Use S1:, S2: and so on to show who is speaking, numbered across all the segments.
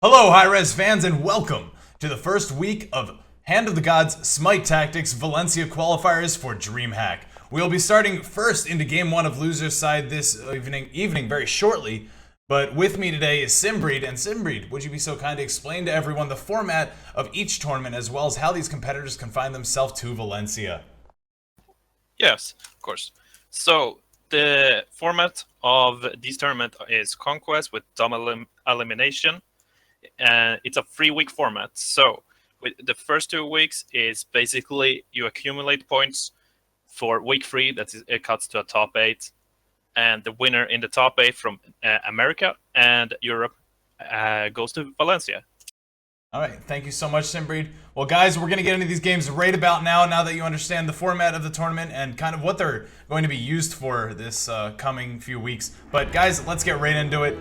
S1: Hello, high-res fans, and welcome to the first week of Hand of the Gods Smite Tactics Valencia Qualifiers for DreamHack. We'll be starting first into Game 1 of Loser's Side this evening very shortly, but with me today is Simbreed. And Simbreed, would you be so kind to explain to everyone the format of each tournament as well as how these competitors can find themselves to Valencia?
S2: Yes, of course. So the format of this tournament is Conquest with double elimination, and it's a 3-week format. So with the first 2 weeks is basically you accumulate points for week 3. It cuts to a top 8, and the winner in the top 8 from America and Europe goes to Valencia.
S1: All right, thank you so much, Simbreed. Well, guys, we're going to get into these games right about now that you understand the format of the tournament and kind of what they're going to be used for this coming few weeks. But, guys, let's get right into it.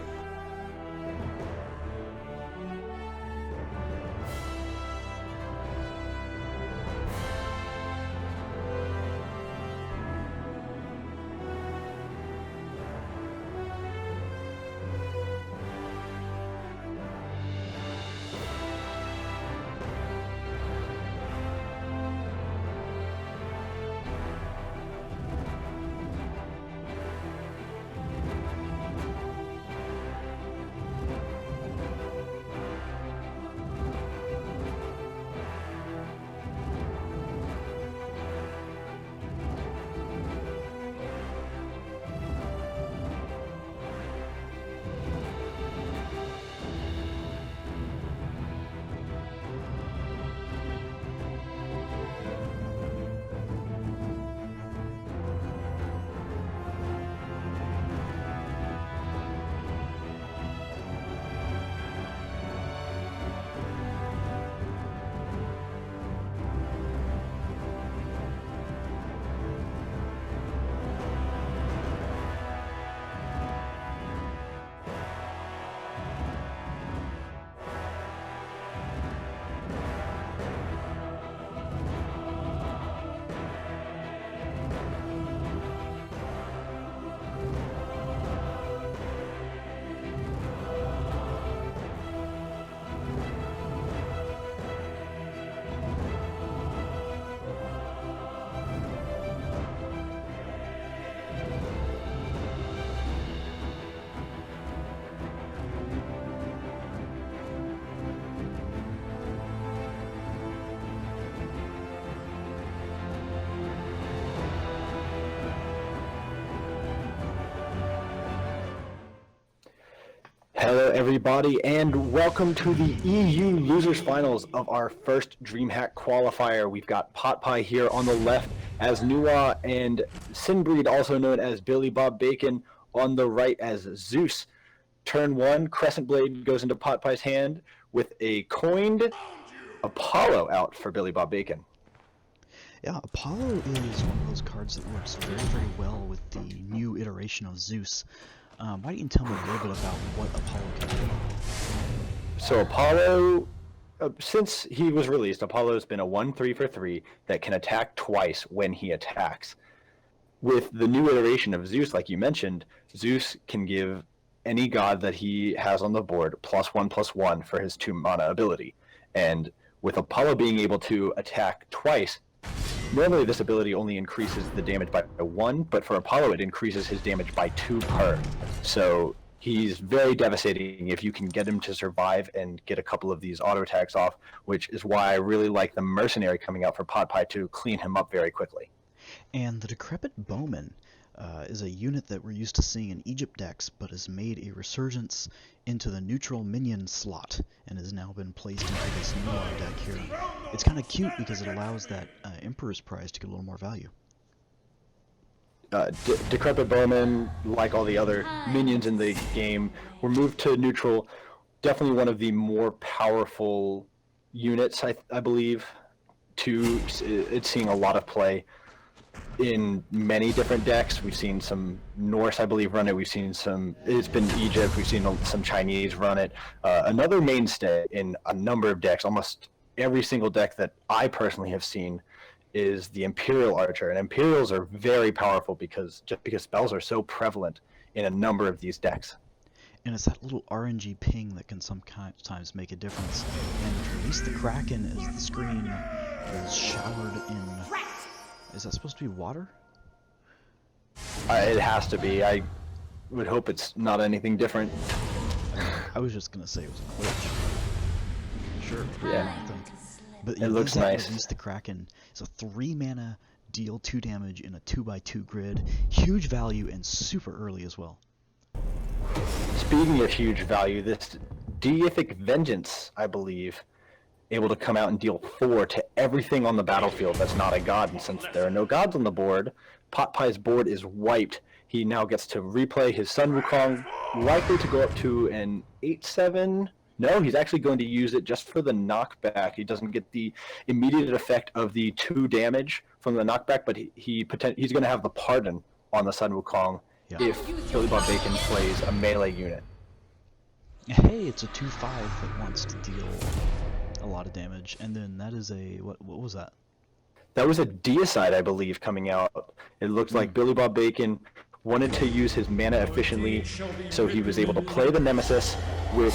S3: Hello everybody and welcome to the EU Losers Finals of our first DreamHack qualifier. We've got Pot Pie here on the left as Nuwa and Sinbreed, also known as Billy Bob Bacon, on the right as Zeus. Turn 1, Crescent Blade goes into Pot Pie's hand with a coined Apollo out for Billy Bob Bacon.
S4: Yeah, Apollo is one of those cards that works very, very well with the new iteration of Zeus. Why don't you tell me a little bit about what Apollo can do?
S3: So Apollo, since he was released, Apollo's been a 1/3 for 3 that can attack twice when he attacks. With the new iteration of Zeus, like you mentioned, Zeus can give any god that he has on the board +1/+1 for his 2 mana ability. And with Apollo being able to attack twice, normally this ability only increases the damage by 1, but for Apollo it increases his damage by 2 per. So he's very devastating if you can get him to survive and get a couple of these auto attacks off, which is why I really like the Mercenary coming out for Pot Pie to clean him up very quickly.
S4: And the Decrepit Bowman is a unit that we're used to seeing in Egypt decks, but has made a resurgence into the neutral minion slot and has now been placed into this new deck here. It's kind of cute because it allows that Emperor's Prize to get a little more value.
S3: Decrepit Bowman, like all the other minions in the game, were moved to neutral. Definitely one of the more powerful units, I believe. It's seeing a lot of play in many different decks. We've seen some Norse, I believe, run it. We've seen it's been Egypt. We've seen some Chinese run it. Another mainstay in a number of decks, almost every single deck that I personally have seen, is the Imperial Archer. And Imperials are very powerful because spells are so prevalent in a number of these decks.
S4: And it's that little RNG ping that can sometimes make a difference. And release the Kraken as the screen is showered in... Is that supposed to be water?
S3: It has to be. I would hope it's not anything different.
S4: I was just gonna say it was a glitch. Sure.
S3: Yeah.
S4: But
S3: It looks nice.
S4: Release the Kraken. It's a 3 mana, deal 2 damage in a 2x2 grid. Huge value and super early as well.
S3: Speaking of huge value, this Deific Vengeance, I believe, able to come out and deal 4 to everything on the battlefield that's not a god. And since there are no gods on the board, PotPie's board is wiped. He now gets to replay his Sun Wukong, likely to go up to an 8/7. No, he's actually going to use it just for the knockback. He doesn't get the immediate effect of the 2 damage from the knockback, but he's going to have the Pardon on the Sun Wukong if Billy Bob Bacon plays a melee unit.
S4: Hey, it's a 2/5 that wants to deal a lot of damage, and then that is a... What was that?
S3: That was a Deicide, I believe, coming out. It looked like Billy Bob Bacon wanted to use his mana efficiently, so he was able to play the Nemesis, which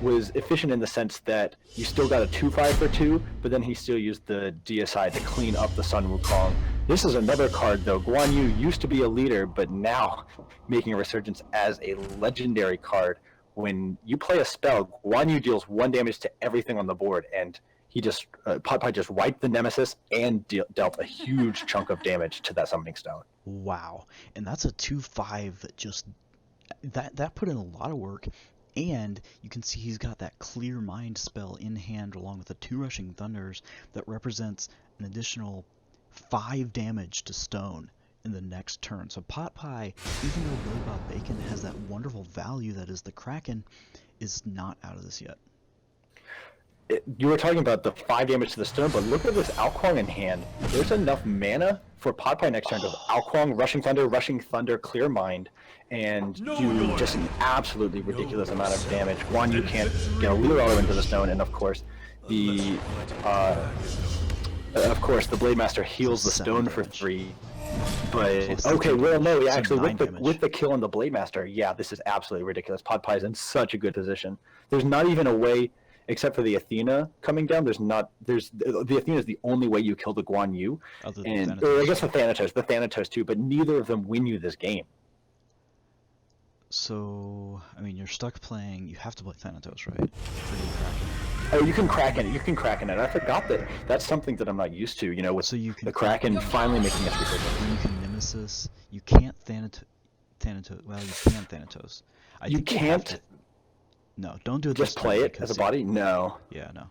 S3: was efficient in the sense that you still got a 2/5 for 2, but then he still used the Deicide to clean up the Sun Wukong. This is another card, though. Guan Yu used to be a leader, but now making a resurgence as a legendary card. When you play a spell, Guan Yu deals 1 damage to everything on the board, and he just PotPie just wiped the Nemesis and dealt a huge chunk of damage to that Summoning Stone.
S4: Wow, and that's a 2/5 that just that put in a lot of work, and you can see he's got that Clear Mind spell in hand along with the 2 Rushing Thunders that represents an additional 5 damage to stone in the next turn. So PotPie, even though Billy Bob Bacon has that wonderful value that is the Kraken, is not out of this yet.
S3: You were talking about the 5 damage to the stone, but look at this Alquang in hand. There's enough mana for PotPie next turn to Alquang, Rushing Thunder, Clear Mind, and do just an absolutely ridiculous amount of damage. One, you can't get a Lure Auto into the stone, and of course, the Blade Master heals the stone for 3. But okay, well, no, actually, with the kill on the Blade Master, yeah, this is absolutely ridiculous. PotPie's in such a good position. There's not even a way. Except for the Athena coming down, the Athena is the only way you kill the Guan Yu, or I guess the Thanatos too. But neither of them win you this game.
S4: So I mean, you're stuck playing. You have to play Thanatos, right?
S3: Oh, you can Kraken it. You can Kraken it. I forgot that. That's something that I'm not used to. You know, with the Kraken finally making its resurgence.
S4: You can Nemesis. You can't Thanatos. Well, you can Thanatos.
S3: You can't.
S4: No, don't do it.
S3: Just play it as a body? No.
S4: Yeah, no.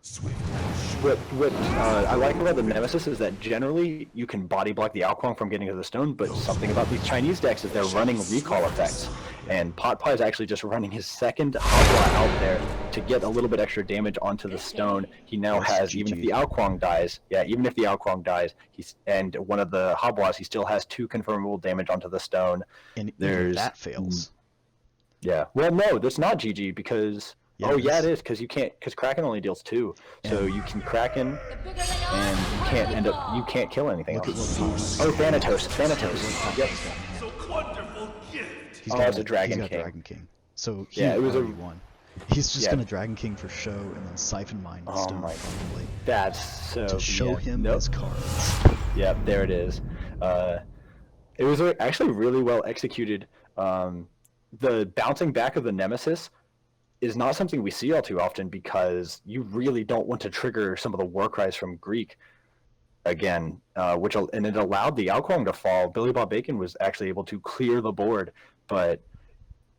S3: What I like about the Nemesis is that generally you can body block the Alquang from getting to the stone, but something about these Chinese decks is they're running recall effects. And PotPie is actually just running his second Habla out there to get a little bit extra damage onto the stone. He now has, even if the Alquang dies, and one of the Hablas, he still has 2 confirmable damage onto the stone.
S4: And even that fails.
S3: Yeah. Well, no, that's not GG because it is because Kraken only deals 2, so you can Kraken and you can't kill anything else. Oh, Thanatos. Yep. It's a Dragon King.
S4: Dragon King. So it was won. He's just gonna Dragon King for show and then Siphon Mind Stone probably.
S3: That's so
S4: to show him his cards.
S3: Yep, there it is. It was actually really well executed. The bouncing back of the Nemesis is not something we see all too often because you really don't want to trigger some of the war cries from Greek again, and it allowed the Alquang to fall. Billy Bob Bacon was actually able to clear the board, but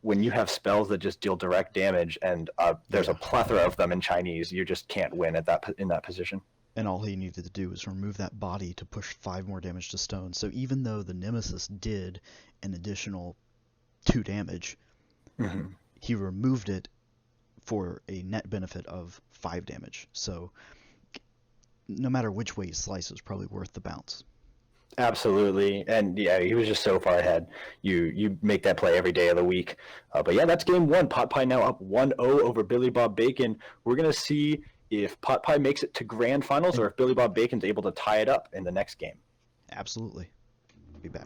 S3: when you have spells that just deal direct damage and there's a plethora of them in Chinese, you just can't win in that position.
S4: And all he needed to do was remove that body to push 5 more damage to stone. So even though the Nemesis did an additional 2 damage, he removed it for a net benefit of 5 damage. So no matter which way you slice, it was probably worth the bounce.
S3: Absolutely, and yeah, he was just so far ahead. You make that play every day of the week. But yeah, that's game 1. PotPie now up 1-0 over Billy Bob Bacon. We're gonna see if PotPie makes it to grand finals or if Billy Bob Bacon's able to tie it up in the next game.
S4: Absolutely. Be back.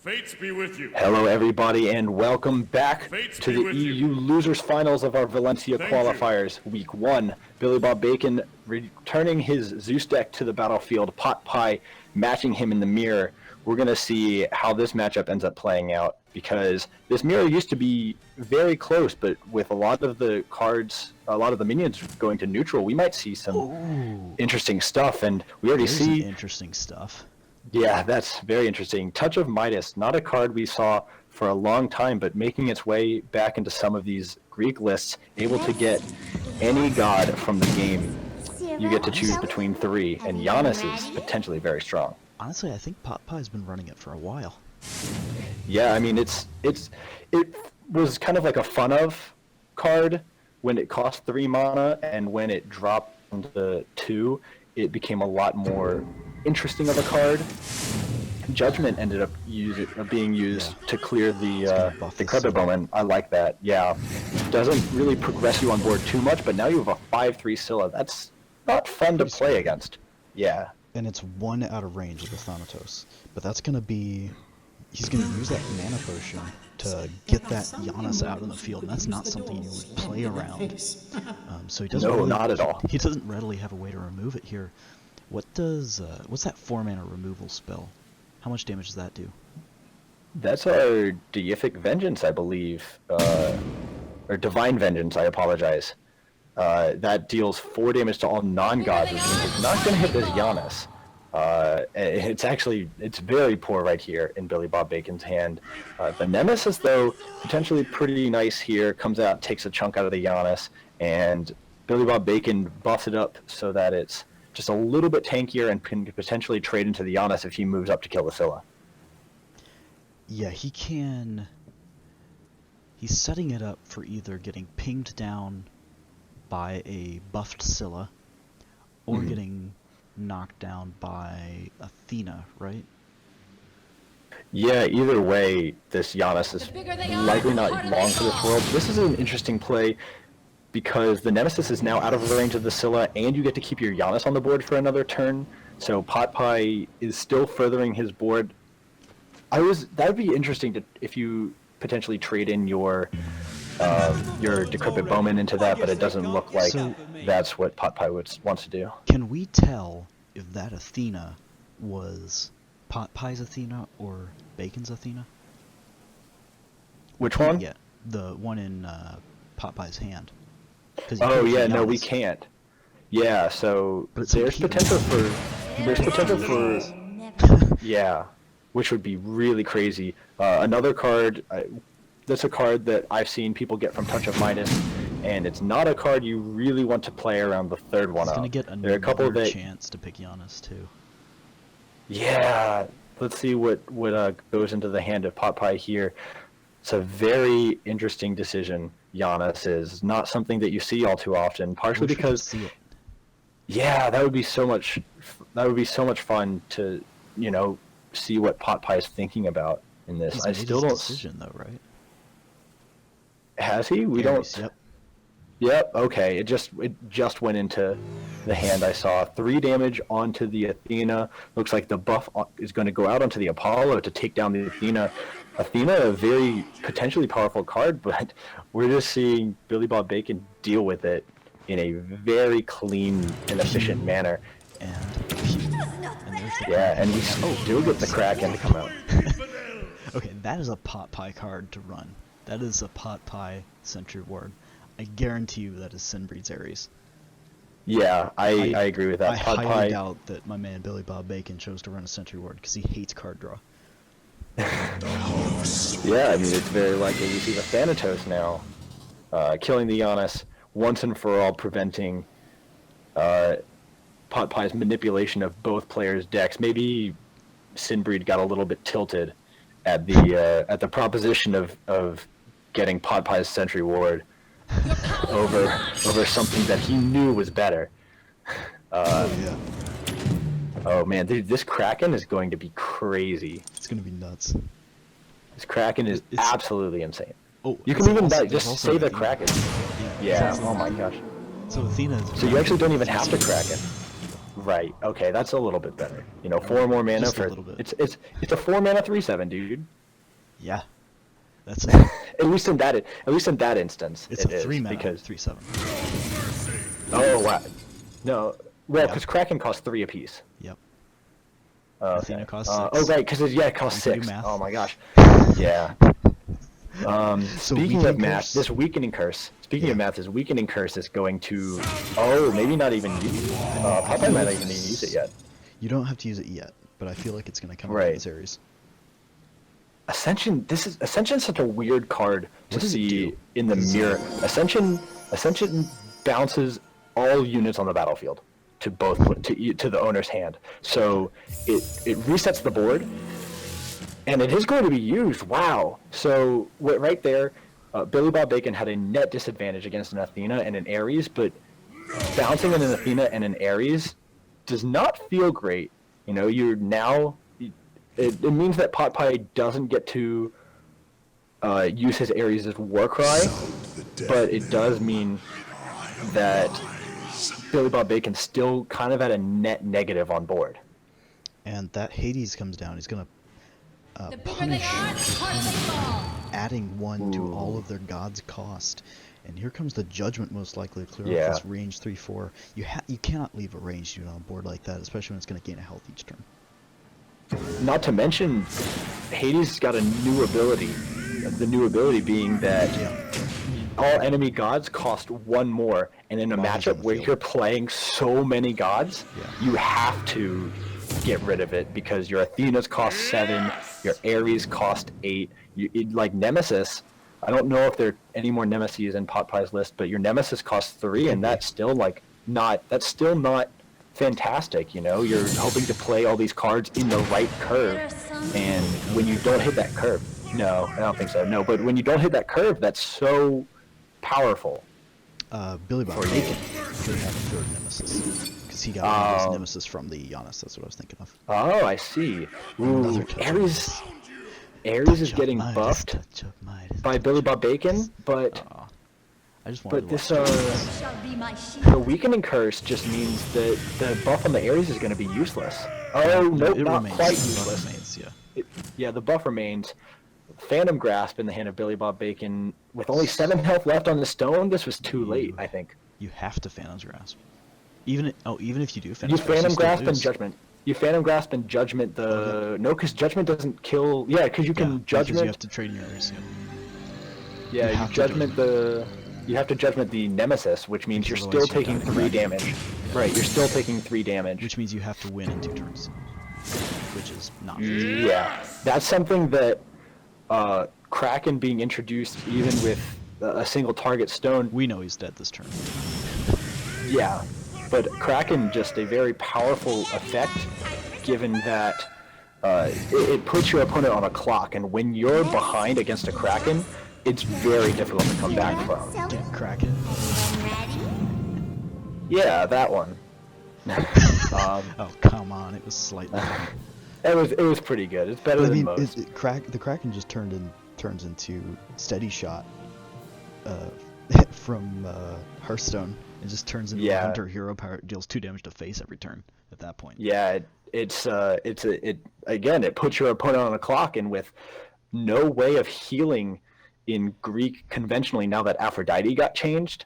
S5: Fates be with you.
S3: Hello, everybody, and welcome back
S5: Fates
S3: to
S5: be
S3: the
S5: with you.
S3: EU Losers Finals of our Valencia
S5: Thank you.
S3: Qualifiers, Week 1. Billy Bob Bacon returning his Zeus deck to the battlefield, Pot Pie matching him in the mirror. We're going to see how this matchup ends up playing out, because this mirror used to be very close, but with a lot of the cards, a lot of the minions going to neutral, we might see some interesting stuff, and we already
S4: There's
S3: see...
S4: some interesting stuff.
S3: Yeah, that's very interesting. Touch of Midas, not a card we saw for a long time, but making its way back into some of these Greek lists, able to get any god from the game. You get to choose between 3, and Giannis is potentially very strong.
S4: Honestly, I think Pot Pie's been running it for a while.
S3: Yeah, I mean, it was kind of like a fun of card when it cost 3 mana, and when it dropped to 2, it became a lot more interesting of a card. Judgment ended up being used to clear the Decrepit Bowman. I like that. Yeah, doesn't really progress you on board too much, but now you have a 5/3 Scylla. That's not fun to play against. Yeah.
S4: And it's 1 out of range of the Thanatos. But that's gonna be... He's gonna use that mana potion to get that Giannis out in the field, and that's not something you would play around. So he doesn't
S3: No,
S4: really,
S3: not at all.
S4: He doesn't readily have a way to remove it here. What does what's that 4-mana removal spell? How much damage does that do?
S3: That's our Deific Vengeance, I believe. Or Divine Vengeance, I apologize. That deals 4 damage to all non-gods, which means it's not going to hit this Giannis. It's very poor right here in Billy Bob Bacon's hand. The Nemesis, though, potentially pretty nice here. Comes out, takes a chunk out of the Giannis, and Billy Bob Bacon buffs it up so that it's just a little bit tankier and can potentially trade into the Giannis if he moves up to kill the Scylla.
S4: Yeah, he can... He's setting it up for either getting pinged down by a buffed Scylla, or getting knocked down by Athena, right?
S3: Yeah, either way, this Giannis is likely not long for this world. This is an interesting play, because the Nemesis is now out of range of the Scylla, and you get to keep your Giannis on the board for another turn. So Pot Pie is still furthering his board. That would be interesting if you potentially trade in your Decrepit Bowman into that, but it doesn't look like that's what Pot Pie wants to do.
S4: Can we tell if that Athena was Pot Pie's Athena or Bacon's Athena?
S3: Which one?
S4: Yeah, the one in Pot Pie's hand.
S3: Oh yeah, no, we can't. Yeah, so there's potential for yeah, which would be really crazy. Another card that's a card that I've seen people get from Touch of Midas, and it's not a card you really want to play around the third one up.
S4: He's gonna get another chance to pick Giannis too.
S3: Yeah, let's see what goes into the hand of Pot Pie here. It's a very interesting decision. Giannis is not something that you see all too often, partially because yeah, that would be so much fun to, see what Pot Pie is thinking about in this.
S4: He's
S3: I
S4: made
S3: still
S4: his
S3: don't.
S4: Decision though, right?
S3: Has he? We don't.
S4: Yep.
S3: Yep. Okay. It just went into the hand. I saw 3 damage onto the Athena. Looks like the buff is going to go out onto the Apollo to take down the Athena. Athena, a very potentially powerful card, but we're just seeing Billy Bob Bacon deal with it in a very clean and efficient manner.
S4: And
S3: yeah, and we still get the Kraken to come out.
S4: Okay, that is a Pot Pie card to run. That is a Pot Pie Sentry Ward. I guarantee you that is Sinbreed's Ares.
S3: Yeah, I agree with that.
S4: I
S3: Pot
S4: highly
S3: Pie...
S4: doubt that my man Billy Bob Bacon chose to run a Sentry Ward because he hates card draw.
S3: Yeah, I mean, it's very likely we see the Thanatos now killing the Giannis once and for all, preventing Pot Pie's manipulation of both players' decks. Maybe Sinbreed got a little bit tilted at the proposition of getting Pot Pie's Sentry Ward over something that he knew was better.
S4: Yeah.
S3: Oh man, dude, this Kraken is going to be crazy.
S4: It's gonna be nuts.
S3: This Kraken is absolutely insane.
S4: Oh,
S3: you can even
S4: also,
S3: just say the Kraken. Yeah.
S4: Exactly.
S3: Oh my gosh.
S4: So Athena.
S3: So you actually don't even have to Kraken. Right. Okay, that's a little bit better. 4 more mana
S4: Just a
S3: for
S4: little bit.
S3: It's a 4 mana 3/7, dude.
S4: Yeah, that's
S3: At least in that instance,
S4: it's
S3: it
S4: a
S3: is
S4: 3 mana
S3: because
S4: 3/7.
S3: oh wow, no, well
S4: Yeah.
S3: because Kraken costs 3 apiece.
S4: Yep.
S3: Okay.
S4: Athena costs 6.
S3: Oh right, because it costs
S4: We can do
S3: 6.
S4: math.
S3: Oh my gosh. Yeah. Speaking of
S4: Weakening
S3: math,
S4: Curse?
S3: this weakening curse. Speaking
S4: Yeah.
S3: of math, this weakening curse is going to. Oh, maybe not even use. Popeye might not even use it yet.
S4: You don't have to use it yet, but I feel like it's going to come up
S3: Right.
S4: in this series.
S3: Ascension. Ascension's such a weird card to
S4: What does it
S3: see
S4: do?
S3: in the
S4: What does it
S3: mirror. Ascension bounces all units on the battlefield to to the owner's hand. So it resets the board, and it is going to be used. Wow. So right there, Billy Bob Bacon had a net disadvantage against an Athena and an Ares, but bouncing an Athena and an Ares does not feel great. You're now. It means that Pot Pie doesn't get to use his Ares as Warcry, but it does mean that Billy Bob Bacon's still kind of at a net negative on board.
S4: And that Hades comes down. He's going to
S5: The bigger they are, the harder they fall.
S4: adding 1 to
S3: Ooh.
S4: all of their gods' cost. And here comes the Judgment, most likely to clear
S3: Yeah.
S4: off this range 3/4. You cannot leave a ranged unit on board like that, especially when it's going to gain a health each turn.
S3: Not to mention, Hades got a new ability. The new ability being that all enemy gods cost 1 more, and in a
S4: While he's
S3: matchup
S4: on the
S3: where
S4: field.
S3: you're playing so many gods,
S4: Yeah.
S3: you have to get rid of it because your Athenas cost 7, your Ares cost 8. Like Nemesis, I don't know if there are any more Nemesis in Pot Pie's list, but your Nemesis costs 3, and that's still not fantastic. You're hoping to play all these cards in the right curve, and when you don't hit that curve, no, I don't think so. No, but when you don't hit that curve, that's so powerful.
S4: Billy Bob
S3: For you.
S4: Bacon could have a 3rd Nemesis. Because he got one of his
S3: Oh.
S4: Nemesis from the Giannis. That's what I was thinking of.
S3: Oh, I see. Ooh,
S4: Another touch of
S3: Ares
S4: Touch
S3: is
S4: of
S3: getting
S4: Midas,
S3: buffed
S4: touch of Midas,
S3: by
S4: touch
S3: Billy
S4: of
S3: Bob Bacon, but
S4: Aw. I just wanted
S3: but
S4: to
S3: this
S4: watch it.
S5: Shall be my shield.
S3: the weakening curse just means that the buff on the Ares is going to be useless. Oh, nope,
S4: it
S3: not
S4: remains.
S3: quite
S4: The buff
S3: useless.
S4: remains, yeah.
S3: Yeah, the buff remains. Phantom Grasp in the hand of Billy Bob Bacon. With only 7 health left on the stone, this was too late, I think.
S4: You have to Phantom's Grasp. Even if you do
S3: You
S4: Phantom's Grasp,
S3: Phantom
S4: still
S3: Grasp and
S4: lose.
S3: Judgment. You Phantom Grasp and Judgment the... No, because Judgment doesn't kill... Yeah, because you
S4: Yeah,
S3: can
S4: because
S3: Judgment...
S4: you have to trade in your Ares, yeah.
S3: Yeah,
S4: you
S3: you
S4: have to
S3: Judgment the... You have to Judgment the Nemesis, which means you're
S4: Because
S3: still
S4: otherwise you
S3: taking
S4: die.
S3: 3 damage. Right, you're still taking 3 damage.
S4: Which means you have to win in 2 turns. Which is not fair.
S3: Yeah, that's something that Kraken being introduced even with a single target stone.
S4: We know he's dead this turn.
S3: Yeah, but Kraken just a very powerful effect, given that it puts your opponent on a clock, and when you're behind against a Kraken, it's very difficult to come back from.
S4: Get Kraken.
S3: Yeah, that one.
S4: Oh, come on. It was slightly different.
S3: It was pretty good. It's better
S4: But I
S3: than
S4: mean,
S3: most.
S4: the Kraken just turns into Steady Shot from Hearthstone. It just turns into
S3: Yeah.
S4: a hunter hero power. It deals 2 damage to face every turn at that point.
S3: Yeah, it again, it puts your opponent on a clock, and with no way of healing in Greek conventionally, now that Aphrodite got changed,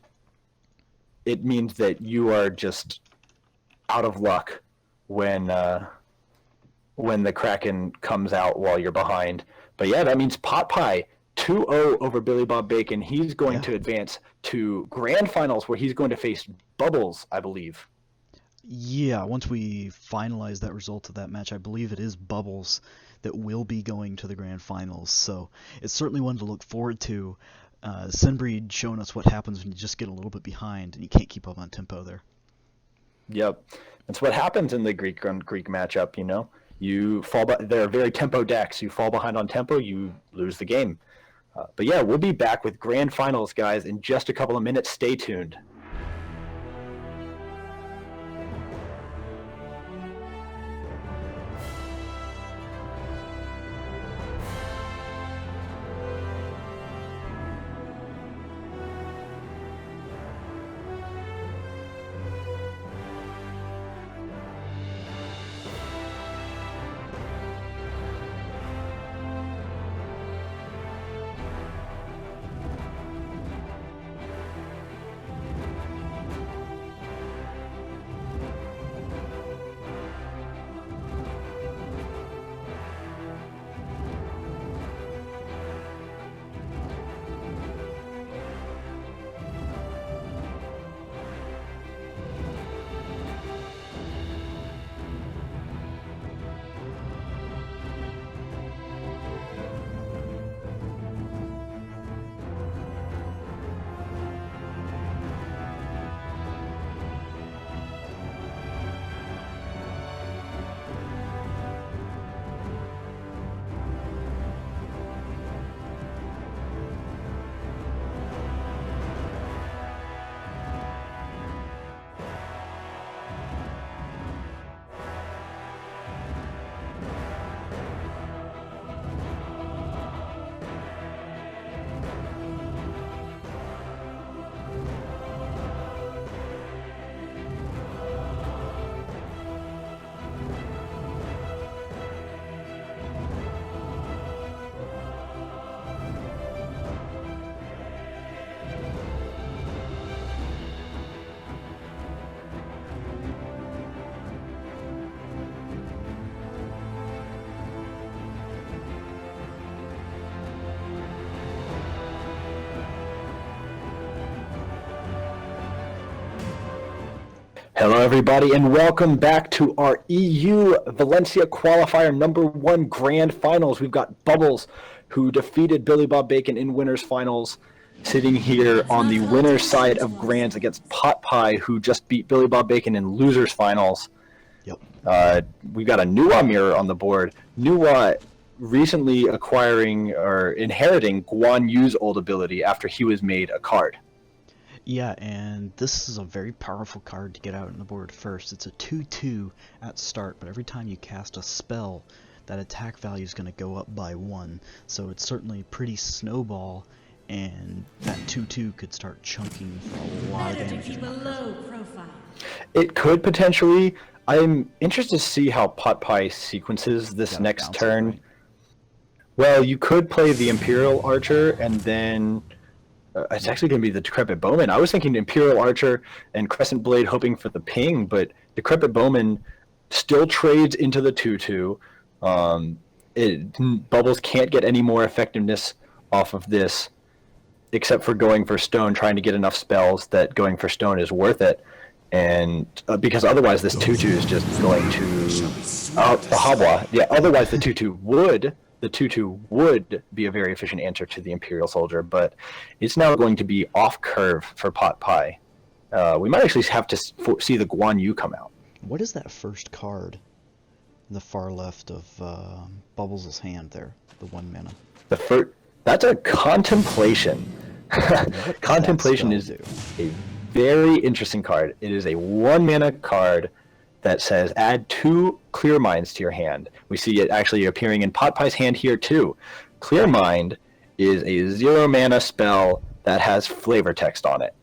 S3: it means that you are just out of luck when the Kraken comes out while you're behind. But yeah, that means Pot Pie 2-0 over Billy Bob Bacon. He's going
S4: Yeah.
S3: to advance to grand finals where he's going to face Bubbles, I believe.
S4: Yeah, once we finalize that result of that match, I believe it is Bubbles that will be going to the grand finals. So it's certainly one to look forward to. Sinbreed showing us what happens when you just get a little bit behind and you can't keep up on tempo there.
S3: Yep, that's what happens in the Greek matchup. You fall. They're very tempo decks. You fall behind on tempo, you lose the game. But yeah, we'll be back with grand finals, guys, in just a couple of minutes. Stay tuned. Hello, everybody, and welcome back to our EU Valencia Qualifier #1 Grand Finals. We've got Bubbles, who defeated Billy Bob Bacon in Winners Finals, sitting here on the winner's side of Grands against Pot Pie, who just beat Billy Bob Bacon in Losers Finals.
S4: Yep.
S3: We've got a Nuwa mirror on the board. Nuwa recently acquiring or inheriting Guan Yu's old ability after he was made a card.
S4: Yeah, and this is a very powerful card to get out on the board first. It's a 2/2 at start, but every time you cast a spell, that attack value is going to go up by 1. So it's certainly pretty snowball, and that 2/2 could start chunking for a lot of damage.
S5: Below profile.
S3: It could potentially. I'm interested to see how Pot Pie sequences this
S4: Yeah,
S3: next
S4: bounce it,
S3: turn.
S4: right?
S3: Well, you could play the Imperial Archer and then it's actually going to be the Decrepit Bowman. I was thinking Imperial Archer and Crescent Blade hoping for the ping, but Decrepit Bowman still trades into the 2/2. Bubbles can't get any more effectiveness off of this except for going for stone, trying to get enough spells that going for stone is worth it. And because otherwise this 2/2 is just going to the Habwa. Yeah, otherwise the 2/2 would be a very efficient answer to the Imperial Soldier, but it's now going to be off curve for Pot Pie. We might actually have to see the Guan Yu come out.
S4: What is that first card in the far left of Bubbles' hand there? The 1 mana.
S3: That's a Contemplation. Contemplation is a very interesting card. It is a 1 mana card that says add 2 Clear Minds to your hand. We see it actually appearing in Pot Pie's hand here too. Clear Mind is a 0 mana spell that has flavor text on it,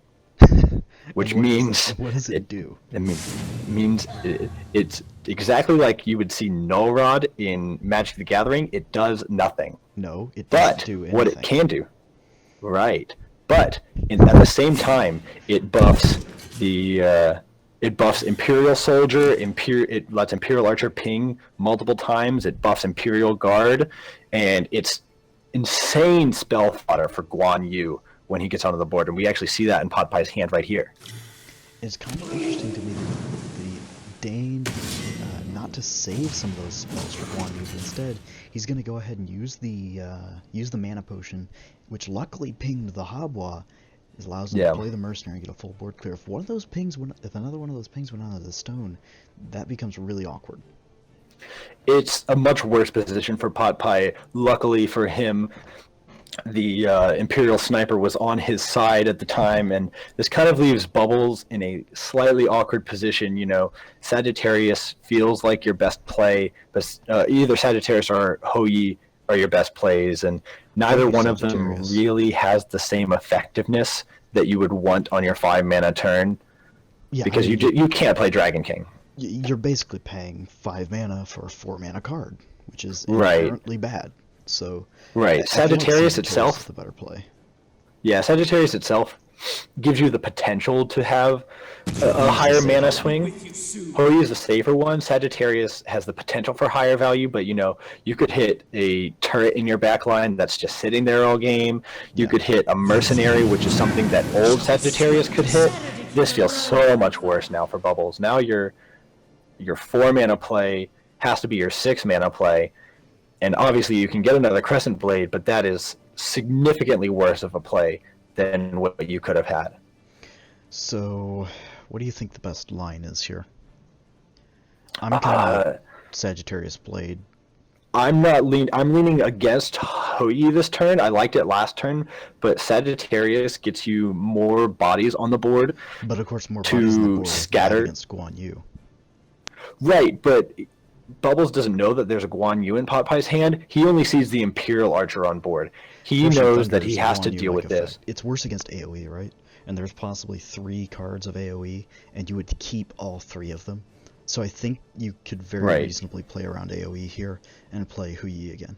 S3: which means
S4: what does it do?
S3: It means it's exactly like you would see Null Rod in Magic the Gathering. It does nothing.
S4: No, it doesn't do anything.
S3: What it can do, right? But at the same time, it buffs Imperial Soldier. It lets Imperial Archer ping multiple times. It buffs Imperial Guard, and it's insane spell fodder for Guan Yu when he gets onto the board. And we actually see that in Pot Pie's hand right here.
S4: It's kind of interesting to me that the Dane not to save some of those spells for Guan Yu, but instead he's going to go ahead and use the mana potion, which luckily pinged the Habwa. It allows him to play the mercenary and get a full board clear. If another one of those pings went onto the stone, that becomes really awkward.
S3: It's a much worse position for Pot Pie. Luckily for him, the Imperial Sniper was on his side at the time, and this kind of leaves Bubbles in a slightly awkward position. You know, Sagittarius feels like your best play, but either Sagittarius or Hou-Yi are your best plays, and neither one of them really has the same effectiveness that you would want on your 5 mana turn. Yeah, because you can't play Dragon King.
S4: You're basically paying 5 mana for a 4 mana card, which is inherently bad. So
S3: Sagittarius itself
S4: is the better play.
S3: Yeah, Sagittarius itself gives you the potential to have a higher mana swing. Hou-Yi is the safer one. Sagittarius has the potential for higher value, but you could hit a turret in your back line that's just sitting there all game. You could hit a mercenary, which is something that old Sagittarius could hit. This feels so much worse now for Bubbles. Now your 4 mana play has to be your 6 mana play. And obviously you can get another Crescent Blade, but that is significantly worse of a play than what you could have had.
S4: So, what do you think the best line is here? I'm kind of Sagittarius Blade.
S3: I'm leaning against Hou-Yi this turn. I liked it last turn, but Sagittarius gets you more bodies on the board.
S4: But of course, more bodies on the board
S3: scatter
S4: against Guan Yu.
S3: Right, but Bubbles doesn't know that there's a Guan Yu in Pot Pie's hand. He only sees the Imperial Archer on board. He knows that he has to deal with this.
S4: It's worse against AoE, right? And there's possibly 3 cards of AoE, and you would keep all 3 of them. So I think you could very reasonably play around AoE here and play Hou-Yi again.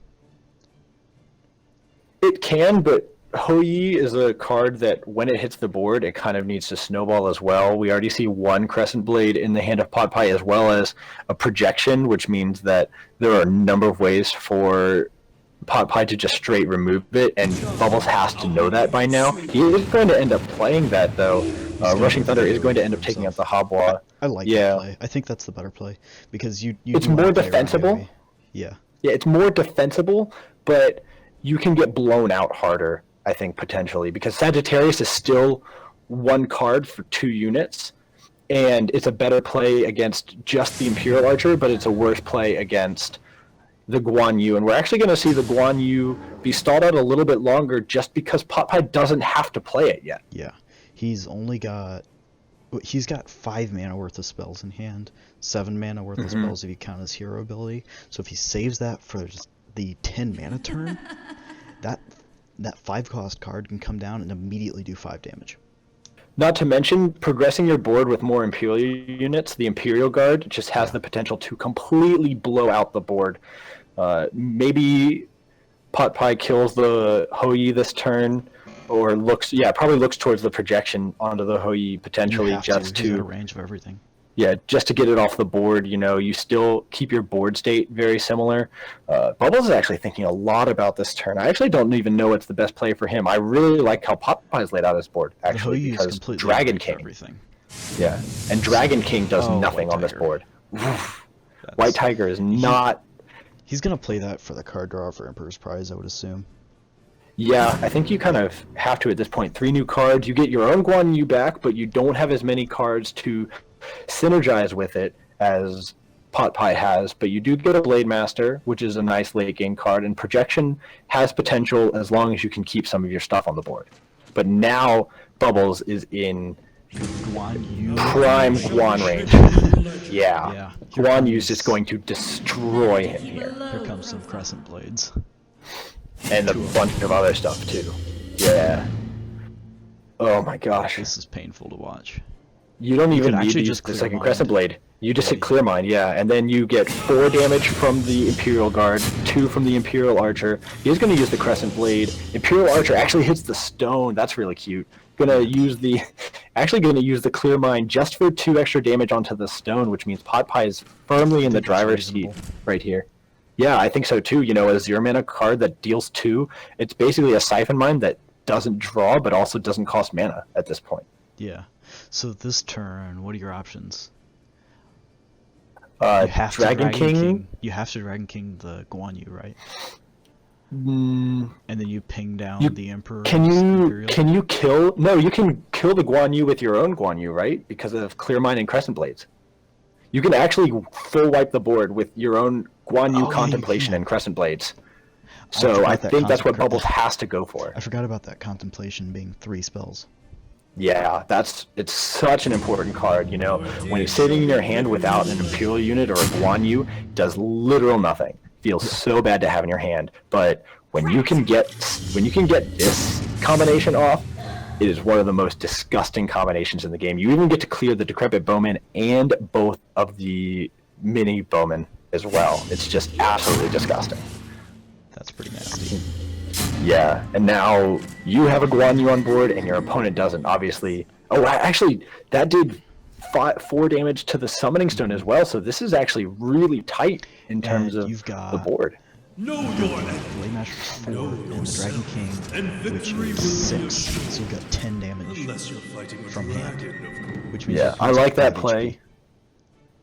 S3: It can, but Hou-Yi is a card that when it hits the board, it kind of needs to snowball as well. We already see 1 Crescent Blade in the hand of Pot Pie, as well as a projection, which means that there are a number of ways for Pot Pie to just straight remove it, and Bubbles has to know that by now. He is going to end up playing that, though. Rushing Thunder is going to end up taking out the Hobwa.
S4: I like that play. I think that's the better play because you
S3: It's
S4: do
S3: more
S4: wanna play around
S3: defensible.
S4: AoE. Yeah.
S3: Yeah, it's more defensible, but you can get blown out harder, I think, potentially, because Sagittarius is still one card for 2 units, and it's a better play against just the Imperial Archer, but it's a worse play against the Guan Yu. And we're actually going to see the Guan Yu be stalled out a little bit longer just because Pot Pie doesn't have to play it yet.
S4: Yeah. He's got 5 mana worth of spells in hand, 7 mana worth of spells if you count his hero ability. So if he saves that for just the 10 mana turn, that 5-cost card can come down and immediately do 5 damage.
S3: Not to mention, progressing your board with more Imperial units, the Imperial Guard just has the potential to completely blow out the board. Maybe Pot Pie kills the Hou-Yi this turn, or probably looks towards the projection onto the Hou-Yi potentially just
S4: He's got a
S3: to
S4: range of everything.
S3: just to get it off the board. You still keep your board state very similar. Bubbles is actually thinking a lot about this turn. I actually don't even know what's the best play for him. I really like how Pot Pie's laid out his board, actually,
S4: The Hou-Yi is
S3: because
S4: completely
S3: Dragon
S4: away from
S3: King.
S4: everything.
S3: Yeah, and Dragon King does nothing
S4: White
S3: on this
S4: Tiger.
S3: board. White Tiger is not...
S4: He's gonna play that for the card draw for Emperor's Prize, I would assume.
S3: Yeah, I think you kind of have to at this point. 3 new cards. You get your own Guan Yu back, but you don't have as many cards to synergize with it as Pot Pie has. But you do get a Blade Master, which is a nice late game card, and Projection has potential as long as you can keep some of your stuff on the board. But now Bubbles is in
S4: Guan Yu.
S3: prime Guan range.
S4: Yeah.
S3: Yeah.
S4: Here
S3: Guan Yu's
S4: comes-
S3: just going to destroy him here.
S4: Here comes some Crescent Blades.
S3: And a bunch of other stuff too. Yeah. Oh my gosh.
S4: This is painful to watch.
S3: You don't even
S4: could
S3: need
S4: actually
S3: to use
S4: just
S3: the
S4: clear
S3: second
S4: mind.
S3: Crescent Blade. You just hit Clear Mind, yeah, and then you get 4 damage from the Imperial Guard, 2 from the Imperial Archer. He's going to use the Crescent Blade. Imperial Archer actually hits the stone. That's really cute. Gonna use the Clear Mind just for 2 extra damage onto the stone, which means Pot Pie is firmly in the
S4: think that's
S3: driver's seat
S4: reasonable.
S3: right here. Yeah, I think so too. A 0 mana card that deals 2. It's basically a Siphon Mine that doesn't draw, but also doesn't cost mana at this point.
S4: Yeah. So this turn, what are your options?
S3: You
S4: You have
S3: Dragon
S4: to
S3: King.
S4: You have to Dragon King the Guan Yu, right?
S3: Mm,
S4: And then you ping down
S3: You-
S4: the Emperor.
S3: Can you kill? No, you can kill the Guan Yu with your own Guan Yu, right? Because of Clear Mind and Crescent Blades. You can actually full wipe the board with your own Guan Yu
S4: Oh, yeah, you
S3: Contemplation
S4: can.
S3: and Crescent Blades.
S4: I
S3: So
S4: forgot
S3: I
S4: that
S3: think that's what
S4: contempla-
S3: Bubbles has to go for.
S4: I forgot about that Contemplation being 3 spells.
S3: Yeah, it's such an important card. When it's sitting in your hand without an Imperial unit or a Guan Yu, it does literal nothing. Feels so bad to have in your hand, but when you can get this combination off, it is one of the most disgusting combinations in the game. You even get to clear the Decrepit Bowman and both of the mini Bowman as well. It's just absolutely disgusting.
S4: That's pretty nasty.
S3: Yeah, and now you have a Guan Yu on board, and your opponent doesn't, obviously. Oh, actually, that did 4 damage to the Summoning Stone as well, so this is actually really tight in terms
S4: And
S3: of
S4: you've got-
S3: the board.
S6: Know your enemy.
S4: Blade Master's 4 and the
S6: yourself,
S4: Dragon King,
S6: and
S4: which
S6: victory
S4: is
S6: will be
S4: 6. So you've got 10 damage
S6: Unless you're fighting a
S4: from hand.
S6: dragon, of course.
S4: which means
S3: Yeah,
S4: you
S3: I
S4: take
S3: like that
S4: 5
S3: play.
S4: HP.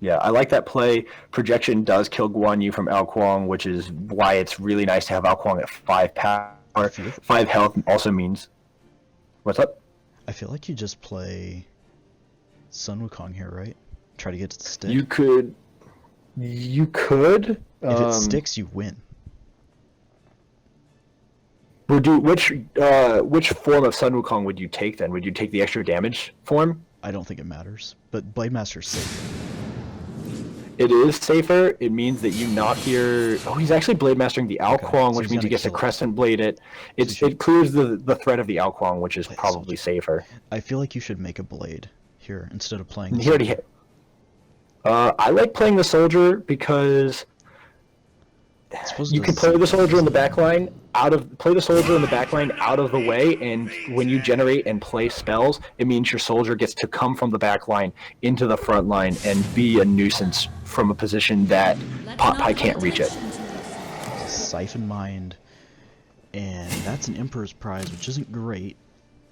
S3: Yeah, I like that play. Projection does kill Guan Yu from Ao Kuang, which is why it's really nice to have Ao Kuang at 5 power. 5 health also means... What's up?
S4: I feel like you just play Sun Wukong here, right? Try to get to the stick.
S3: You could...
S4: If it sticks, you win.
S3: Which form of Sun Wukong would you take then? Would you take the extra damage form?
S4: I don't think it matters, but Blade Master's safe.
S3: It is safer. It means that you knock your... Oh, he's actually Blade Mastering the Ao
S4: Okay,
S3: Kuang,
S4: so
S3: which
S4: he's
S3: means he
S4: gonna
S3: gets to
S4: kill it.
S3: Crescent Blade it. It clears the threat of the Ao Kuang, which is
S4: Play the
S3: probably
S4: soldier.
S3: safer.
S4: I feel like you should make a blade here instead of playing.
S3: He already hit. I like playing the soldier because
S4: It's supposed
S3: you
S4: to
S3: can play the soldier in the
S4: zip.
S3: back line out of the way, and when you generate and play spells, it means your soldier gets to come from the back line into the front line and be a nuisance from a position that Pot Pie can't reach it.
S4: Siphon Mind and that's an Emperor's Prize, which isn't great.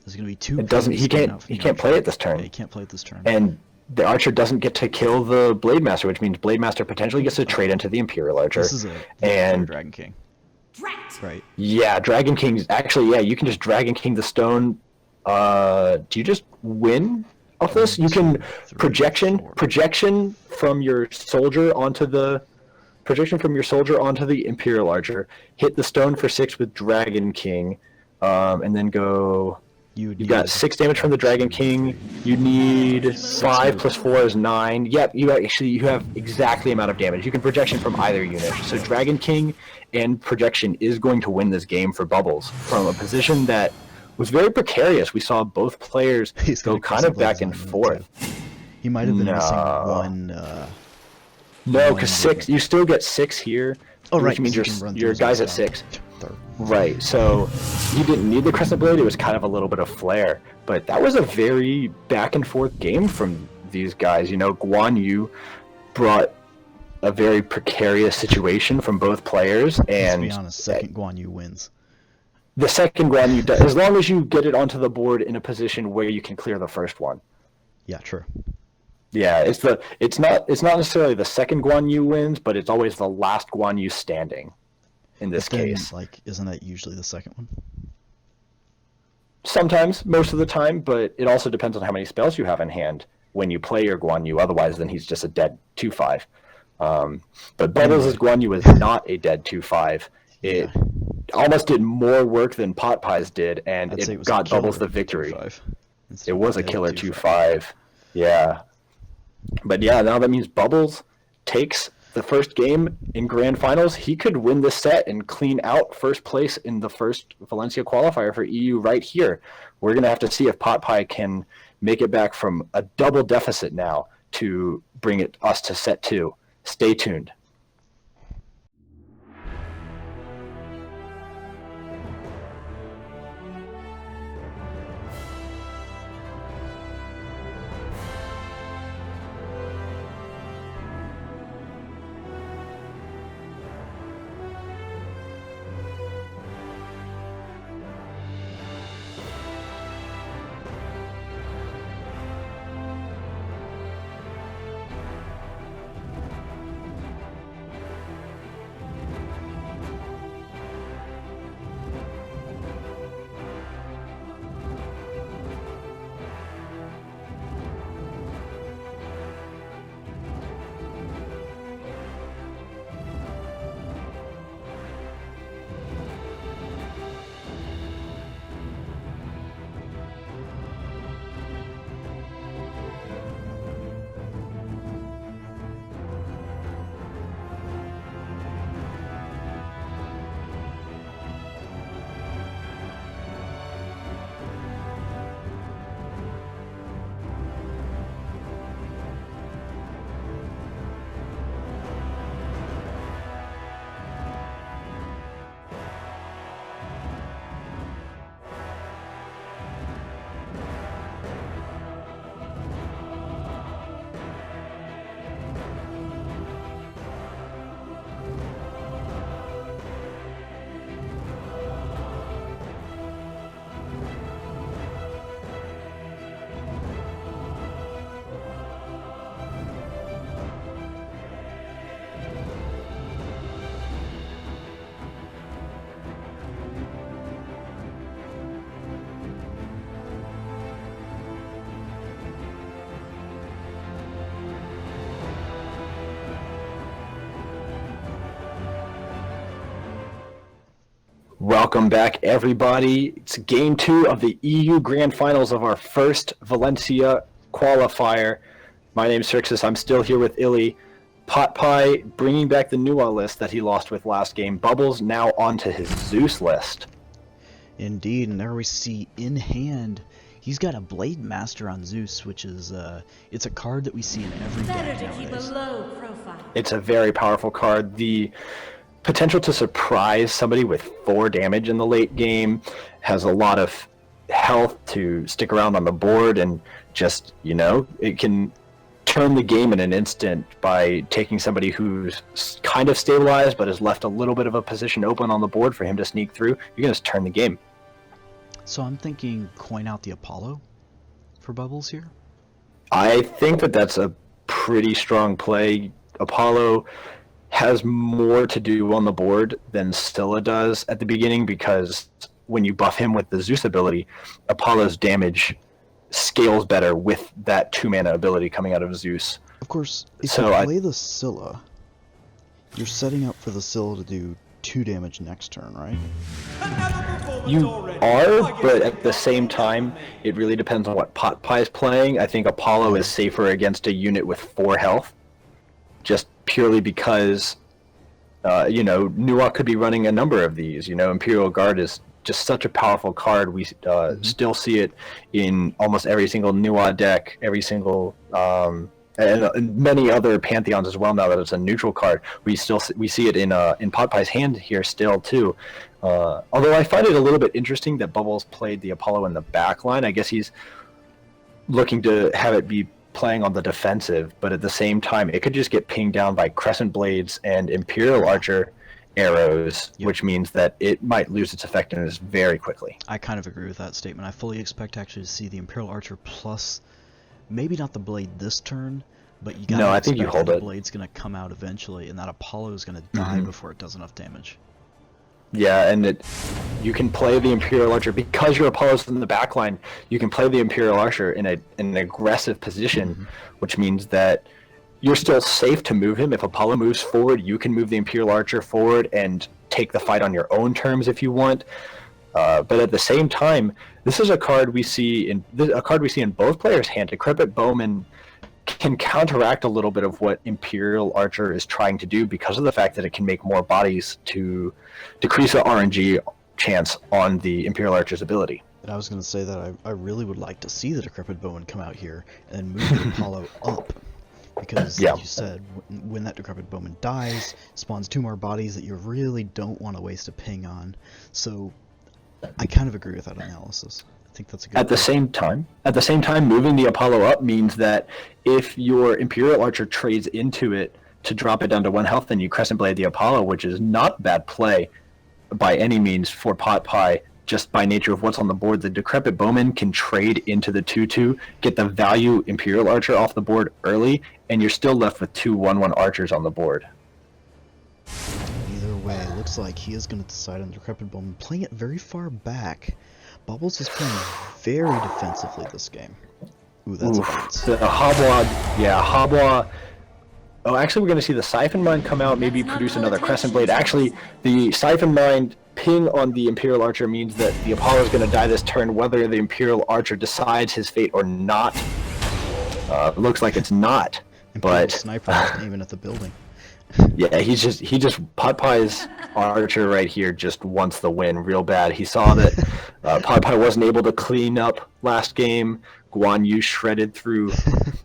S4: There's going to be 2.
S3: It doesn't. He can't play it this turn.
S4: Yeah, he can't play it this turn.
S3: And the Archer doesn't get to kill the Blade Master, which means Blade Master potentially gets to trade into the Imperial Archer.
S4: This is a Dragon King. Right.
S3: Yeah, Dragon King's actually, yeah, you can just Dragon King the stone. Do you just win off this? You can projection from your soldier onto the Imperial Archer, hit the stone for 6 with Dragon King, and then go. You've got 6 damage from the Dragon King. You need 5 plus 4 is 9. Yep, you have exactly the amount of damage. You can projection from either unit. So Dragon King and projection is going to win this game for Bubbles from a position that was very precarious. We saw both players go kind of back and forth.
S4: He might have been missing one.
S3: No, because 6. You still get 6 here.
S4: Oh, right.
S3: Which means your guy's at 6. Right, so he didn't need the Crescent Blade. It was kind of a little bit of flair, but that was a very back and forth game from these guys. You know, Guan Yu brought a very precarious situation from both players, and
S4: let's be honest, second Guan Yu wins.
S3: The second Guan Yu, as long as you get it onto the board in a position where you can clear the first one.
S4: Yeah, true.
S3: Yeah, it's not necessarily the second Guan Yu wins, but it's always the last Guan Yu standing. In this case,
S4: isn't that usually the second one?
S3: Sometimes, most of the time, but it also depends on how many spells you have in hand when you play your Guan Yu. Otherwise, then he's just a dead 2/5. But Bubbles' Guan Yu is not a dead 2/5. It almost did more work than Pot Pies did, and it got Bubbles the victory. It was a killer 2/5. Yeah. But yeah, now that means Bubbles takes the first game in Grand Finals. He could win this set and clean out first place in the first Valencia qualifier for EU right here. We're going to have to see if Pot Pie can make it back from a double deficit now to bring us to set 2. Stay tuned. Welcome back, everybody. It's game 2 of the EU Grand Finals of our first Valencia qualifier. My name's Trixis. I'm still here with Illy. Pot Pie bringing back the Nua list that he lost with last game. Bubbles now onto his Zeus list.
S4: Indeed, and there we see in hand, he's got a Blade Master on Zeus, which is it's a card that we see in every
S5: Better
S4: deck
S5: to keep a
S4: nowadays.
S5: low profile.
S3: It's a very powerful card. The potential to surprise somebody with 4 damage in the late game, has a lot of health to stick around on the board, and just, you know, it can turn the game in an instant by taking somebody who's kind of stabilized but has left a little bit of a position open on the board for him to sneak through. You can just turn the game.
S4: So I'm thinking coin out the Apollo for Bubbles here.
S3: I think that that's a pretty strong play. Apollo has more to do on the board than Scylla does at the beginning, because when you buff him with the Zeus ability, Apollo's damage scales better with that 2-mana ability coming out of Zeus.
S4: Of course, if
S3: So
S4: you
S3: I-
S4: play the Scylla, you're setting up for the Scylla to do 2 damage next turn, right?
S3: You are, but at the same time, it really depends on what Pot Pie is playing. I think Apollo is safer against a unit with 4 health, just purely because, Nuwa could be running a number of these. Imperial Guard is just such a powerful card. We still see it in almost every single Nuwa deck, every single and many other pantheons as well. Now that it's a neutral card, we see it in Pot Pie's hand here still too. Although I find it a little bit interesting that Bubbles played the Apollo in the back line. I guess he's looking to have it be playing on the defensive, but at the same time, it could just get pinged down by Crescent Blades and Imperial Archer arrows, which means that it might lose its effectiveness very quickly.
S4: I kind of agree with that statement. I fully expect actually to see the Imperial Archer plus, maybe not the blade this turn, but you gotta
S3: No, I think you
S4: expect
S3: hold
S4: that
S3: it.
S4: the blade's gonna come out eventually, and that Apollo is gonna die before it does enough damage.
S3: Yeah, and you can play the Imperial Archer because your Apollo's in the back line. You can play the Imperial Archer in an aggressive position, which means that you're still safe to move him. If Apollo moves forward, you can move the Imperial Archer forward and take the fight on your own terms if you want. But at the same time, this is a card we see in both players' hand. Decrepit Bowman can counteract a little bit of what Imperial Archer is trying to do because of the fact that it can make more bodies to decrease the RNG chance on the Imperial Archer's ability.
S4: And I was gonna say that I really would like to see the Decrepit Bowman come out here and move the Apollo up. Because, like you said, when that Decrepit Bowman dies, spawns 2 more bodies that you really don't want to waste a ping on. So, I kind of agree with that analysis. I think that's a good
S3: At the same time, moving the Apollo up means that if your Imperial Archer trades into it to drop it down to 1 health, then you Crescent Blade the Apollo, which is not bad play by any means for Pot Pie. Just by nature of what's on the board, the Decrepit Bowman can trade into the 2/2, get the value Imperial Archer off the board early, and you're still left with 2 1/1 archers on the board.
S4: Either way, it looks like he is going to decide on Decrepit Bowman, playing it very far back. Bubbles is playing very defensively this game. Ooh, that's a bounce.
S3: The Habwa. Oh, actually, we're going to see the Siphon Mine come out, maybe produce another Crescent Blade. Actually, the Siphon Mine ping on the Imperial Archer means that the Apollo is going to die this turn, whether the Imperial Archer decides his fate or not. Looks like it's not,
S4: Imperial
S3: but
S4: Sniper is aiming at the building.
S3: yeah, he just Pot Pie's Archer right here just wants the win real bad. He saw that Pot Pie wasn't able to clean up last game. Guan Yu shredded through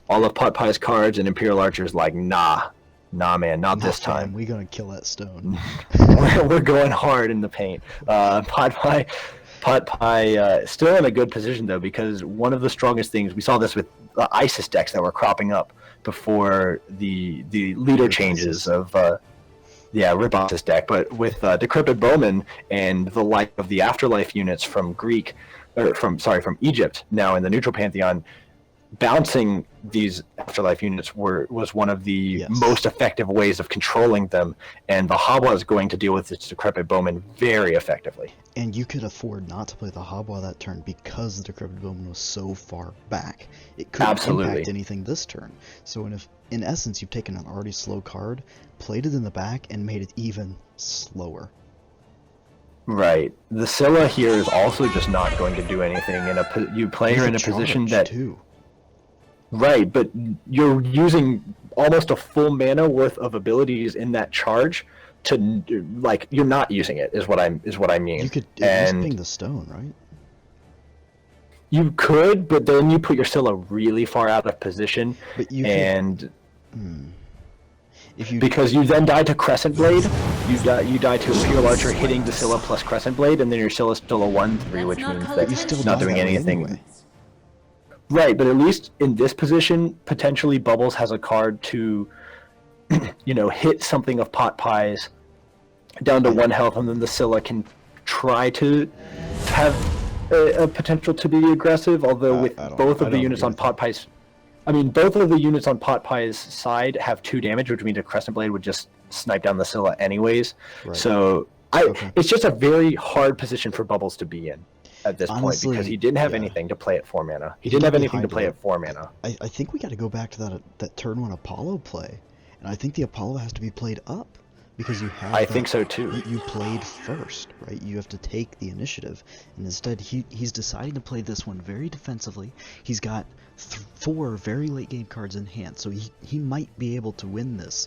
S3: all of Pot Pie's cards, and Imperial Archer's like, nah, man, not this time.
S4: We gonna kill that stone.
S3: We're going hard in the paint. Pot Pie still in a good position though, because one of the strongest things we saw this with ISIS decks that were cropping up before the leader changes of rip ISIS deck, but with Decrepit Bowman and the like of the Afterlife units from from Egypt now in the neutral pantheon. Bouncing these Afterlife units was one of the most effective ways of controlling them, and the Habwa is going to deal with its Decrepit Bowman very effectively.
S4: And you could afford not to play the Habwa that turn because the Decrepit Bowman was so far back. It couldn't impact anything this turn. So in essence, you've taken an already slow card, played it in the back, and made it even slower.
S3: Right. The Scylla here is also just not going to do anything. You play her in a position that...
S4: Too.
S3: Right, but you're using almost a full mana worth of abilities in that charge to, like, you're not using it, is what I mean.
S4: You could at least ping the stone, right?
S3: You could, but then you put your Scylla really far out of position,
S4: But you
S3: because you then die to Crescent Blade, you die to Imperial Archer hitting the Scylla plus Crescent Blade, and then your Scylla's still a 1/3, which means that
S4: you still
S3: it's not
S4: die
S3: doing
S4: that way
S3: anything.
S4: anyway.
S3: Right, but at least in this position, potentially Bubbles has a card to, hit something of Pot Pie's down to 1 health, and then the Scylla can try to have a potential to be aggressive, although with both of the units on Pot Pie's... both of the units on Pot Pie's side have 2 damage, which means a Crescent Blade would just snipe down the Scylla anyways. Right. So it's just a very hard position for Bubbles to be in at this point, because he didn't have anything to play at 4 mana. He didn't have anything to play at 4 mana.
S4: I think we got to go back to that turn 1 Apollo play, and I think the Apollo has to be played up, because you have... I
S3: think so too.
S4: You played first, right? You have to take the initiative, and instead he's deciding to play this one very defensively. He's got 4 very late game cards in hand, so he might be able to win this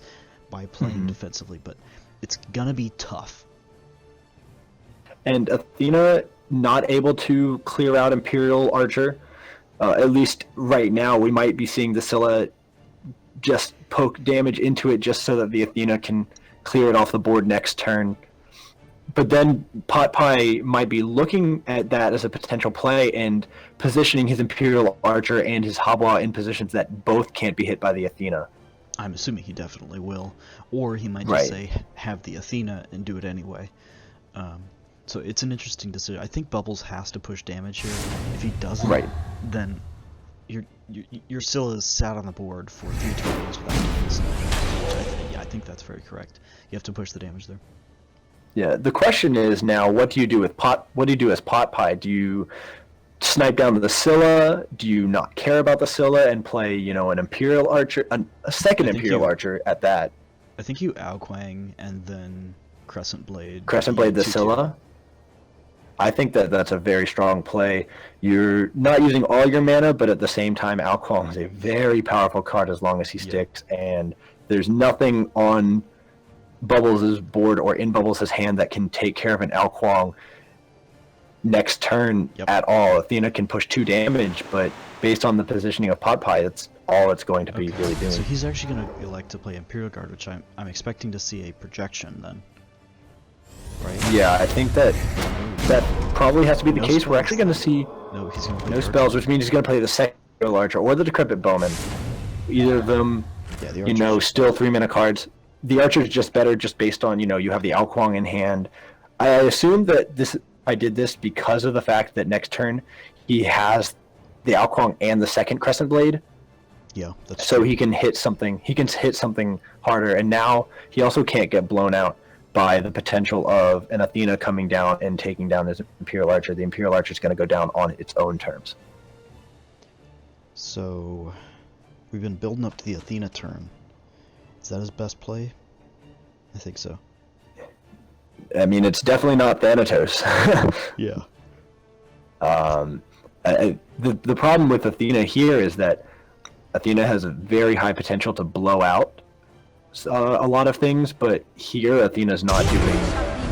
S4: by playing defensively, but it's gonna be tough.
S3: And Athena not able to clear out Imperial Archer. At least right now, we might be seeing the Scylla just poke damage into it just so that the Athena can clear it off the board next turn. But then Pot Pie might be looking at that as a potential play and positioning his Imperial Archer and his Habwa in positions that both can't be hit by the Athena.
S4: I'm assuming he definitely will. Or he might just say, have the Athena and do it anyway. So it's an interesting decision. I think Bubbles has to push damage here. If he doesn't, then your Scylla is sat on the board for 3 turns without doing this. I think that's very correct. You have to push the damage there.
S3: Yeah, the question is now, what do you do with What do you do as Pot Pie? Do you snipe down the Scylla? Do you not care about the Scylla and play, an Imperial Archer, a second Imperial Archer at that?
S4: I think you Alquang and then Crescent Blade.
S3: Crescent Blade the Scylla? I think that's a very strong play. You're not using all your mana, but at the same time, Alquang is a very powerful card as long as he sticks, and there's nothing on Bubbles' board or in Bubbles' hand that can take care of an Alquang next turn at all. Athena can push 2 damage, but based on the positioning of Pot Pie, that's all it's going to be really doing.
S4: So he's actually going to elect to play Imperial Guard, which I'm expecting to see a projection then. Right?
S3: Yeah, I think that probably has to be the case. We're actually going to see no spells, which means he's going to play the second Archer or the Decrepit Bowman. Either of them, still 3 mana cards. The Archer is just better just based on, you have the Alquang in hand. I assume that I did this because of the fact that next turn he has the Alquang and the second Crescent Blade.
S4: Yeah, that's
S3: so true. He can hit something. He can hit something harder, and now he also can't get blown out by the potential of an Athena coming down and taking down his Imperial Archer. The Imperial Archer is going to go down on its own terms.
S4: So we've been building up to the Athena turn. Is that his best play? I think so.
S3: It's definitely not Thanatos.
S4: Yeah.
S3: The problem with Athena here is that Athena has a very high potential to blow out a lot of things, but here Athena's not doing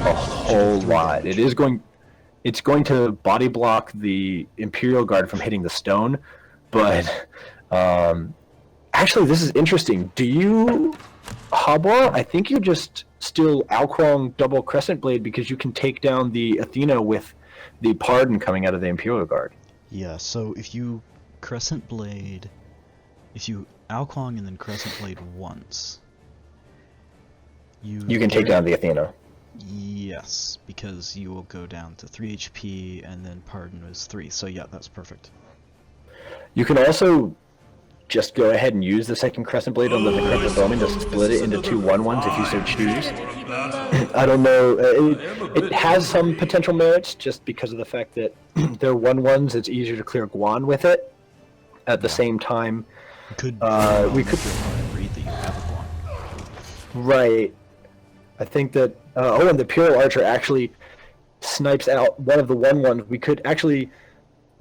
S3: a whole lot. It's going to body block the Imperial Guard from hitting the stone, but actually this is interesting. Do you Habwa? I think you just still Alquang double Crescent Blade because you can take down the Athena with the Pardon coming out of the Imperial Guard.
S4: Yeah, so if you Crescent Blade, if you Alquang and then Crescent Blade once, you
S3: can take down the Athena.
S4: Yes, because you will go down to 3 HP and then Pardon is 3. So yeah, that's perfect.
S3: You can also just go ahead and use the second Crescent Blade on the Decrepit Bowman to split it into 2 1/1s if you so choose. I don't know. It has some potential merits just because of the fact that they're 1/1s. It's easier to clear Guan with it. At the same time, we could
S4: read that you have a Guan.
S3: Right. I think that and the Imperial Archer actually snipes out one of the 1/1s. We could actually.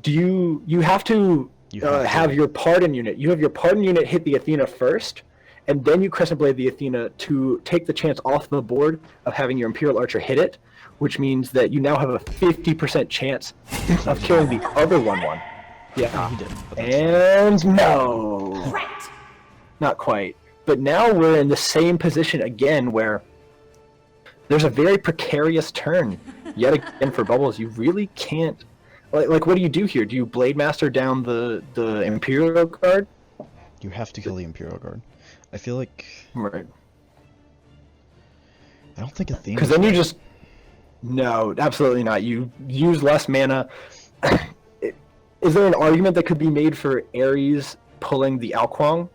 S3: You have to have your Pardon unit. You have your Pardon unit hit the Athena first, and then you Crescent Blade the Athena to take the chance off the board of having your Imperial Archer hit it, which means that you now have a 50% chance of killing the other 1/1. Yeah.
S4: He did,
S3: and no. Not quite. But now we're in the same position again where there's a very precarious turn yet again for Bubbles. You really can't Like, what do you do here? Do you Blade Master down the Imperial Guard?
S4: You have to kill the Imperial Guard. I feel like
S3: Right.
S4: I don't think Athena.
S3: Because then you just no, absolutely not. You use less mana. Is there an argument that could be made for Ares pulling the Alquang?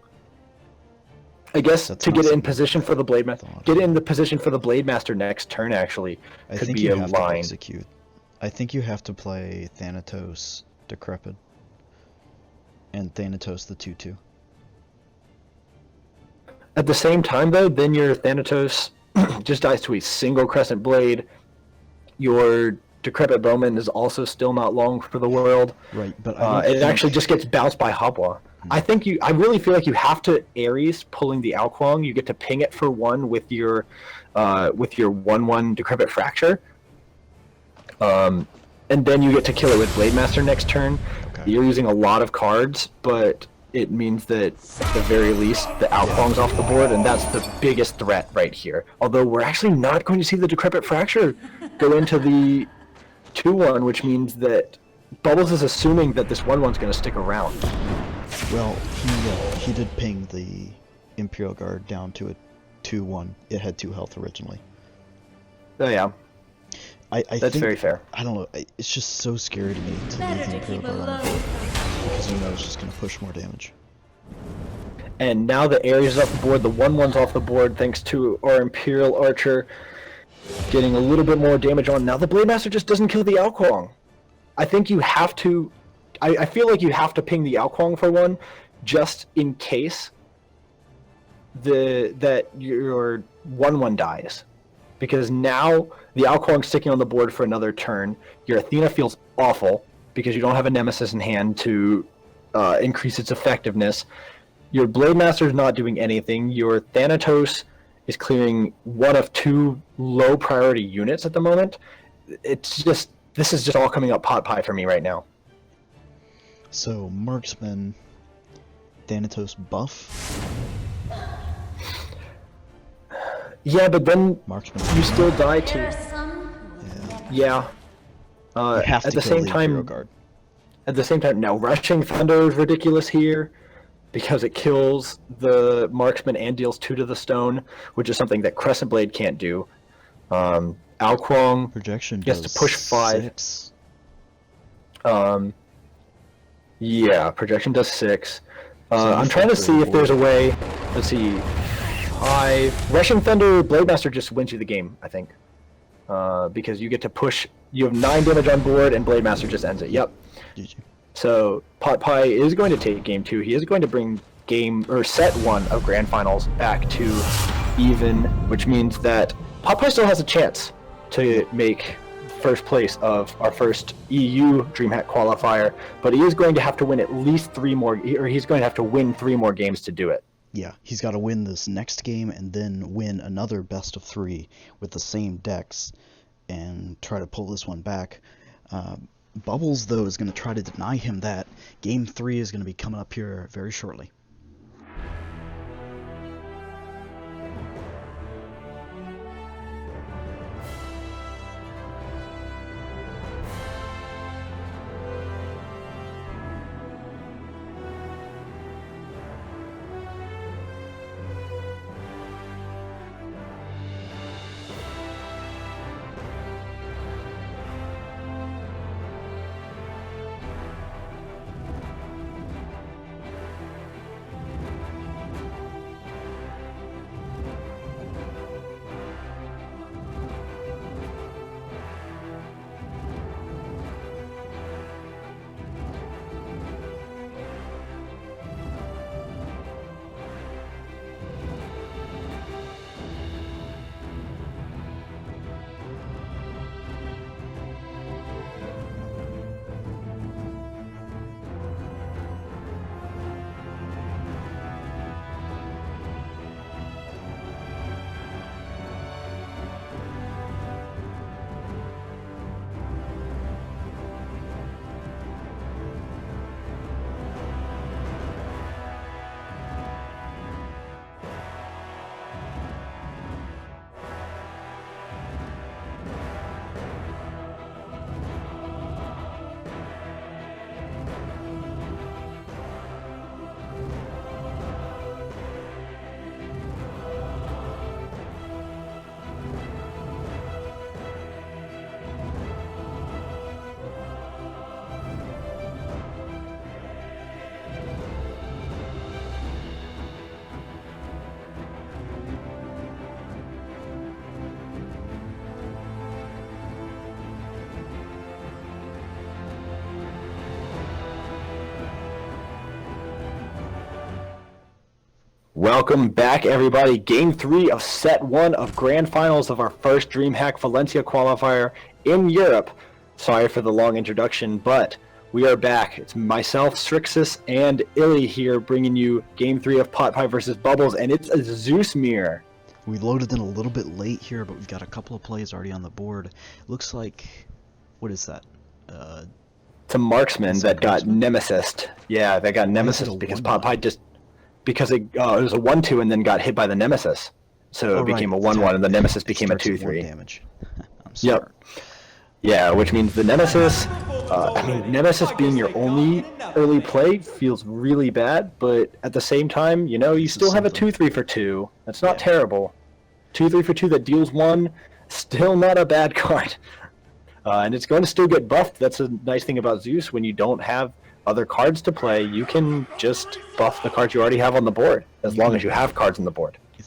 S3: I guess
S4: That's
S3: to
S4: not
S3: get it in
S4: something
S3: position for the Blade Master.
S4: thought.
S3: Get it in the position for the Blade Master next turn. Actually,
S4: I
S3: could
S4: think
S3: be
S4: you
S3: a
S4: have to
S3: line.
S4: execute. I think you have to play Thanatos Decrepit and Thanatos the 2/2.
S3: At the same time, though, then your Thanatos just dies to a single Crescent Blade. Your Decrepit Bowman is also still not long for the world.
S4: Right, but I don't
S3: It
S4: think...
S3: actually just gets bounced by Habwa. I really feel like you have to Ares pulling the Alquang. You get to ping it for 1 with your 1/1 Decrepit Fracture. And then you get to kill it with Blade Master next turn.
S4: Okay.
S3: You're using a lot of cards, but it means that at the very least the Alquang's off the board, and that's the biggest threat right here. Although we're actually not going to see the Decrepit Fracture go into the 2/1, which means that Bubbles is assuming that this 1/1's going to stick around.
S4: Well, he did ping the Imperial Guard down to a 2/1. It had 2 health originally.
S3: Oh yeah,
S4: I
S3: that's
S4: think,
S3: very fair.
S4: I don't know. It's just so scary to me to leave
S5: Better
S4: the
S5: to
S4: Imperial
S5: keep
S4: Guard
S5: a
S4: on the
S5: low
S4: board
S5: profile.
S4: because you know it's just going to push more damage.
S3: And now the Ares is off the board, the 1/1's off the board thanks to our Imperial Archer getting a little bit more damage on. Now the Blade Master just doesn't kill the Alquang. I think you have to... I feel like you have to ping the Alquang for 1 just in case that your 1/1 dies. Because now the Alquang's sticking on the board for another turn. Your Athena feels awful because you don't have a Nemesis in hand to increase its effectiveness. Your Blade Master's not doing anything. Your Thanatos is clearing 1 of 2 low priority units at the moment. It's just... This is just all coming up pot pie for me right now.
S4: So, Marksman, Thanatos buff,
S3: Yeah, but then
S4: Marksman.
S3: you still die
S5: There are
S3: to...
S5: some who
S3: Yeah.
S4: You have
S3: At
S4: to
S3: the
S4: kill
S3: same
S4: the Imperial
S3: time...
S4: Guard.
S3: At the same time, now Rushing Thunder is ridiculous here because it kills the Marksman and deals 2 to the stone, which is something that Crescent Blade can't do. Alquang
S4: Projection
S3: gets
S4: does
S3: to push 5.
S4: 6.
S3: Yeah, projection does 6.
S4: So
S3: I'm
S4: you
S3: trying to
S4: filter
S3: see if there's a
S4: board.
S3: way. Let's see. 5. Rushing Thunder, Blade Master just wins you the game, I think. Because you get to push. You have 9 damage on board, and Blade Master just ends it. Yep.
S4: GG.
S3: So Pot Pie is going to take game 2. He is going to bring set 1 of Grand Finals back to even, which means that Pot Pie still has a chance to make first place of our first EU DreamHack qualifier, but he is going to have to win at least 3 more, or he's going to have to win 3 more games to do it.
S4: Yeah, he's got to win this next game and then win another best of 3 with the same decks and try to pull this one back. Bubbles, though, is going to try to deny him that. Game 3 is going to be coming up here very shortly.
S3: Welcome back, everybody. Game 3 of Set 1 of Grand Finals of our first DreamHack Valencia qualifier in Europe. Sorry for the long introduction, but we are back. It's myself, Strixus, and Illy here bringing you Game 3 of Pot Pie versus Bubbles, and it's a Zeus mirror.
S4: We loaded in a little bit late here, but we've got a couple of plays already on the board. Looks like... what is that?
S3: It's a marksman that got nemesis. Yeah, that got
S4: is it
S3: nemesis
S4: a
S3: because
S4: 1-1?
S3: Pot Pie just... because it was a 1-2 and then got hit by the nemesis. So it became a 1-1 and the nemesis became a 2-3.
S4: Damage. I'm sorry.
S3: Yep. Yeah, which means the nemesis... nemesis being your only early play feels really bad, but at the same time, you know, you still have a 2-3 for 2. That's not terrible. 2-3 for 2 that deals 1, still not a bad card. And it's going to still get buffed. That's a nice thing about Zeus. When you don't have other cards to play, you can just buff the cards you already have on the board, as long as you have cards on the board.
S4: You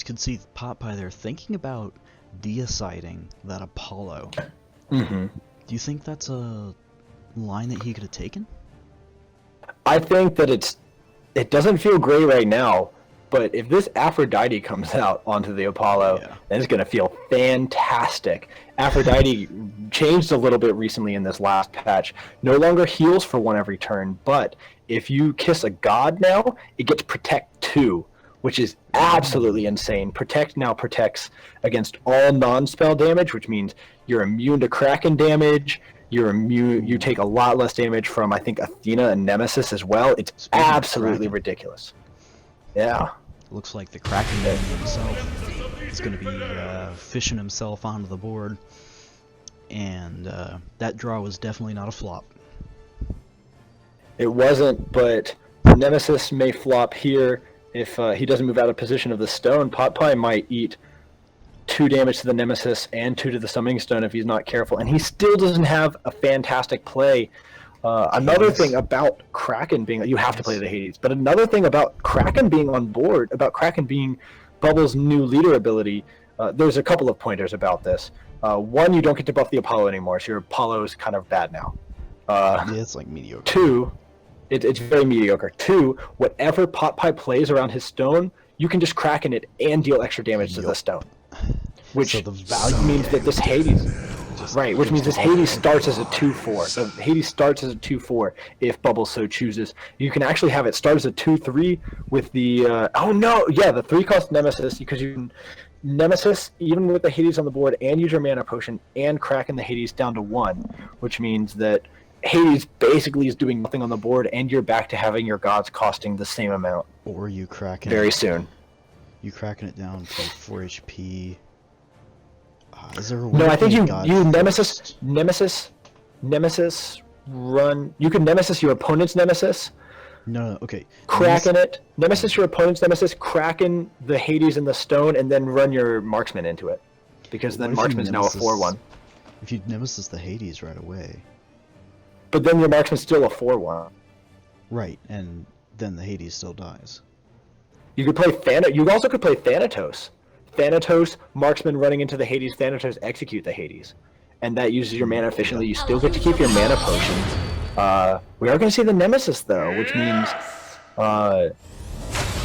S4: can see Pot Pie there thinking about deciding that Apollo.
S3: Mm-hmm.
S4: Do you think that's a line that he could have taken?
S3: I think that it doesn't feel great right now, but if this Aphrodite comes out onto the Apollo, then it's going to feel fantastic. Aphrodite changed a little bit recently in this last patch. No longer heals for 1 every turn, but if you kiss a god now, it gets Protect 2, which is absolutely insane. Protect now protects against all non-spell damage, which means you're immune to Kraken damage. You're immune. You take a lot less damage from, I think, Athena and Nemesis as well. It's absolutely ridiculous. Yeah.
S4: Looks like the Kraken man himself is going to be fishing himself onto the board, and that draw was definitely not a flop.
S3: It wasn't, but Nemesis may flop here if he doesn't move out of position of the stone. Pot Pie might eat 2 damage to the Nemesis and 2 to the Summoning Stone if he's not careful, and he still doesn't have a fantastic play. Another thing about Kraken being... you have to play the Hades, but another thing about Kraken being on board, about Kraken being Bubbles' new leader ability, there's a couple of pointers about this. 1, you don't get to buff the Apollo anymore, so your Apollo's kind of bad now.
S4: Yeah, it's like mediocre.
S3: 2, it's very mediocre. 2, whatever Pot Pie plays around his stone, you can just Kraken it and deal extra damage to the stone. Which
S4: So the value
S3: means that this Hades... right, which means this Hades starts as a 2-4. So Hades starts as a 2-4 if Bubbles so chooses. You can actually have it start as a 2-3 with the... the 3-cost Nemesis, because you can Nemesis, even with the Hades on the board, and use your mana potion, and Kraken the Hades down to 1, which means that Hades basically is doing nothing on the board, and you're back to having your gods costing the same amount.
S4: Or you Kraken
S3: very soon.
S4: You Kraken it down to 4 HP. Is there a way
S3: No, I
S4: to
S3: think
S4: play
S3: you
S4: God
S3: Nemesis run. You can Nemesis your opponent's Nemesis.
S4: No, okay.
S3: Kraken it. Nemesis your opponent's Nemesis. Kraken the Hades and the stone, and then run your marksman into it, because then
S4: What if you
S3: marksman's now a
S4: Nemesis-
S3: 4-1.
S4: If you Nemesis the Hades right away.
S3: But then your marksman's still a 4-1.
S4: Right, and then the Hades still dies.
S3: You could play You also could play Thanatos. Thanatos, marksman running into the Hades. Thanatos execute the Hades, and that uses your mana efficiently. You still get to keep your mana potions. We are going to see the Nemesis though, which means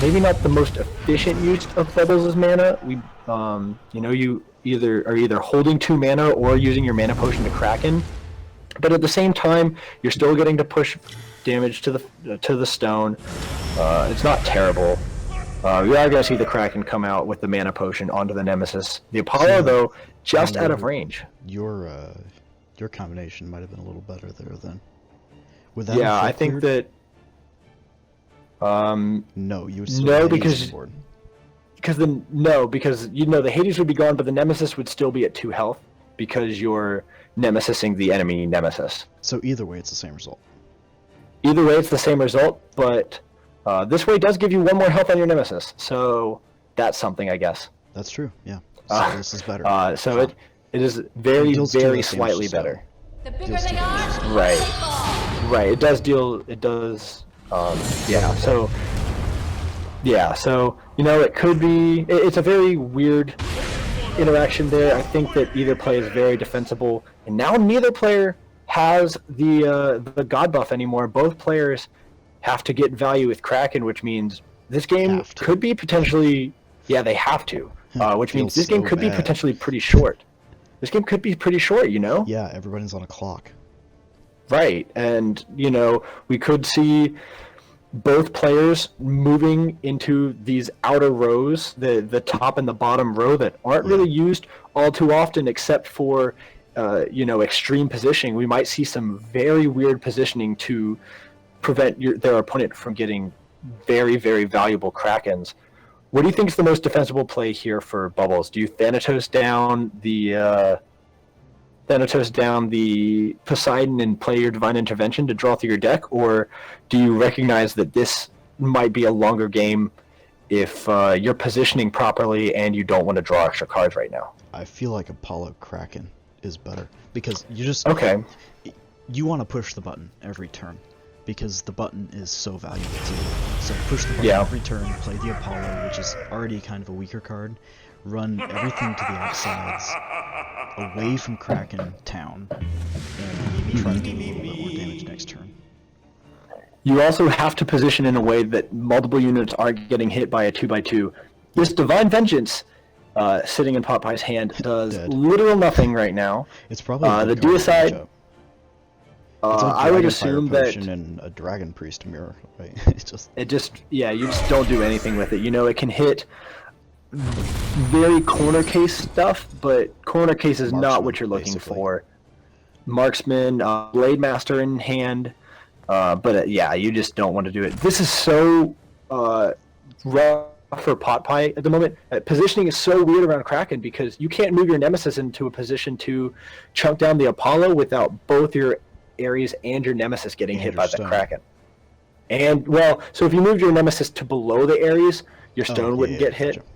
S3: maybe not the most efficient use of Bubbles' mana. You are either holding 2 mana or using your mana potion to Kraken, but at the same time, you're still getting to push damage to the stone. It's not terrible. We are going to see the Kraken come out with the mana potion onto the Nemesis. The Apollo, though, just out of range.
S4: Your combination might have been a little better there then. With that
S3: Yeah, I
S4: effect
S3: think
S4: cleared?
S3: that...
S4: No, you would still
S3: no,
S4: have Hades
S3: because-
S4: on board.
S3: because the Hades would be gone, but the Nemesis would still be at 2 health, because you're Nemesising the enemy Nemesis.
S4: So either way, it's the same result.
S3: Either way, it's the same result, but this way does give you 1 more health on your Nemesis, so that's something, I guess.
S4: That's true, yeah. So this is better.
S3: So it is very,
S4: deals too
S3: very
S4: much damage
S3: slightly
S4: to stone.
S3: better.
S5: The bigger
S4: Deals
S5: they
S4: too
S5: are,
S4: much.
S5: the harder
S3: Right.
S5: they fall.
S3: Right, it does, yeah, so, it could be, it's a very weird interaction there. I think that either play is very defensible, and now neither player has the god buff anymore. Both players have to get value with Kraken, which means this game
S4: Have to.
S3: could be potentially. Yeah, they have to. Which means
S4: Feels
S3: this game
S4: so
S3: could be
S4: bad.
S3: potentially pretty short. This game could be pretty short, you know?
S4: Yeah, everybody's on a clock.
S3: Right, and we could see both players moving into these outer rows, the top and the bottom row that aren't really used all too often, except for extreme positioning. We might see some very weird positioning to prevent their opponent from getting very, very valuable Krakens. What do you think is the most defensible play here for Bubbles? Do you Thanatos down the Poseidon and play your Divine Intervention to draw through your deck, or do you recognize that this might be a longer game if you're positioning properly and you don't want to draw extra cards right now?
S4: I feel like Apollo Kraken is better because you just
S3: Okay.
S4: you want to push the button every turn because the button is so valuable to you. So push the button
S3: Yeah.
S4: every turn, play the Apollo, which is already kind of a weaker card, run everything to the outsides, away from Kraken Town, and maybe try to do a little bit more damage next turn.
S3: You also have to position in a way that multiple units aren't getting hit by a 2x2. This Divine Vengeance sitting in Pot Pie's hand does
S4: Dead.
S3: literal nothing right now.
S4: It's probably a
S3: the
S4: good card
S3: Deicide,
S4: matchup. It's a
S3: I would
S4: Dragon
S3: assume
S4: Fire
S3: that
S4: Potion and a Dragon Priest mirror, right?
S3: you just don't do anything with it. It can hit very corner case stuff, but corner case is not
S4: Marksman,
S3: what you're looking
S4: basically.
S3: for. Marksman, Blade Master in hand, but you just don't want to do it. This is so rough for Pot Pie at the moment. Positioning is so weird around Kraken because you can't move your Nemesis into a position to chunk down the Apollo without both your Ares and your Nemesis getting
S4: And
S3: hit
S4: your
S3: by the
S4: stone.
S3: Kraken. And so if you moved your Nemesis to below the Ares, your stone wouldn't get hit.
S4: Gotcha.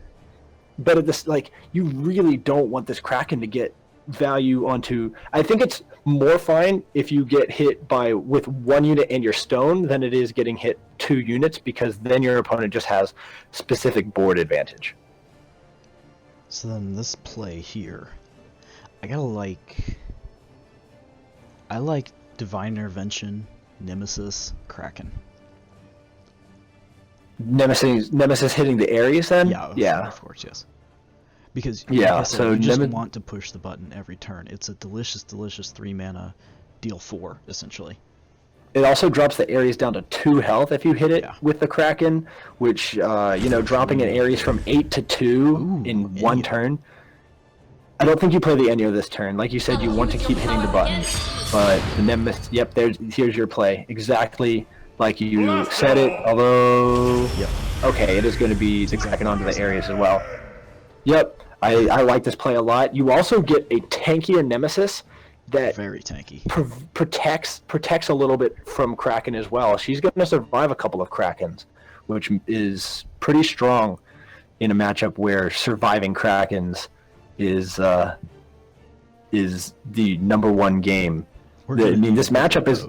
S3: But at this, you really don't want this Kraken to get value onto. I think it's more fine if you get hit with one unit and your stone than it is getting hit 2 units, because then your opponent just has specific board advantage.
S4: So then this play here, I like Divine Intervention, Nemesis, Kraken.
S3: Nemesis hitting the Ares then?
S4: Yeah, of course, yes. Because
S3: Yeah,
S4: like I said,
S3: so
S4: you just
S3: Nemes-
S4: want to push the button every turn. It's a delicious 3 mana, deal 4 essentially.
S3: It also drops the Ares down to 2 health if you hit it
S4: Yeah.
S3: with the Kraken, which, dropping an Ares from 8 to 2 in one
S4: Enyo.
S3: turn. I don't think you play the Enyo this turn. Like you said, you want to keep hitting the button. But the Nemesis, here's your play. Exactly like you said it, although...
S4: Yep.
S3: Okay, it is going to be the Kraken onto the Ares as well. Yep, I like this play a lot. You also get a tankier Nemesis that
S4: Very tanky.
S3: protects a little bit from Kraken as well. She's going to survive a couple of Krakens, which is pretty strong in a matchup where surviving Krakens is the number one game. This matchup is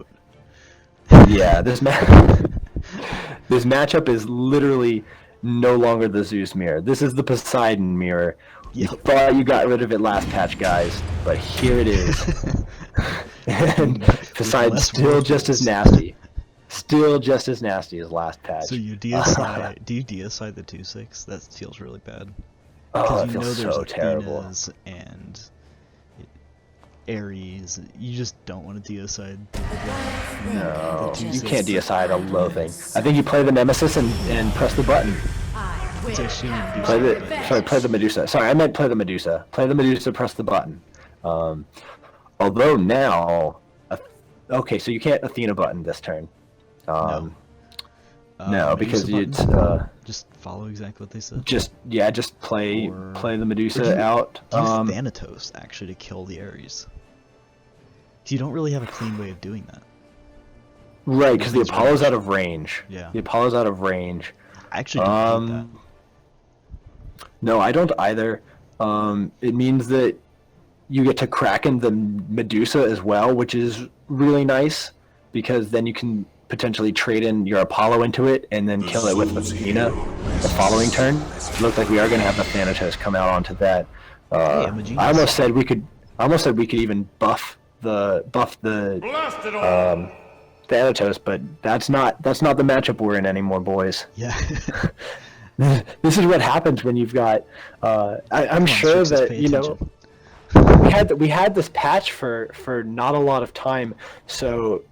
S3: this matchup is literally no longer the Zeus mirror. This is the Poseidon mirror. You
S4: Yep.
S3: thought you got rid of it last patch, guys, but here it is. And Poseidon's
S4: less
S3: still just as nasty. Still just as nasty as last patch.
S4: So you deicide, do you deicide the 2/6? That feels really bad.
S3: Oh, it
S4: you know
S3: feels
S4: there's
S3: so terrible.
S4: Athenas and Ares. You just don't want to deicide.
S3: No,
S4: the
S3: you
S4: 2/6.
S3: can't deicide a low thing. I think you play the Nemesis and press the button.
S4: It's actually an Medusa,
S3: Play
S4: but-
S3: play the Medusa. Sorry, I meant play the Medusa. Play the Medusa, press the button. Although now, okay, so you can't Athena button this turn. No,
S4: Medusa
S3: because
S4: button?
S3: it's
S4: Just follow exactly what they said.
S3: just play
S4: Or-
S3: the
S4: Or
S3: Medusa
S4: do you-
S3: out.
S4: Do you Thanatos actually to kill the Ares? You don't really have a clean way of doing that.
S3: Right, because the
S4: Range.
S3: Apollo's out of range.
S4: Yeah.
S3: The Apollo's out of range.
S4: I actually don't hate that.
S3: No, I don't either. It means that you get to Kraken the Medusa as well, which is really nice, because then you can potentially trade in your Apollo into it and then kill it with Athena the following turn. It looks like we are going to have the Thanatos come out onto that.
S4: I'm a genius.
S3: I almost said we could even buff the Thanatos, but that's not the matchup we're in anymore, boys.
S4: Yeah.
S3: This is what happens when you've got. I'm
S4: Come on,
S3: sure
S4: Strix,
S3: that
S4: pay
S3: you know
S4: attention.
S3: we had this patch for not a lot of time, so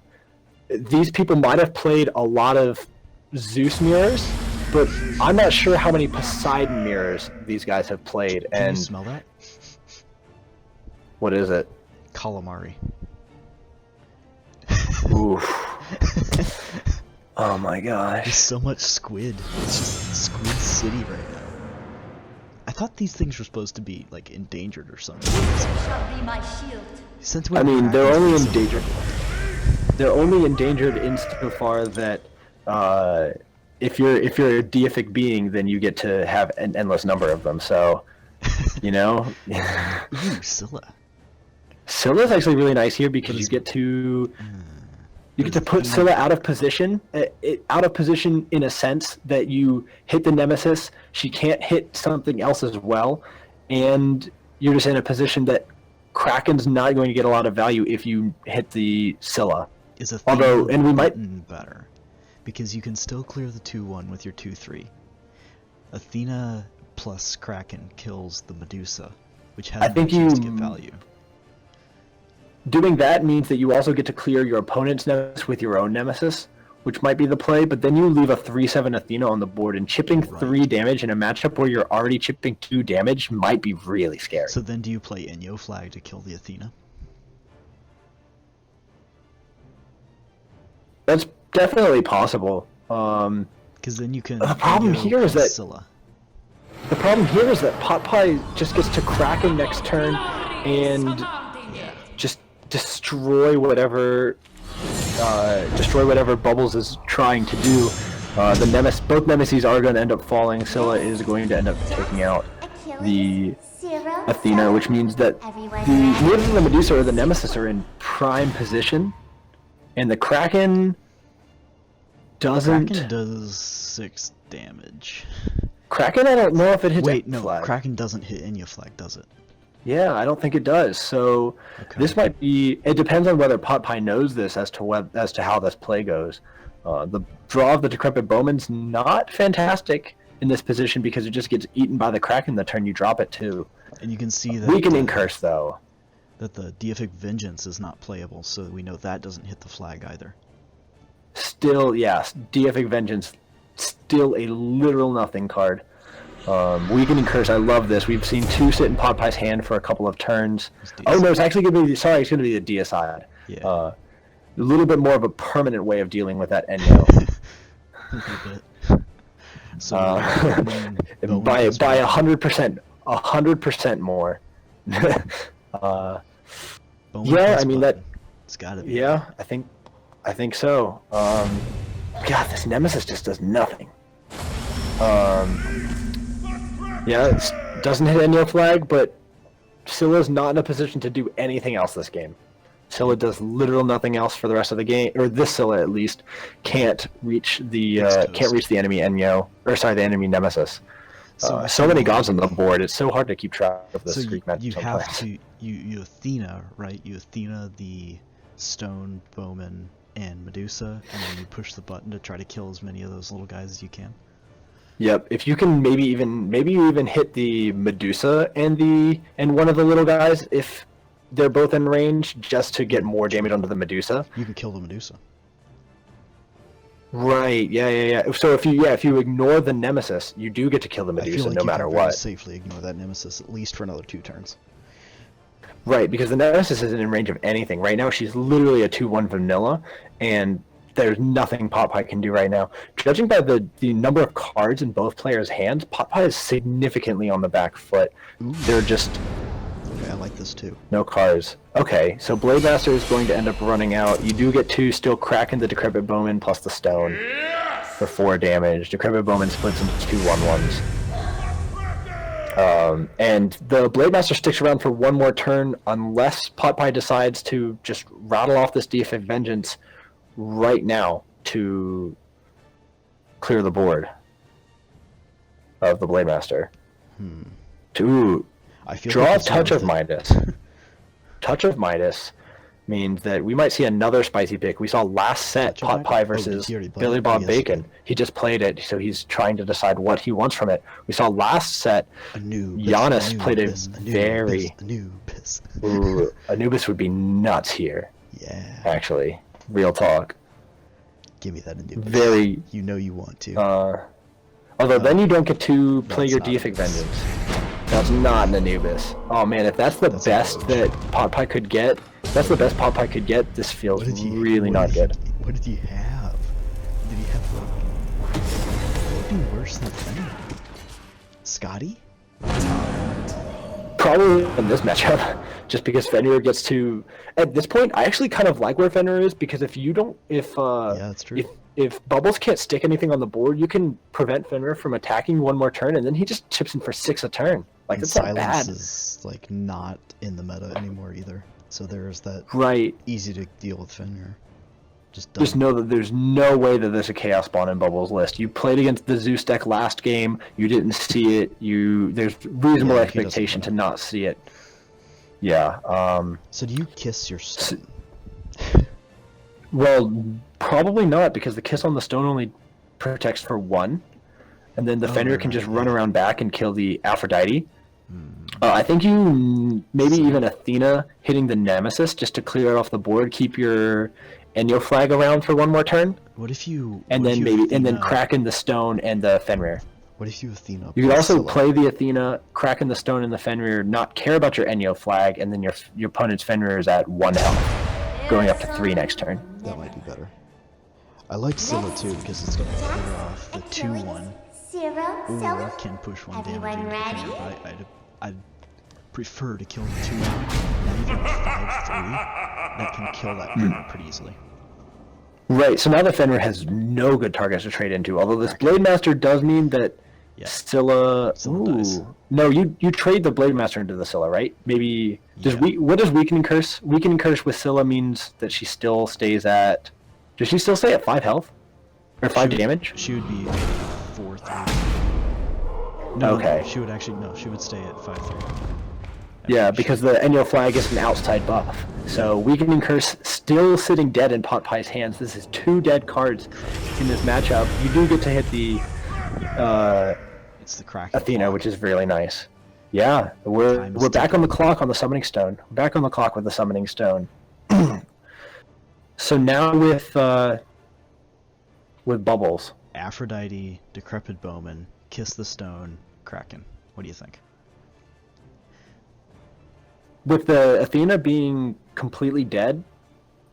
S3: these people might have played a lot of Zeus mirrors, but I'm not sure how many Poseidon mirrors these guys have played.
S4: Can
S3: And
S4: you smell that?
S3: what is it?
S4: Calamari.
S3: Oof. Oh my
S4: There's
S3: gosh.
S4: so much squid. It's just Squid City right now. I thought these things were supposed to be like endangered or something.
S5: Shall be my shield.
S4: Since when
S3: I mean,
S4: have
S3: they're
S4: these
S3: only
S4: been so
S3: endangered. They're only endangered insofar that if you're a deific being, then you get to have an endless number of them. So, you know,
S4: Ooh, Scylla.
S3: Scylla's actually really nice here because
S4: But
S3: you
S4: it's-
S3: get to put Scylla out of position, out of position in a sense that you hit the Nemesis, she can't hit something else as well, and you're just in a position that Kraken's not going to get a lot of value if you hit the Scylla.
S4: Is a
S3: Although, and we might
S4: better, because you can still clear the 2-1 with your 2-3. Athena plus Kraken kills the Medusa, which has
S3: I think
S4: a chance to
S3: you-
S4: get value.
S3: doing that means that you also get to clear your opponent's Nemesis with your own Nemesis, which might be the play, but then you leave a 3/7 Athena on the board, and chipping 3 damage in a matchup where you're already chipping 2 damage might be really scary.
S4: So then do you play Inyo Flag to kill the Athena?
S3: That's definitely possible.
S4: Because then you can
S3: The problem
S4: Inyo
S3: here is
S4: plus
S3: that-
S4: Scylla.
S3: The problem here is that Pot Pie just gets to Kraken next turn and just destroy whatever Bubbles is trying to do. Both Nemesis are going to end up falling. Scylla is going to end up taking out the Athena, which means that neither the Medusa or the Nemesis are in prime position, and the Kraken doesn't.
S4: Kraken does 6 damage.
S3: Kraken, I don't know if it hits.
S4: Wait, no,
S3: Flag.
S4: Kraken doesn't hit Inyo Flag, does it?
S3: Yeah, I don't think it does. So
S4: Okay.
S3: this might be. It depends on whether Pot Pie knows this as to how this play goes. The draw of the Decrepit Bowman's not fantastic in this position because it just gets eaten by the Kraken the turn you drop it to.
S4: And you can see that
S3: Weakening Curse though.
S4: that the Deific Vengeance is not playable, so we know that doesn't hit the flag either.
S3: Still, yes, Deific Vengeance, still a literal nothing card. Weakening Curse, I love this. We've seen 2 sit in Pot Pie's hand for a couple of turns.
S4: It's
S3: Oh no, it's
S4: deicide.
S3: actually going to be. Sorry, it's going to be the Deicide.
S4: Yeah.
S3: A little bit more of a permanent way of dealing with that Enyo.
S4: A little bit. So Bowman
S3: by
S4: does
S3: by
S4: what?
S3: 100% more.
S4: Bowman
S3: yeah,
S4: hits
S3: I mean
S4: button. It's gotta be.
S3: Yeah, I think so. God, this Nemesis just does nothing. Yeah, it doesn't hit Enyo Flag, but Scylla's not in a position to do anything else this game. Scylla does literal nothing else for the rest of the game, or this Scylla at least can't reach the enemy Enyo, or sorry, the enemy Nemesis. So many gods on the board. It's so hard to keep track of this
S4: So
S3: Greek match.
S4: you
S3: sometimes.
S4: have to you Athena, right? You Athena the Stone, Bowman, and Medusa, and then you push the button to try to kill as many of those little guys as you can.
S3: Yep. If you can maybe you even hit the Medusa and one of the little guys if they're both in range, just to get more damage onto the Medusa.
S4: You can kill the Medusa.
S3: Right. Yeah. So if you ignore the Nemesis, you do get to kill the
S4: I feel
S3: Medusa
S4: like
S3: no
S4: you
S3: matter
S4: can very
S3: what.
S4: safely ignore that Nemesis at least for another 2 turns.
S3: Right, because the Nemesis isn't in range of anything. Right now, she's literally a 2/1 vanilla, and there's nothing Pot Pie can do right now. Judging by the number of cards in both players' hands, Pot Pie is significantly on the back foot. They're just
S4: Okay, I like this too.
S3: no cards. Okay, so Blade Master is going to end up running out. You do get to still Kraken the Decrepit Bowman plus the Stone for 4 damage. Decrepit Bowman splits into 2 1/1s. And the Blade Master sticks around for 1 more turn unless Pot Pie decides to just rattle off this Deific Vengeance right now to clear the board of the Blade Master. To
S4: I feel
S3: draw
S4: like
S3: a
S4: it's
S3: Touch of
S4: worth it.
S3: Midas. Touch of Midas. means that we might see another spicy pick. We saw last set
S4: Fletcher
S3: Pot Pie
S4: back? Oh, did
S3: versus
S4: he already play
S3: Billy
S4: it?
S3: Bob
S4: Yes, he
S3: Bacon.
S4: did.
S3: He just played it, so he's trying to decide what he wants from it. We saw last set Giannis played a very...
S4: Anubis.
S3: Ooh, Anubis would be nuts here,
S4: Yeah.
S3: actually. Real talk.
S4: Give me that Anubis.
S3: Very...
S4: You know you want to.
S3: Although then you don't get to play
S4: That's
S3: your
S4: not
S3: Deifig
S4: Anubis.
S3: Vengeance. That's not an Anubis. Oh man, if that's the
S4: That's a
S3: best
S4: Doge.
S3: that Pot Pie could get, if that's the best Pot Pie could get, this feels really not good.
S4: What did he have? Did he have what would be worse than Fenrir? Scotty?
S3: Probably in this matchup, just because Fenrir gets to... At this point, I actually kind of like where Fenrir is, because if you don't...
S4: Yeah, that's true.
S3: If Bubbles can't stick anything on the board, you can prevent Fenrir from attacking one more turn, and then he just chips in for 6 a turn. Like,
S4: And
S3: that's not
S4: silence
S3: bad.
S4: is like not in the meta anymore either. So there's that
S3: Right.
S4: easy to deal with Fenrir. Just
S3: Just know that there's no way that there's a Chaos Spawn in Bubbles' list. You played against the Zeus deck last game, you didn't see it, there's reasonable
S4: Yeah, he doesn't
S3: expectation
S4: play.
S3: to not see it. Yeah,
S4: So do you kiss your stone?
S3: well, probably not, because the Kiss on the Stone only protects for 1, and then the
S4: Oh,
S3: Fenrir
S4: right,
S3: can just
S4: right,
S3: run
S4: yeah.
S3: around back and kill the Aphrodite. I think you maybe even Athena hitting the Nemesis just to clear it off the board, keep your Enyo flag around for 1 more turn,
S4: What if you
S3: and
S4: what if
S3: then
S4: you
S3: maybe and then
S4: Athena-
S3: Kraken the Stone and the Fenrir.
S4: What if you Athena?
S3: You could also
S4: Scylla?
S3: play the Athena, Kraken the Stone and the Fenrir, not care about your Enyo flag, and then your opponent's Fenrir is at 1 health, going up to 3 next turn.
S4: That might be better. I like Scylla too because it's gonna clear off the 2-1, or can push 1 damage
S5: Everyone
S4: into the
S5: ready?
S4: Fenrir, but I'd prefer to kill the 2-1, not even a 5-3 that can kill that Fenrir pretty easily.
S3: Right, so now the Fenrir has no good targets to trade into, although this Blade Master does mean that
S4: Yeah.
S3: Scylla...
S4: Scylla dies.
S3: No, you trade the Blade Master into the Scylla, right? Maybe...
S4: Yeah.
S3: What does Weakening Curse? Weakening Curse with Scylla means that she still stays at... Does she still stay at 5 health? Or 5 damage?
S4: She would be 4-3. No,
S3: Okay.
S4: she would actually she would stay at 5-3.
S3: Yeah, because the Enyo flag is an outside buff. So Weakening Curse still sitting dead in Pot Pie's hands. This is 2 dead cards in this matchup. You do get to hit the
S4: It's the crack.
S3: Athena, which is really nice. Yeah, we're
S4: Time is
S3: back on the clock on the Summoning Stone. We're back on the clock with the Summoning Stone. So now with Bubbles.
S4: Aphrodite, Decrepit Bowman, Kiss the Stone, Kraken. What do you think?
S3: With the Athena being completely dead,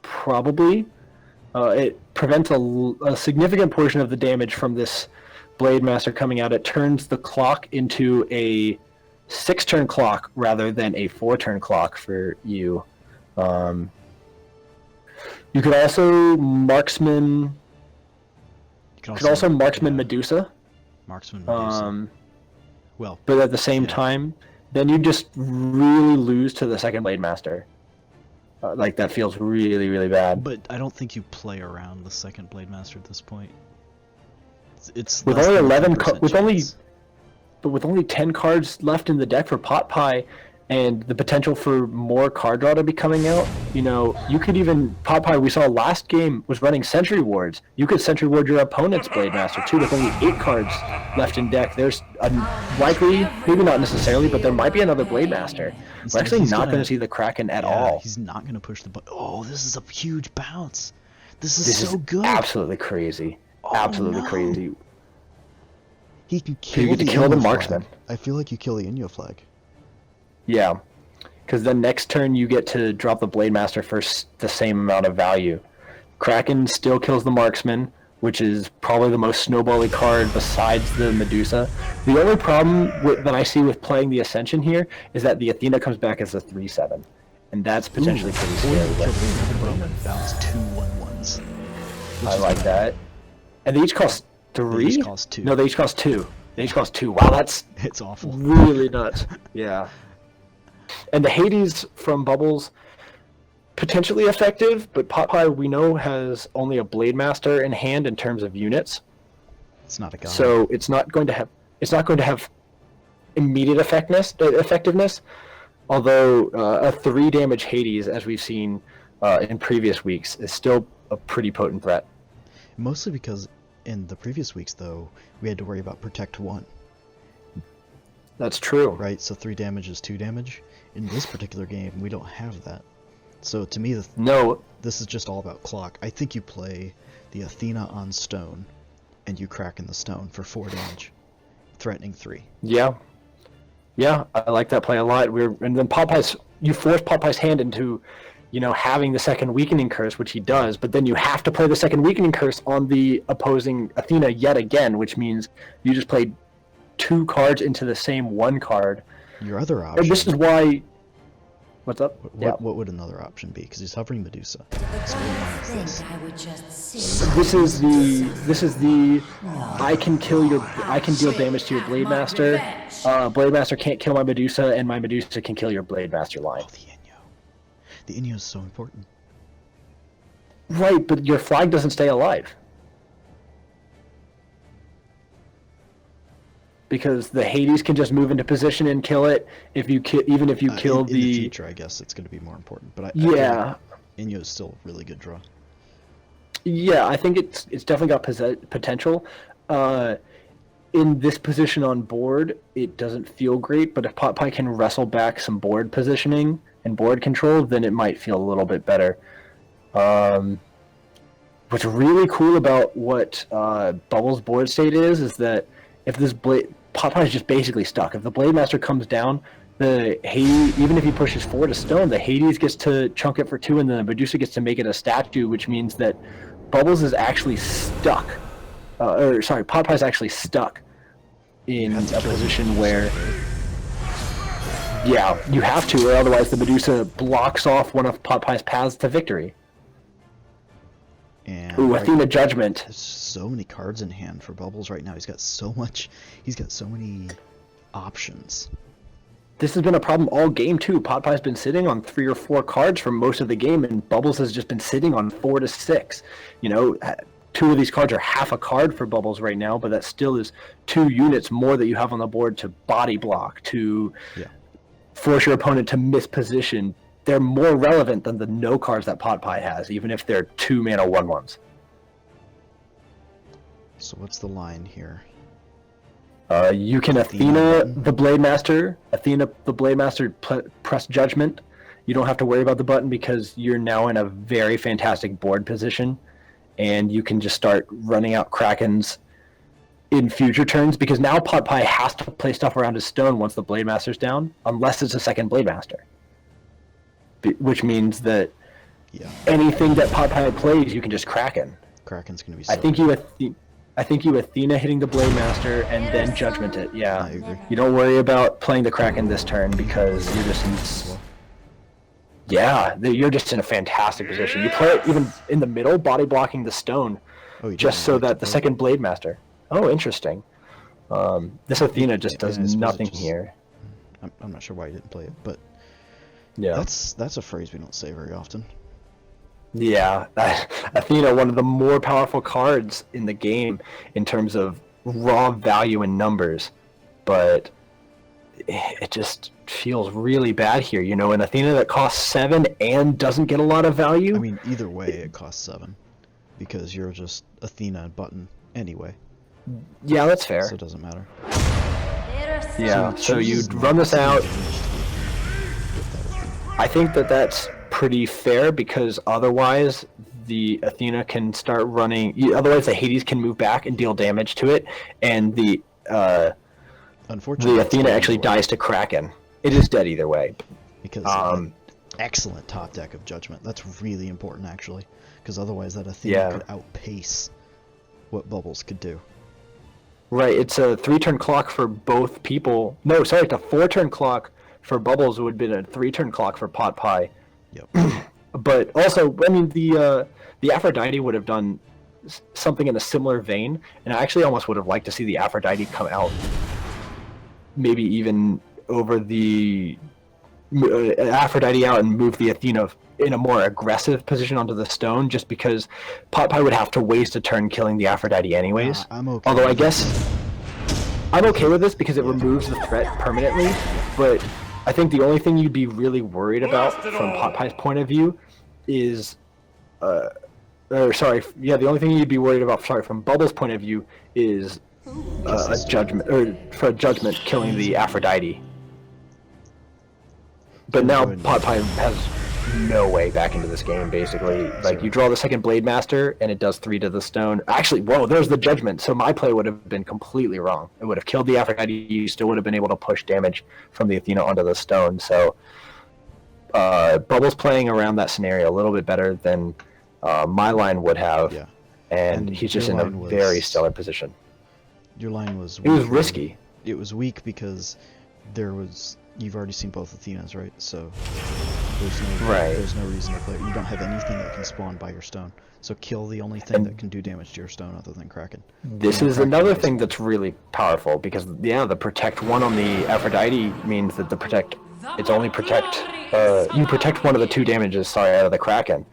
S3: probably. It prevents a significant portion of the damage from this Blade Master coming out. It turns the clock into a 6-turn clock rather than a 4-turn clock for you. You could also Marksman...
S4: You
S3: Could also Marksman
S4: yeah,
S3: Medusa.
S4: Marksman Medusa. Well,
S3: But at the same
S4: Yeah.
S3: time, then you just really lose to the second Blade Master. Like, that feels really, really bad.
S4: but I don't think you play around the second Blade Master at this point. It's
S3: With
S4: less
S3: only
S4: than a
S3: 11
S4: 10%
S3: with only-
S4: chance.
S3: But with only 10 cards left in the deck for Pot Pie, and the potential for more card draw to be coming out, you could even... Pot Pie, we saw last game, was running Sentry Wards. You could Sentry Ward your opponent's Blade Master, too, with only 8 cards left in deck. There's likely, maybe not necessarily, but there might be another Blade Master. We're
S4: Instead,
S3: actually
S4: he's
S3: not
S4: gonna-
S3: going to see the Kraken at
S4: Yeah,
S3: all.
S4: he's not going to push the button. Oh, this is a huge bounce. This is
S3: This
S4: so
S3: is
S4: good.
S3: absolutely crazy.
S4: Oh,
S3: Absolutely
S4: no.
S3: crazy.
S4: He can kill
S3: get to
S4: the
S3: kill the
S4: Inyo
S3: marksman.
S4: flag. I feel like you kill the Inyo flag.
S3: Yeah, because then next turn you get to drop the Blade Master for the same amount of value. Kraken still kills the Marksman, which is probably the most snowbally card besides the Medusa. The only problem that I see with playing the Ascension here is that the Athena comes back as a 3/7, and that's potentially pretty
S4: Or
S3: scary.
S4: you
S3: but
S4: kill the Decrepit Bowman, bounce 2 1/1s.
S3: I like that. And they each cost 3?
S4: each cost 2.
S3: No, they each cost 2. They each cost 2. Wow, that's
S4: It's awful.
S3: really nuts. Yeah. And the Hades from Bubbles, potentially effective, but Pot Pie we know has only a Blade Master in hand in terms of units,
S4: It's not a god.
S3: so it's not going to have immediate effectiveness. Although a 3 damage Hades, as we've seen in previous weeks is still a pretty potent threat.
S4: Mostly because in the previous weeks, though, we had to worry about Protect 1.
S3: That's true.
S4: Right, so 3 damage is 2 damage. In this particular game, we don't have that. So to me,
S3: No,
S4: this is just all about clock. I think you play the Athena on stone, and you crack in the stone for 4 damage, threatening 3.
S3: yeah, I like that play a lot. And then Popeyes, you force Popeyes' hand into, having the second weakening curse, which he does, but then you have to play the second weakening curse on the opposing Athena yet again, which means you just played 2 cards into the same 1 card.
S4: Your other option.
S3: And this is why. What's up?
S4: What would another option be? Because he's hovering Medusa. So what is this?
S5: I would just see.
S3: This is the I can deal damage to your Blade Master. Blade Master can't kill my Medusa, and my Medusa can kill your Blade Master line.
S4: Oh, the Inyo is so important.
S3: Right, but your flag doesn't stay alive. Because the Hades can just move into position and kill it even if you kill
S4: in the future, I guess it's going to be more important. But
S3: yeah,
S4: Inyo is still a really good draw.
S3: Yeah, I think it's definitely got potential. In this position on board, it doesn't feel great, but if Potpie can wrestle back some board positioning and board control, then it might feel a little bit better. What's really cool about what Bubbles' board state is that if this Potpie is just basically stuck. If the Blade Master comes down, the Hades, even if he pushes 4 to stone, the Hades gets to chunk it for 2, and the Medusa gets to make it a statue, which means that Bubbles is actually stuck. Potpie's actually stuck in a position where, yeah, you have to, or otherwise the Medusa blocks off one of Potpie's paths to victory.
S4: And
S3: Ooh, Athena Judgment.
S4: There's so many cards in hand for Bubbles right now. He's got so many options.
S3: This has been a problem all game too. Potpie's been sitting on 3 or 4 cards for most of the game, and Bubbles has just been sitting on 4 to 6. 2 of these cards are half a card for Bubbles right now, but that still is 2 units more that you have on the board to body block, to force your opponent to miss position. They're more relevant than the no cards that Potpie has, even if they're 2 mana 1/1s.
S4: So what's the line here?
S3: You can Athena the Blade Master. Press Judgment. You don't have to worry about the button because you're now in a very fantastic board position, and you can just start running out Krakens in future turns, because now Potpie has to play stuff around his stone once the Blade Master's down, unless it's a second Blade Master. Which means that anything that Potpie plays, you can just Kraken.
S4: Kraken's gonna be. So
S3: I think you Athena hitting the Blade Master and then Judgment it. Yeah,
S4: I agree.
S3: You don't worry about playing the Kraken this turn because you're just you're just in a fantastic position. You play it even in the middle, body blocking the stone, just so that the second Blade Master. Oh, interesting. This Athena just does nothing here.
S4: I'm not sure why you didn't play it, but
S3: yeah,
S4: that's a phrase we don't say very often.
S3: Yeah, Athena, one of the more powerful cards in the game in terms of raw value and numbers, but it just feels really bad here, an Athena that costs 7 and doesn't get a lot of value.
S4: I mean, either way, it costs 7 because you're just Athena button anyway.
S3: Yeah, that's fair.
S4: So it doesn't matter.
S3: Yeah, so you run this out. I think that's pretty fair, because otherwise the Athena can start running. Otherwise, the Hades can move back and deal damage to it, and the Athena actually dies to Kraken. It is dead either way.
S4: Because excellent top deck of Judgment. That's really important, actually, because otherwise that Athena could outpace what Bubbles could do.
S3: Right, it's a 3-turn clock for both people. No, sorry, it's a 4-turn clock for Bubbles. Would have been a 3-turn clock for Potpie.
S4: Yep.
S3: But also, I mean, the Aphrodite would have done something in a similar vein, and I actually almost would have liked to see the Aphrodite come out, maybe even over the Aphrodite out and move the Athena in a more aggressive position onto the stone, just because Potpie would have to waste a turn killing the Aphrodite anyways.
S4: I'm okay.
S3: Although I guess I'm okay with this because it removes the threat permanently, but I think the only thing you'd be really worried about from Potpie's point of view is, the only thing you'd be worried about, from Bubbles' point of view, is a judgment, or for a judgment killing the Aphrodite. But now Pot Pie has no way back into this game, basically. Like, you draw the second Blade Master, and it does 3 to the stone. Actually, whoa, there's the judgment. So my play would have been completely wrong. It would have killed the Aphrodite. You still would have been able to push damage from the Athena onto the stone. So Bubbles playing around that scenario a little bit better than my line would have.
S4: Yeah.
S3: And he's just in a very stellar position.
S4: Your line was
S3: weak. It was risky.
S4: It was weak because you've already seen both Athenas, right? So there's no reason to play. You don't have anything that can spawn by your stone. So kill the only thing that can do damage to your stone other than Kraken.
S3: This is another thing that's really powerful, because the protect 1 on the Aphrodite means that you protect one of the 2 damages out of the Kraken.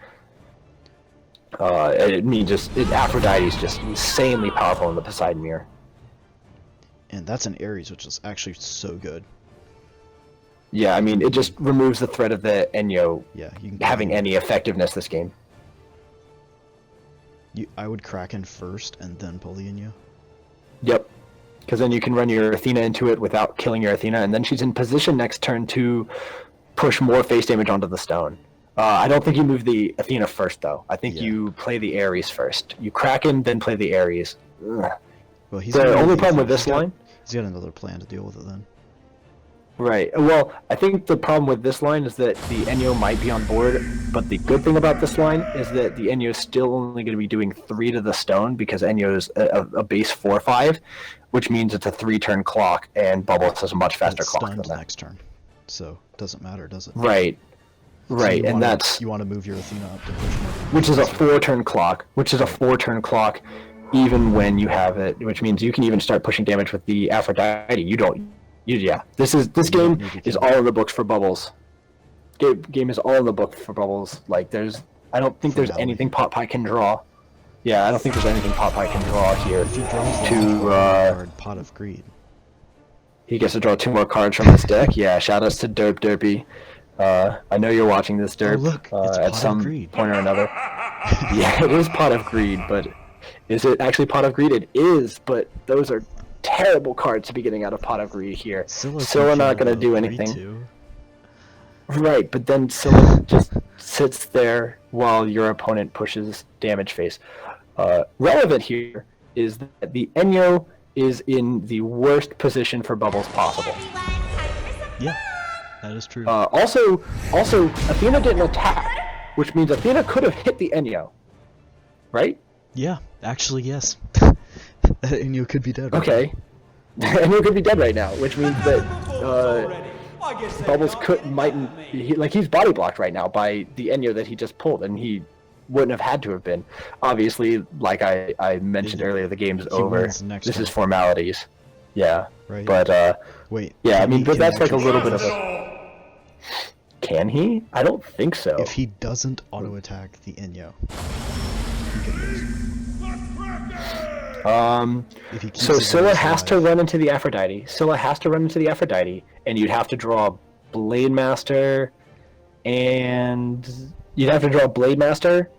S3: It means Aphrodite is just insanely powerful in the Poseidon mirror.
S4: And that's an Ares, which is actually so good.
S3: Yeah, I mean, it just removes the threat of the Enyo having any effectiveness this game.
S4: I would Kraken first and then pull the Enyo.
S3: Yep, because then you can run your Athena into it without killing your Athena, and then she's in position next turn to push more face damage onto the stone. I don't think you move the Athena first, though. I think you play the Ares first. You Kraken, then play the Ares. Ugh.
S4: Well,
S3: the only problem with this line...
S4: He's got another plan to deal with it then.
S3: Right. Well, I think the problem with this line is that the Enyo might be on board, but the good thing about this line is that the Enyo is still only going to be doing 3 to the stone, because Enyo is a base 4/5, which means it's a 3-turn clock, and Bubbles has a much faster clock than that.
S4: Next turn, so it doesn't matter, does it?
S3: Right. Right,
S4: so
S3: and that's...
S4: You want to move your Athena up to push more.
S3: Which is a 4-turn clock, even when you have it, which means you can even start pushing damage with the Aphrodite. This game is all in the books for Bubbles. Game is all in the book for Bubbles. Like, I don't think there's anything Pot Pie can draw. Yeah, I don't think there's anything Pot Pie can draw here
S4: If he draws Pot of Greed.
S3: He gets to draw 2 more cards from this deck. Yeah, shoutouts to Derpy. I know you're watching this, Derp.
S4: Oh, look, it's
S3: at some point or another. Yeah, it is Pot of Greed, but is it actually Pot of Greed? It is, but those are terrible cards to be getting out of Pot of Greed here. Scylla not going to do anything. Right, but then Scylla just sits there while your opponent pushes damage phase. Relevant here is that the Enyo is in the worst position for Bubbles possible.
S4: Yeah, that is true.
S3: Also, Athena didn't attack, which means Athena could have hit the Enyo, right?
S4: Yeah, actually, yes. Enyo could be dead.
S3: Okay. Enyo could be dead right now, which means that Bubbles he's body blocked right now by the Enyo that he just pulled, and he wouldn't have had to have been. Obviously, like I mentioned earlier, the game's over. This is formalities. Yeah.
S4: Right.
S3: But
S4: wait.
S3: Yeah, I mean, but that's like a little bit of a. Can he? I don't think so.
S4: If he doesn't auto attack the Enyo, he can lose.
S3: So Scylla has to run into the Aphrodite. And you'd have to draw Blade Master, and you'd have to draw Blade Master.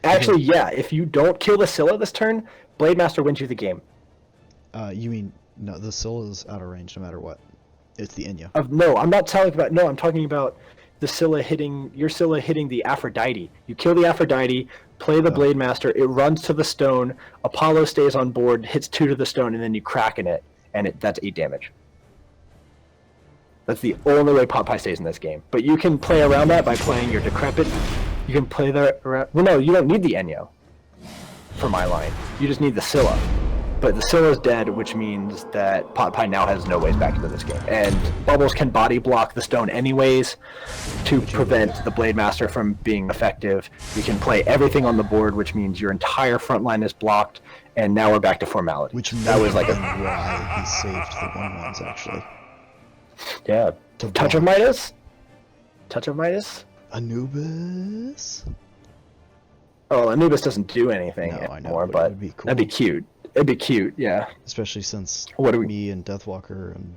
S3: Actually, yeah, if you don't kill the Scylla this turn, Blade Master wins you the game.
S4: You mean, no, the Scylla's out of range no matter what. It's the Enyo.
S3: No, I'm not talking about, I'm talking about the Scylla hitting the Aphrodite. You kill the Aphrodite, play the Blade Master, it runs to the stone, Apollo stays on board, hits 2 to the stone, and then you Kraken it, and that's 8 damage. That's the only way Pot Pie stays in this game. But you can play around that by playing your Decrepit. You can play that around... Well, no, you don't need the Enyo for my line. You just need the Scylla. But the Scylla's dead, which means that Pot Pie now has no ways back into this game. And Bubbles can body block the stone anyways to prevent the Blade Master from being effective. You can play everything on the board, which means your entire front line is blocked, and now we're back to formality.
S4: Which that was like why he saved the 1/1s, actually.
S3: Yeah. Touch of Midas? Touch of Midas?
S4: Anubis?
S3: Oh, Anubis doesn't do anything anymore, but
S4: it'd be cool.
S3: That'd be cute. It'd be cute, yeah.
S4: Especially since me and Deathwalker, and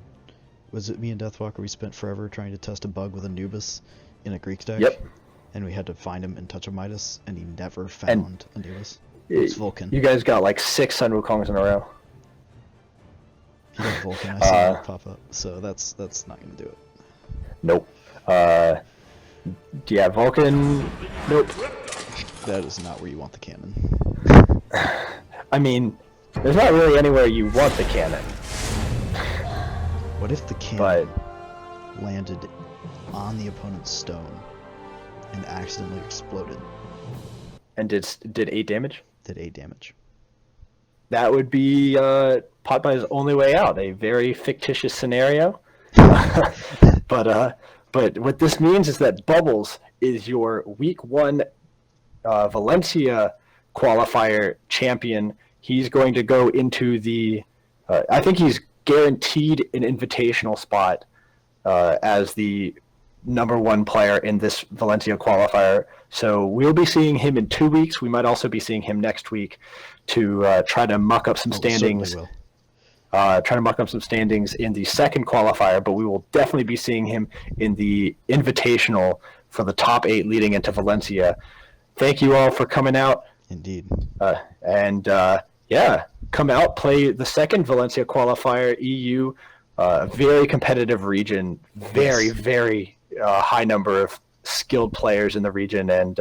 S4: was it me and Deathwalker, we spent forever trying to test a bug with Anubis in a Greek deck.
S3: Yep.
S4: And we had to find him in Touch of Midas, and he never found Anubis. It's Vulcan.
S3: You guys got like 6 Sun Wukongs in a row.
S4: He got Vulcan, I saw it pop up, so that's not gonna do it.
S3: Nope. Yeah, Vulcan. Nope.
S4: That is not where you want the cannon.
S3: I mean, there's not really anywhere you want the cannon.
S4: What if the cannon landed on the opponent's stone and accidentally exploded?
S3: And did 8 damage?
S4: Did 8 damage.
S3: That would be Potbuy's only way out. A very fictitious scenario. But what this means is that Bubbles is your Week 1 Valencia qualifier champion. He's going to go into the... I think he's guaranteed an invitational spot as the #1 player in this Valencia qualifier. So we'll be seeing him in 2 weeks. We might also be seeing him next week to try to muck up some standings. Try to muck up some standings in the second qualifier, but we will definitely be seeing him in the invitational for the top 8 leading into Valencia. Thank you all for coming out.
S4: Indeed.
S3: Yeah, come out, play the second Valencia qualifier, EU. Very competitive region, very high number of skilled players in the region, and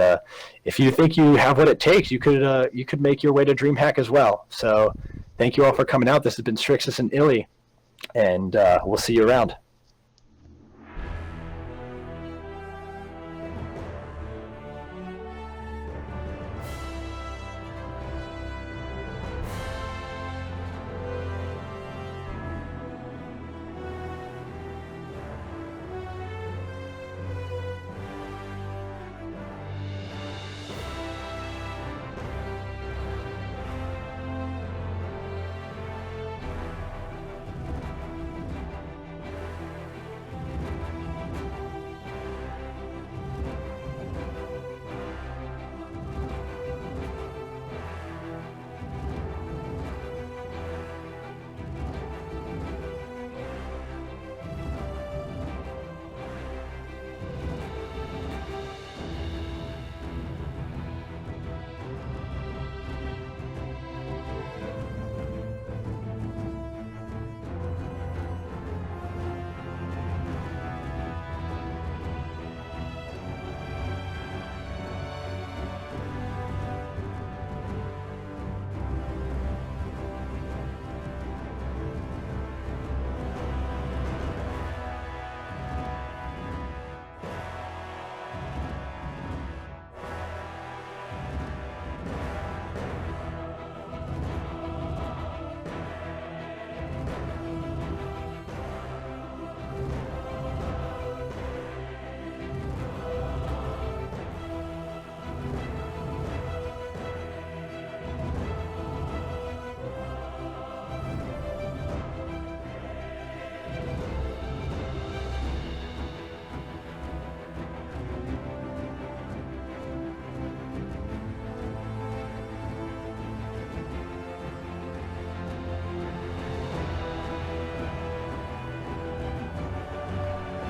S3: if you think you have what it takes, you could make your way to DreamHack as well. So thank you all for coming out. This has been Strixus and Illy, and we'll see you around.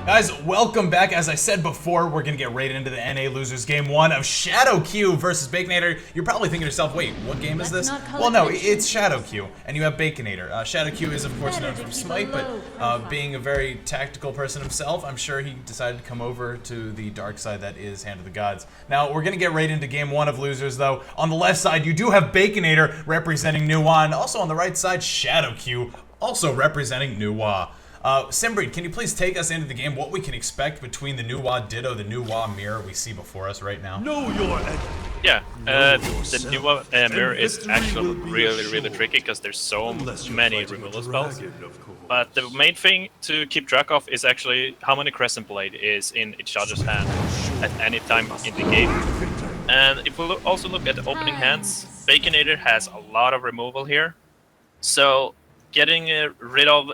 S1: Guys, welcome back. As I said before, we're going to get right into the NA Losers Game 1 of Shadow Q versus Baconator. You're probably thinking to yourself, wait, what game is this? Well, no, it's Shadow Q, and you have Baconator. Shadow Q is, of course, known from Smite, but being a very tactical person himself, I'm sure he decided to come over to the dark side that is Hand of the Gods. Now, we're going to get right into Game 1 of Losers, though. On the left side, you do have Baconator representing Nuwa, and also on the right side, Shadow Q, also representing Nuwa. Simbreed, can you please take us into the game, what we can expect between the Nuwa Ditto, the Nuwa Mirror we see before us right now?
S6: Know your enemy.
S2: Yeah, the Nuwa Mirror is actually really tricky because there's so many removal spells. But the main thing to keep track of is actually how many Crescent Blade is in each other's hand at any time in the game. And if we also look at the opening hands, Baconator has a lot of removal here. So getting rid of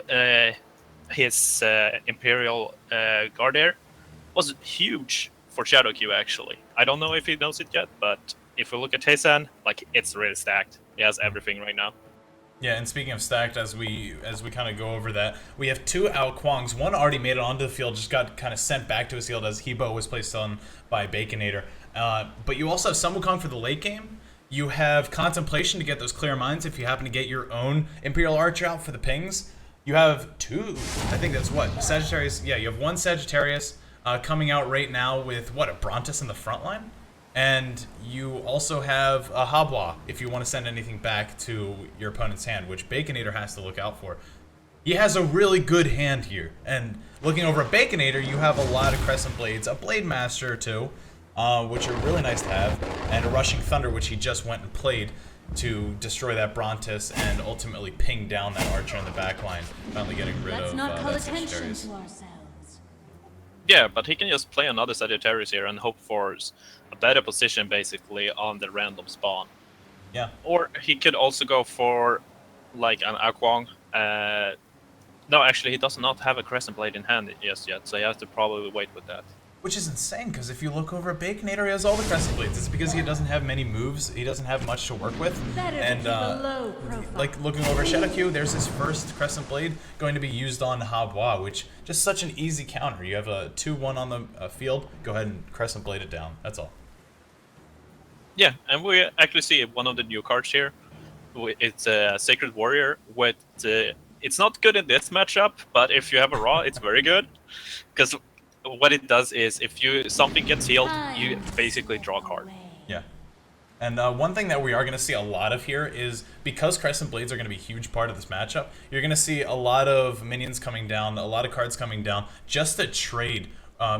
S2: his Imperial Guardier was huge for Shadow Q, actually. I don't know if he knows it yet, but if we look at his hand, like, it's really stacked. He has everything right now.
S1: Yeah, and speaking of stacked, as we kind of go over that, we have 2 Ao Kuangs. One already made it onto the field, just got kind of sent back to his field as Hebo was placed on by Baconator. But you also have Sun Wukong for the late game. You have Contemplation to get those clear minds if you happen to get your own Imperial Archer out for the pings. You have 2, I think that's what, Sagittarius. Yeah, you have 1 Sagittarius coming out right now with, what, a Brontus in the front line? And you also have a Habwa if you want to send anything back to your opponent's hand, which Baconator has to look out for. He has a really good hand here. And looking over at Baconator, you have a lot of Crescent Blades, a Blade Master or 2, which are really nice to have, and a Rushing Thunder, which he just went and played to destroy that Brontus and ultimately ping down that Archer in the back line, finally getting rid
S5: Let's
S1: of
S5: not call
S1: that
S5: attention
S1: Sagittarius.
S5: to ourselves.
S2: Yeah, but he can just play another Sagittarius here and hope for a better position, basically, on the random spawn.
S1: Yeah.
S2: Or he could also go for, like, an Akwang. No, actually, he does not have a Crescent Blade in hand just yet, so he has to probably wait with that.
S1: Which is insane, because if you look over at Baconator, he has all the Crescent Blades. It's because he doesn't have many moves, he doesn't have much to work with.
S5: Better to
S1: And
S5: keep a low profile.
S1: like looking over Shadow Q, there's his first Crescent Blade going to be used on Habwa, which just such an easy counter. You have a 2-1 on the field, go ahead and Crescent Blade it down. That's all.
S2: Yeah, and we actually see one of the new cards here. It's a Sacred Warrior with... it's not good in this matchup, but if you have a Raw, it's very good. Because what it does is, if something gets healed, you basically draw a card.
S1: Yeah. And one thing that we are going to see a lot of here is, because Crescent Blades are going to be a huge part of this matchup, you're going to see a lot of minions coming down, a lot of cards coming down, just to trade,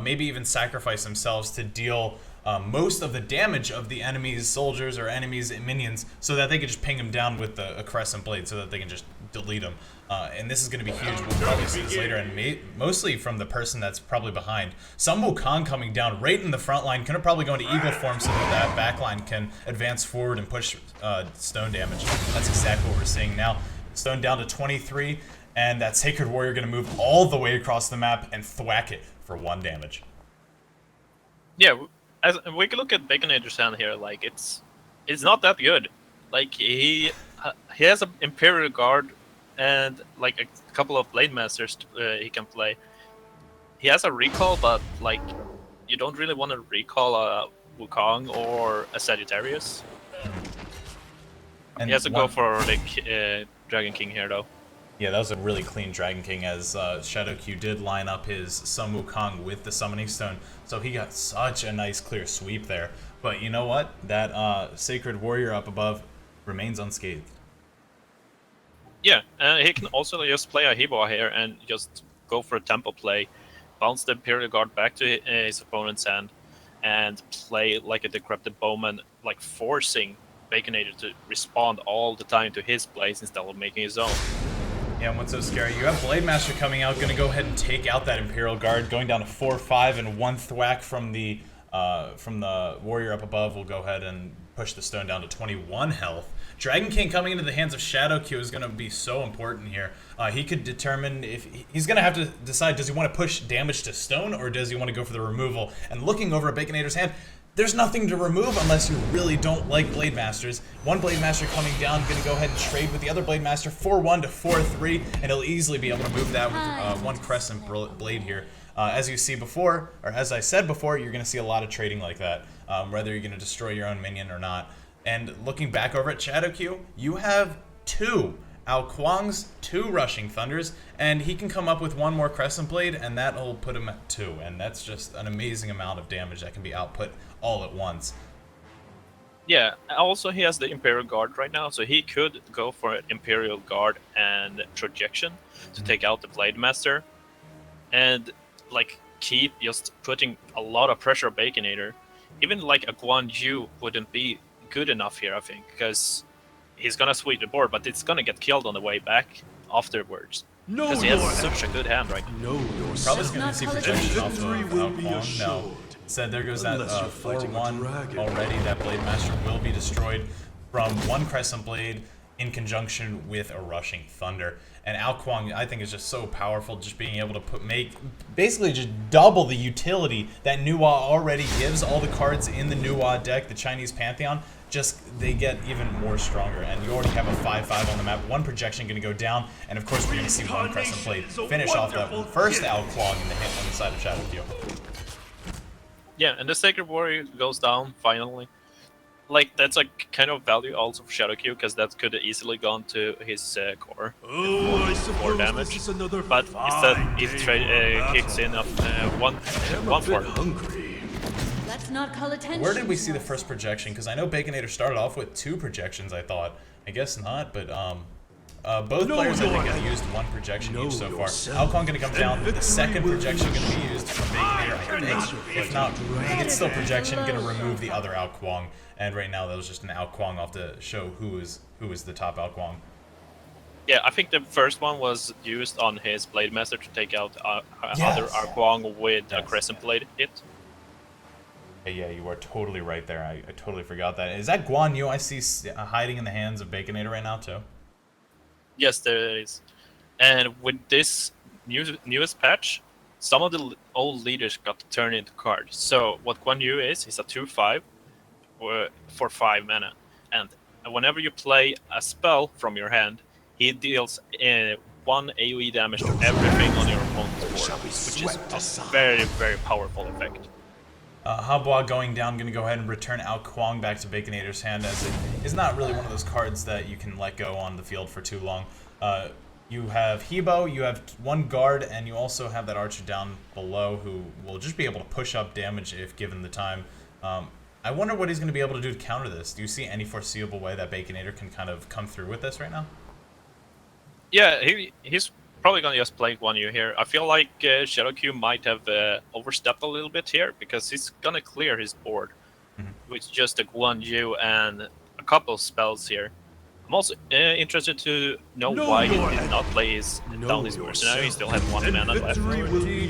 S1: maybe even sacrifice themselves to deal most of the damage of the enemy's soldiers or enemy's minions, so that they can just ping them down with a Crescent Blade, so that they can just delete them. And this is going to be huge. We'll probably see this later, and mostly from the person that's probably behind. Sun Wukong coming down right in the front line, gonna probably go into Eagle form so that back line can advance forward and push stone damage. That's exactly what we're seeing now. Stone down to 23, and that Sacred Warrior gonna move all the way across the map and thwack it for 1 damage.
S2: Yeah, as we can look at Baconator's hand here, like it's not that good. Like he has an Imperial Guard and like a couple of Blade Masters he can play. He has a recall, but like you don't really want to recall a Wukong or a Sagittarius.
S1: And
S2: he has to go for the Dragon King here, though.
S1: Yeah, that was a really clean Dragon King, as Shadow Q did line up his Sun Wukong with the Summoning Stone, so he got such a nice clear sweep there. But you know what? That Sacred Warrior up above remains unscathed.
S2: Yeah, and he can also just play a Hebo here and just go for a tempo play, bounce the Imperial Guard back to his opponent's hand, and play like a Decrepit Bowman, like forcing Baconator to respond all the time to his plays instead of making his own.
S1: Yeah, and what's so scary? You have Blade Master coming out, gonna go ahead and take out that Imperial Guard, going down to 4-5, and 1 thwack from the Warrior up above will go ahead and push the stone down to 21 health. Dragon King coming into the hands of Shadow Q is gonna be so important here. He could determine if he's gonna have to decide, does he want to push damage to stone or does he want to go for the removal? And looking over at Baconator's hand, there's nothing to remove unless you really don't like Blade Masters. 1 Blade Master coming down, gonna go ahead and trade with the other Blade Master, 4-1 to 4-3, and he'll easily be able to move that with 1 Crescent Blade here. As you see before, or as I said before, you're gonna see a lot of trading like that, whether you're gonna destroy your own minion or not. And looking back over at Shadow Q, you have 2 Ao Kuangs, 2 Rushing Thunders, and he can come up with 1 more Crescent Blade, and that'll put him at 2. And that's just an amazing amount of damage that can be output all at once.
S2: Yeah, also he has the Imperial Guard right now, so he could go for an Imperial Guard and Projection to take out the Blade Master, and like keep just putting a lot of pressure on Baconator. Even like a Guan Yu wouldn't be good enough here, I think, because he's gonna sweep the board, but it's gonna get killed on the way back afterwards.
S6: Know
S2: Because he
S6: your
S2: has such a
S6: enemy.
S2: good hand right now.
S6: Know your
S1: Probably
S6: self.
S1: going to see
S5: Not
S1: projection off
S6: victory
S1: of
S6: will
S1: Ao
S6: be
S1: Kuang. No.
S6: assured.
S1: Instead, there goes that
S6: Unless you're fighting a
S1: 4-1
S6: dragon.
S1: already. That Blade Master will be destroyed from 1 Crescent Blade in conjunction with a Rushing Thunder. And Ao Kuang, I think, is just so powerful, just being able to basically just double the utility that Nuwa already gives all the cards in the Nuwa deck, the Chinese Pantheon, they get even more stronger. And you already have a 5/5 on the map. One projection going to go down, and of course we're going to see one Crescent Blade finish off that first Outquag in the hit on the side of Shadowkew.
S2: Yeah, and the Sacred Warrior goes down finally. Like, that's a kind of value also for Shadowkew, because that could have easily gone to his core.
S6: Oh, I
S2: More
S6: suppose
S2: damage.
S6: this is another
S2: But instead,
S6: fine
S2: it
S6: day of
S2: kicks in of one
S6: I'm a
S2: one
S6: bit
S2: for.
S6: hungry.
S5: Let's not call attention.
S1: Where did we
S5: to
S1: see the
S5: us.
S1: first projection? Because I know Baconator started off with 2 projections, I thought. I guess not, but both
S6: Know
S1: players I think
S6: your
S1: have used 1 projection
S6: Know
S1: each so far.
S6: yourself.
S1: Alcon going to come down. The
S6: victory
S1: second
S6: will
S1: projection
S6: be
S1: going to be used from Baconator, I think. If not, I think it's still projection. Going to
S5: Hello,
S1: remove the
S5: Showtime.
S1: other Outquang. And right now that was just an Outquang off to show who is the top Outquang.
S2: Yeah, I think the first one was used on his Blade Master to take out other
S1: Yes.
S2: Arkwang with a
S1: Yes.
S2: Crescent Blade hit.
S1: Yeah, you are totally right there. I totally forgot that. Is that Guan Yu I see hiding in the hands of Baconator right now too?
S2: Yes, there is. And with this newest patch, some of the old leaders got turned into cards. So what Guan Yu is, he's a 2/5 for 5 mana. And whenever you play a spell from your hand, he deals 1 AoE damage to everything on your opponent's board, which is a very, very powerful effect.
S1: Habwa going down, going to go ahead and return Outquang back to Baconator's hand, as it is not really one of those cards that you can let go on the field for too long. You have Hebo, you have 1 guard, and you also have that archer down below who will just be able to push up damage if given the time. I wonder what he's going to be able to do to counter this. Do you see any foreseeable way that Baconator can kind of come through with this right now?
S2: Yeah, he's probably gonna just play Guan Yu here. I feel like Shadowkew might have overstepped a little bit here, because he's gonna clear his board with just a Guan Yu and a couple spells here. I'm also interested to know why he did not play down his mercenary. He still had 1 mana left,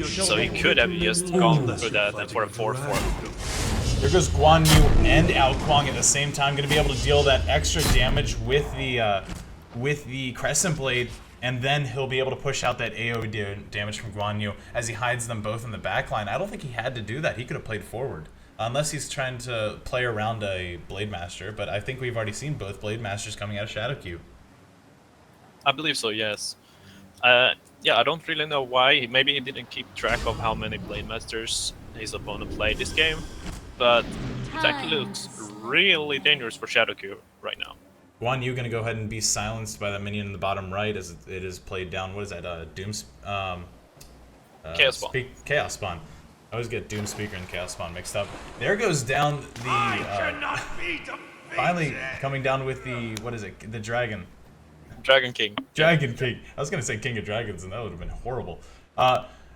S2: so he could have just gone for that and for a 4/4.
S1: There goes Guan Yu and Outquang at the same time, going to be able to deal that extra damage with the Crescent Blade, and then he'll be able to push out that AoE damage from Guan Yu as he hides them both in the backline. I don't think he had to do that. He could have played forward. Unless he's trying to play around a Blade Master, but I think we've already seen both Blade Masters coming out of Shadowkew.
S2: I believe so, yes. Yeah, I don't really know why. Maybe he didn't keep track of how many Blade Masters his opponent played this game, but it actually looks really dangerous for Shadowkew right now.
S1: Guan Yu going to go ahead and be silenced by that minion in the bottom right as it is played down. What is that?
S2: Chaos Spawn.
S1: Chaos Spawn. I always get Doom Speaker and Chaos Spawn mixed up. There goes down the... finally coming down with the... What is it? The Dragon.
S2: Dragon King.
S1: Dragon King. I was going to say King of Dragons, and that would have been horrible.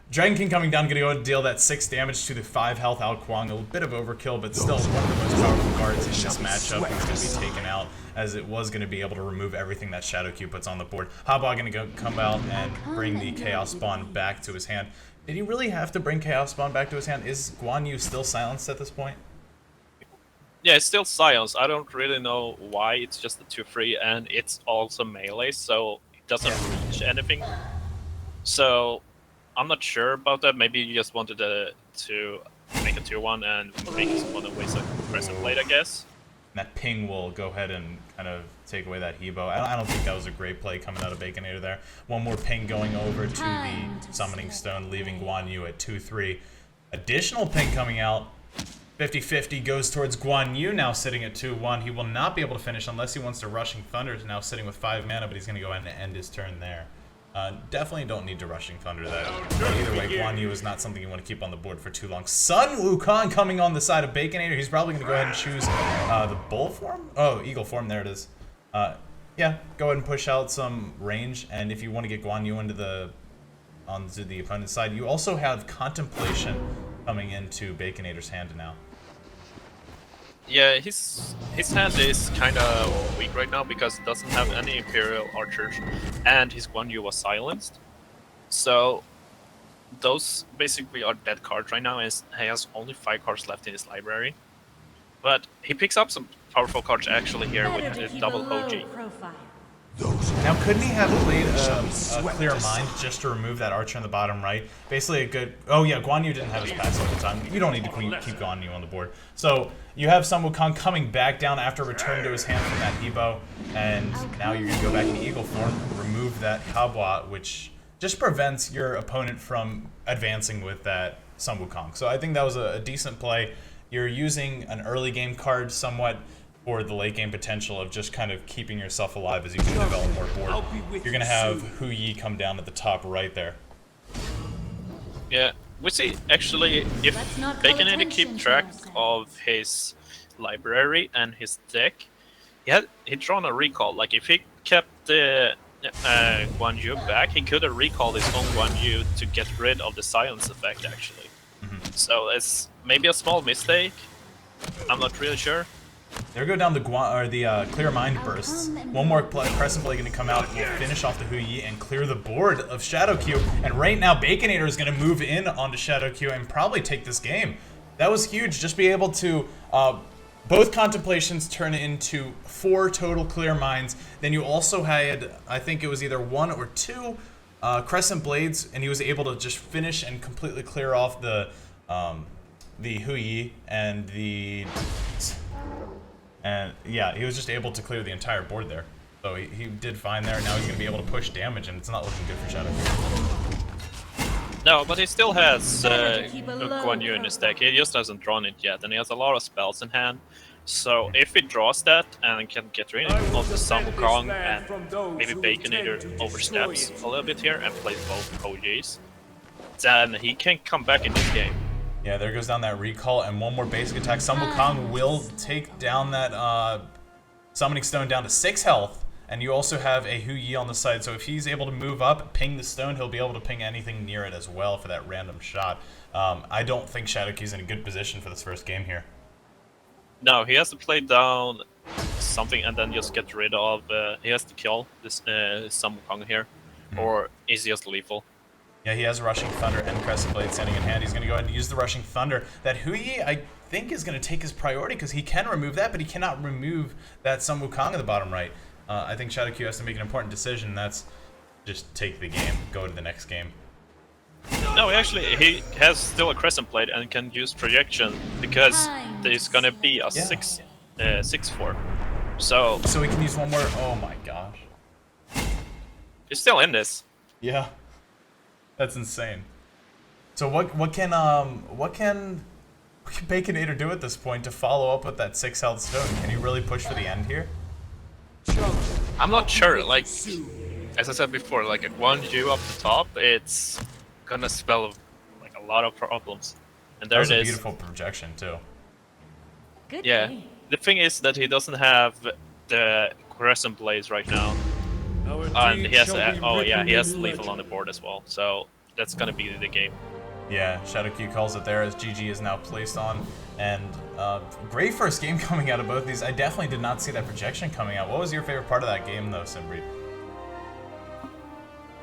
S1: Dragon King coming down, going to go and deal that 6 damage to the 5 health Outquang. A bit of overkill, but still one of the most powerful guards in this matchup. He's going to be taken out, as it was going to be able to remove everything that Shadowkew puts on the board. Habba going to come out and bring the Chaos Spawn back to his hand. Did he really have to bring Chaos Spawn back to his hand? Is Guan Yu still silenced at this point?
S2: Yeah, it's still silenced. I don't really know why. It's just a 2/3, and it's also melee, so it doesn't reach anything. So I'm not sure about that. Maybe you just wanted to make a 2/1 and make someone waste a Crescent Blade, I guess.
S1: That ping will go ahead and kind of take away that Hebo. I don't think that was a great play coming out of Baconator there. One more ping going over to the Summoning Stone, leaving Guan Yu at 2/3. Additional ping coming out. 50-50 goes towards Guan Yu, now sitting at 2/1. He will not be able to finish unless he wants to Rushing Thunder, now sitting with 5 mana, but he's going to go ahead and end his turn there. Definitely don't need to Rushing Thunder that. But either way, Guan Yu is not something you want to keep on the board for too long. Sun Wukong coming on the side of Baconator. He's probably going to go ahead and choose the Bull form? Oh, Eagle form, there it is. Yeah, go ahead and push out some range, and if you want to get Guan Yu onto the opponent's side, you also have Contemplation coming into Baconator's hand now.
S2: Yeah, his hand is kind of weak right now because it doesn't have any Imperial Archers, and his Guan Yu was silenced. So those basically are dead cards right now, and he has only 5 cards left in his library. But he picks up some powerful cards actually here with the double OG.
S1: Now, couldn't he have played a clear mind just to remove that archer in the bottom right? Basically a good... Oh yeah, Guan Yu didn't have his passive at the time. You don't need to keep Guan Yu on the board. So you have Sun Wukong coming back down after return to his hand from that Ebo, and now you're going to go back into Eagle form, remove that Kabwa, which just prevents your opponent from advancing with that Sun Wukong. So I think that was a decent play. You're using an early game card somewhat for the late game potential of just kind of keeping yourself alive as you can develop more board. You're going to have Hu Yi come down at the top right there.
S2: Yeah, we see actually if Baconator keep track of his library and his deck, he'd drawn a recall. Like if he kept the Guan Yu back, he could have recalled his own Guan Yu to get rid of the silence effect actually. So it's maybe a small mistake. I'm not really sure.
S1: There go down the Clear Mind bursts. One more Crescent Blade going to come out and finish off the Hu Yi and clear the board of Shadow Q. And right now, Baconator is going to move in onto Shadow Q and probably take this game. That was huge. Just be able to... both contemplations turn into 4 total Clear Minds. Then you also had, I think it was either 1 or 2 Crescent Blades, and he was able to just finish and completely clear off the Hu Yi and the... And yeah, he was just able to clear the entire board there. So he did fine there. Now he's going to be able to push damage, and it's not looking good for Shadow.
S2: No, but he still has Guan Yu in his deck. He just hasn't drawn it yet, and he has a lot of spells in hand. So if he draws that and can get rid of the Sun Wukong and maybe Baconator oversteps a little bit here and plays both OGs, then he can come back in this game.
S1: Yeah, there goes down that recall, and one more basic attack. Sun Wukong will take down that Summoning Stone down to 6 health, and you also have a Hu Yi on the side, so if he's able to move up, ping the stone, he'll be able to ping anything near it as well for that random shot. I don't think Shadowkey's in a good position for this first game here.
S2: No, he has to play down something and then just get rid of... he has to kill this Sun Wukong here, or is he just lethal?
S1: Yeah, he has Rushing Thunder and Crescent Blade standing in hand. He's going to go ahead and use the Rushing Thunder. That Hu Yi, I think, is going to take his priority because he can remove that, but he cannot remove that Sun Wukong in the bottom right. I think Shadowkey has to make an important decision, and that's just take the game, go to the next game.
S2: No, actually, he has still a Crescent Blade and can use Projection because there's going to be a 6/4. So
S1: he can use one more. Oh my gosh.
S2: He's still in this.
S1: Yeah. That's insane. So what can Baconator do at this point to follow up with that 6 health stone? Can he really push for the end here?
S2: I'm not sure. Like as I said before, like a Guan Yu up the top, it's gonna spell like a lot of problems. And there it is.
S1: That was a beautiful projection too.
S5: Good
S2: Yeah.
S5: game.
S2: The thing is that he doesn't have the Crescent Blades right now. And he has he has lethal on the board as well, so that's gonna be the game.
S1: Yeah, Shadowkey calls it there as GG is now placed on, and great first game coming out of both these. I definitely did not see that projection coming out. What was your favorite part of that game though, Simbreed?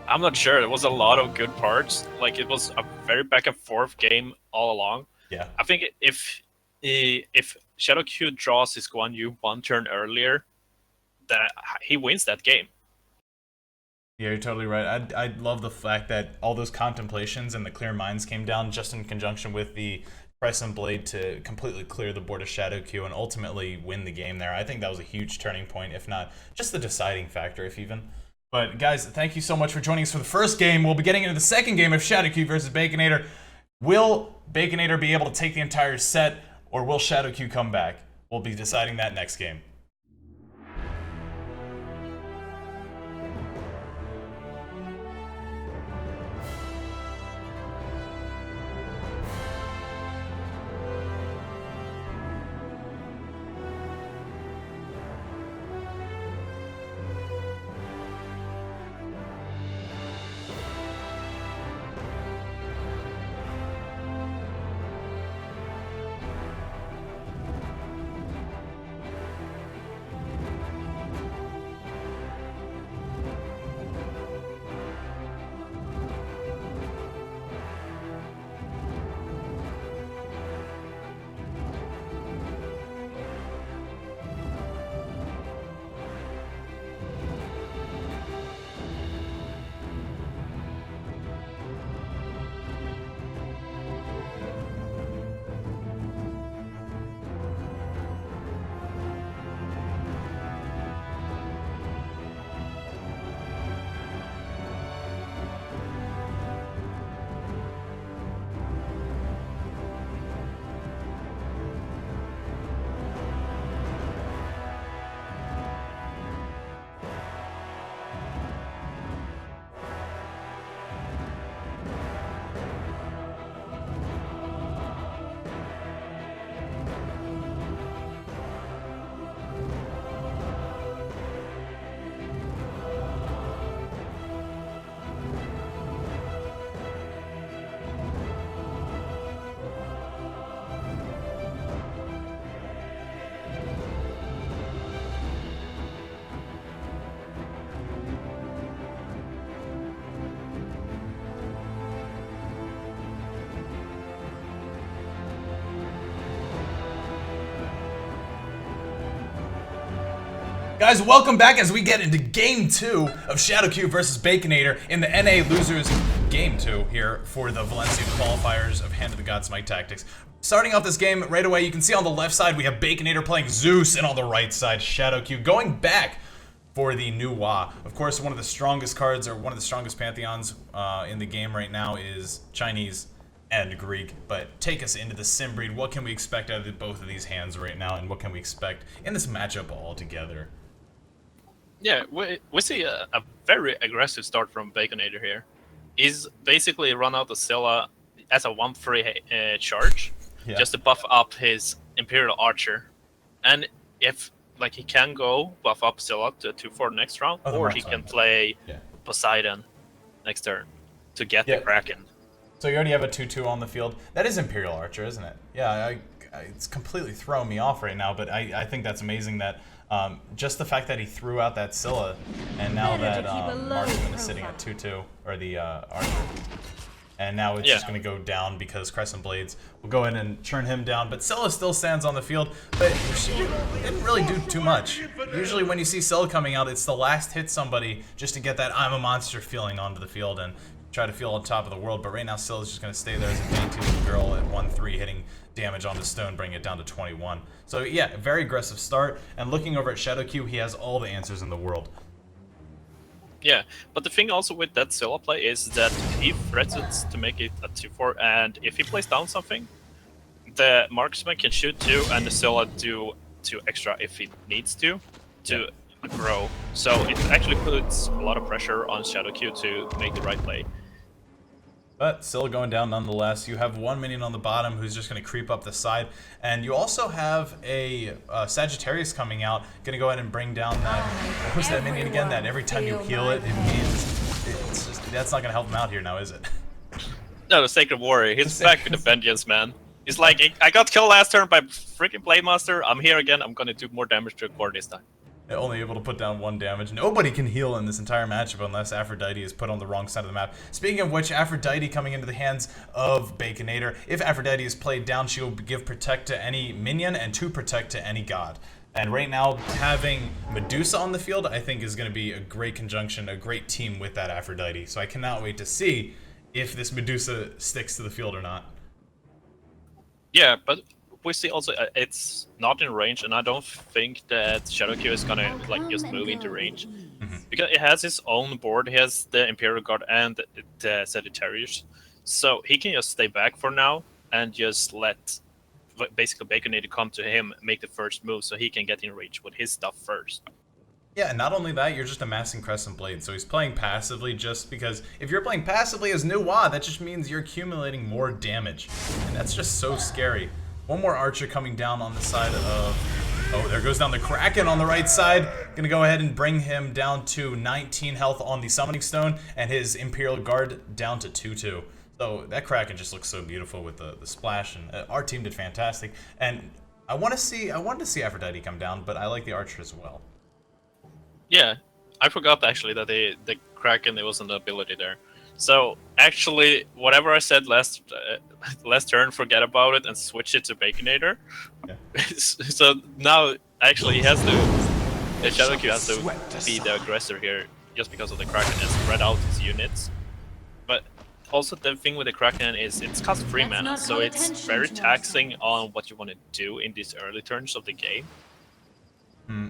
S2: I'm not sure. There was a lot of good parts. Like it was a very back and forth game all along.
S1: Yeah.
S2: I think if Shadowkey draws his Guan Yu 1 turn earlier, that he wins that game.
S1: Yeah, you're totally right. I love the fact that all those contemplations and the clear minds came down just in conjunction with the Crescent Blade to completely clear the board of Shadowkey and ultimately win the game there. I think that was a huge turning point, if not just the deciding factor, if even. But guys, thank you so much for joining us for the first game. We'll be getting into the second game of Shadowkey versus Baconator. Will Baconator be able to take the entire set, or will Shadowkey come back? We'll be deciding that next game. Guys, welcome back as we get into Game 2 of Shadowcube versus Baconator in the NA Losers Game 2 here for the Valencia Qualifiers of Hand of the Gods Smite Tactics. Starting off this game right away, you can see on the left side we have Baconator playing Zeus, and on the right side, Shadowcube going back for the new Wa. Of course, one of the strongest cards, or one of the strongest pantheons in the game right now is Chinese and Greek. But take us into the sim breed. What can we expect out of both of these hands right now, and what can we expect in this matchup altogether?
S2: Yeah, we see a very aggressive start from Baconator here. He's basically run out the Scylla as a 1-free charge, just to buff up his Imperial Archer. And if he can go buff up Scylla to 2-4 next round, or he can play Poseidon next turn to get the Kraken.
S1: So you already have a 2/2 on the field. That is Imperial Archer, isn't it? Yeah, it's completely throwing me off right now, but I think that's amazing that just the fact that he threw out that Scylla, and now that Marksman is sitting at 2/2, or the Archer, and now it's just going to go down because Crescent Blades will go in and churn him down, but Scylla still stands on the field, but she didn't really do too much. Usually when you see Scylla coming out, it's the last hit somebody just to get that I'm a monster feeling onto the field and try to feel on top of the world, but right now Scylla's just going to stay there as a dainty little girl at 1-3, hitting damage on the stone, bringing it down to 21. So yeah, very aggressive start, and looking over at Shadowcube, he has all the answers in the world.
S2: Yeah, but the thing also with that Scylla play is that he threatens to make it a 2-4, and if he plays down something, the Marksman can shoot 2, and the Scylla do 2 extra if he needs to grow. So it actually puts a lot of pressure on Shadowcube to make the right play.
S1: But still going down nonetheless. You have one minion on the bottom who's just going to creep up the side. And you also have a Sagittarius coming out. Going to go ahead and bring down that... What was that minion again? That every time you heal it, it means... It's just, that's not going to help him out here now, is it?
S2: No, the Sacred Warrior. He's back with the vengeance, man. He's like, I got killed last turn by freaking Blademaster. I'm here again. I'm going to do more damage to a core this time.
S1: Only able to put down 1 damage. Nobody can heal in this entire matchup unless Aphrodite is put on the wrong side of the map. Speaking of which, Aphrodite coming into the hands of Baconator. If Aphrodite is played down, she will give Protect to any minion and 2 Protect to any god. And right now, having Medusa on the field, I think is going to be a great conjunction, a great team with that Aphrodite. So I cannot wait to see if this Medusa sticks to the field or not.
S2: Yeah, but we see also it's not in range, and I don't think that Shadowcube is gonna just move into range, because it has its own board. He has the Imperial Guard and the Sagittarius, so he can just stay back for now and just let basically Baconator come to him, make the first move, so he can get in range with his stuff first.
S1: Yeah, and not only that, you're just amassing Crescent Blade, so he's playing passively just because if you're playing passively as New Wa, that just means you're accumulating more damage, and that's just so scary. One more Archer coming down on the side of... Oh, there goes down the Kraken on the right side. Gonna go ahead and bring him down to 19 health on the Summoning Stone, and his Imperial Guard down to 2/2. So that Kraken just looks so beautiful with the splash, and our team did fantastic. And I wanted to see Aphrodite come down, but I like the Archer as well.
S2: Yeah, I forgot actually that the Kraken, there was an ability there. So actually, whatever I said last turn, forget about it and switch it to Baconator. Yeah. So now actually he has to, Shadowcube has to be the aggressor here, just because of the Kraken and spread out his units. But also the thing with the Kraken is it's cost 3 mana, so it's very taxing on what you want to do in these early turns of the game.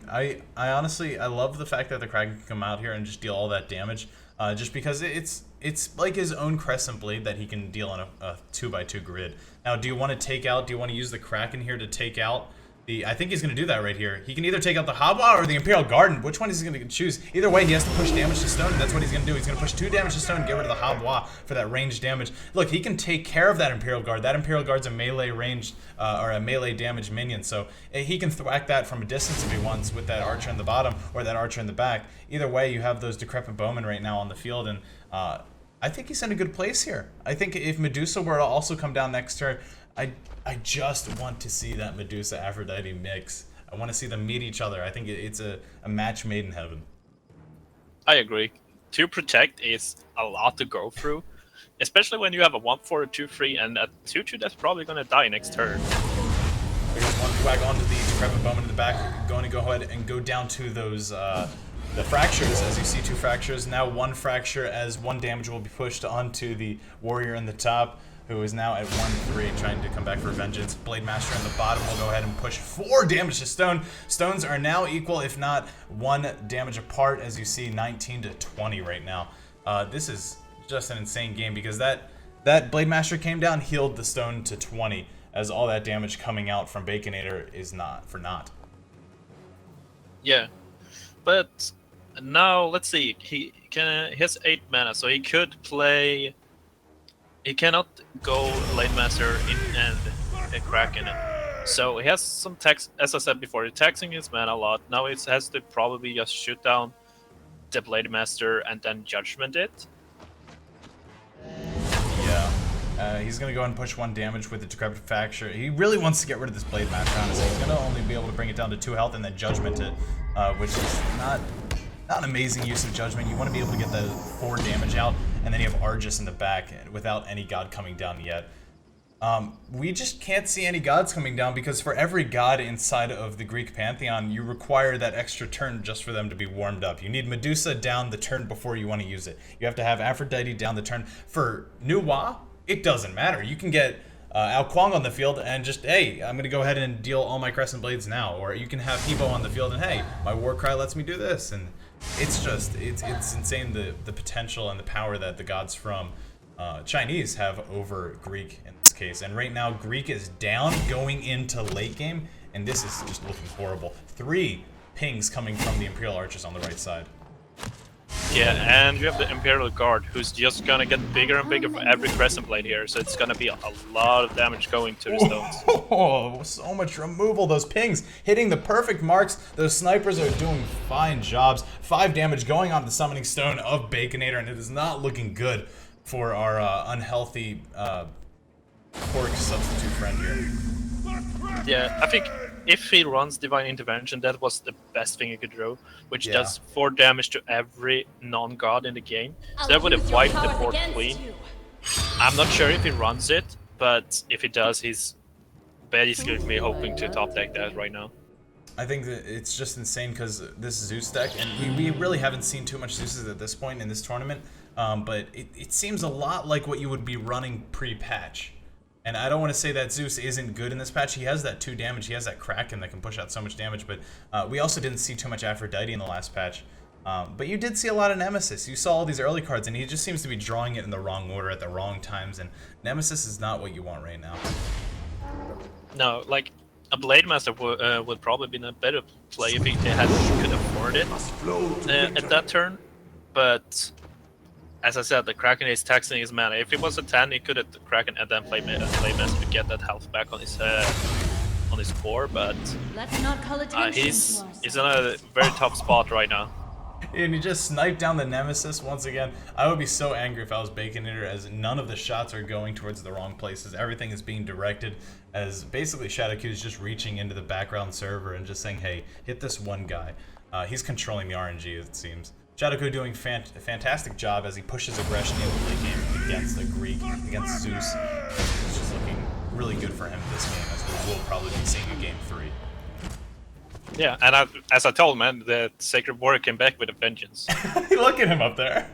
S1: I honestly, I love the fact that the Kraken can come out here and just deal all that damage. Just because it's like his own Crescent Blade that he can deal on a 2x2 grid. Now, do you want to use the Kraken here to take out the... I think he's going to do that right here. He can either take out the Habwa or the Imperial Garden. Which one is he going to choose? Either way, he has to push damage to stone, and that's what he's going to do. He's going to push 2 damage to stone and get rid of the Habwa for that ranged damage. Look, he can take care of that Imperial Guard. That Imperial Guard's a melee ranged, or a melee damage minion, so he can thwack that from a distance if he wants with that Archer in the bottom or that Archer in the back. Either way, you have those Decrepit Bowmen right now on the field, and I think he's in a good place here. I think if Medusa were to also come down next turn, I just want to see that Medusa Aphrodite mix. I want to see them meet each other. I think it's a match made in heaven. I
S2: agree. 2 Protect is a lot to go through, especially when you have a 1/4, a 2/3, and a 2/2 that's probably going to die next turn.
S1: There's one whack onto the Decrepit Bowman in the back, going to go ahead and go down to those the fractures. As you see, 2 fractures. Now 1 fracture, as 1 damage will be pushed onto the warrior in the top, who is now at 1-3, trying to come back for vengeance. Blade Master in the bottom will go ahead and push 4 damage to Stone. Stones are now equal, if not 1 damage apart, as you see, 19 to 20 right now. This is just an insane game because that Blade Master came down, healed the Stone to 20, as all that damage coming out from Baconator is not for naught.
S2: Yeah, but now let's see. He has 8 mana, so he could play. He cannot go Blade Master in and Kraken. So he has some tax, as I said before, he's taxing his mana a lot. Now he has to probably just shoot down the Blade Master and then Judgment it.
S1: Yeah. He's going to go ahead and push 1 damage with the Decrepit Fracture. He really wants to get rid of this Blade Master, honestly. He's going to only be able to bring it down to 2 health and then Judgment it, which is not an amazing use of Judgment. You want to be able to get the 4 damage out, and then you have Argus in the back without any god coming down yet. We just can't see any gods coming down because for every god inside of the Greek pantheon, you require that extra turn just for them to be warmed up. You need Medusa down the turn before you want to use it. You have to have Aphrodite down the turn. For Nuwa, it doesn't matter. You can get Ao Kuang on the field and just, hey, I'm going to go ahead and deal all my Crescent Blades now. Or you can have Hebo on the field and, hey, my Warcry lets me do this. And it's just, it's insane the potential and the power that the gods from Chinese have over Greek in this case. And right now, Greek is down going into late game, and this is just looking horrible. 3 pings coming from the Imperial Archers on the right side.
S2: Yeah, and you have the Imperial Guard, who's just gonna get bigger and bigger for every Crescent Blade here, so it's gonna be a lot of damage going to the stones.
S1: Oh, so much removal. Those pings hitting the perfect marks. Those snipers are doing fine jobs. 5 damage going on the Summoning Stone of Baconator, and it is not looking good for our unhealthy Pork substitute friend here.
S2: Yeah, I think if he runs Divine Intervention, that was the best thing he could do, which does 4 damage to every non-god in the game. So that would have wiped the board clean. I'm not sure if he runs it, but if he does, he's basically hoping to top deck that right now.
S1: I think that it's just insane because this Zeus deck, and we really haven't seen too much Zeus's at this point in this tournament, but it seems a lot like what you would be running pre-patch. And I don't want to say that Zeus isn't good in this patch. He has that 2 damage. He has that Kraken that can push out so much damage. But we also didn't see too much Aphrodite in the last patch. But you did see a lot of Nemesis. You saw all these early cards, and he just seems to be drawing it in the wrong order at the wrong times. And Nemesis is not what you want right now.
S2: No, like a Blade Master would probably been a better play if he could afford it at that turn. But as I said, the Kraken is taxing his mana. If it was a 10, he could have the Kraken and then play Master to get that health back on his core. But
S5: Let's not call attention
S2: he's
S5: to us.
S2: in a very tough spot right now.
S1: And he just sniped down the Nemesis once again. I would be so angry if I was Baconator, as none of the shots are going towards the wrong places. Everything is being directed as basically Shadowq is just reaching into the background server and just saying, hey, hit this one guy. He's controlling the RNG, it seems. Shadowq doing a fantastic job as he pushes aggression into the late game against the Greek, against Zeus. It's just looking really good for him this game, as we will probably be seeing a game 3.
S2: Yeah, and as I told man, the Sacred Warrior came back with a vengeance.
S1: Look at him up there.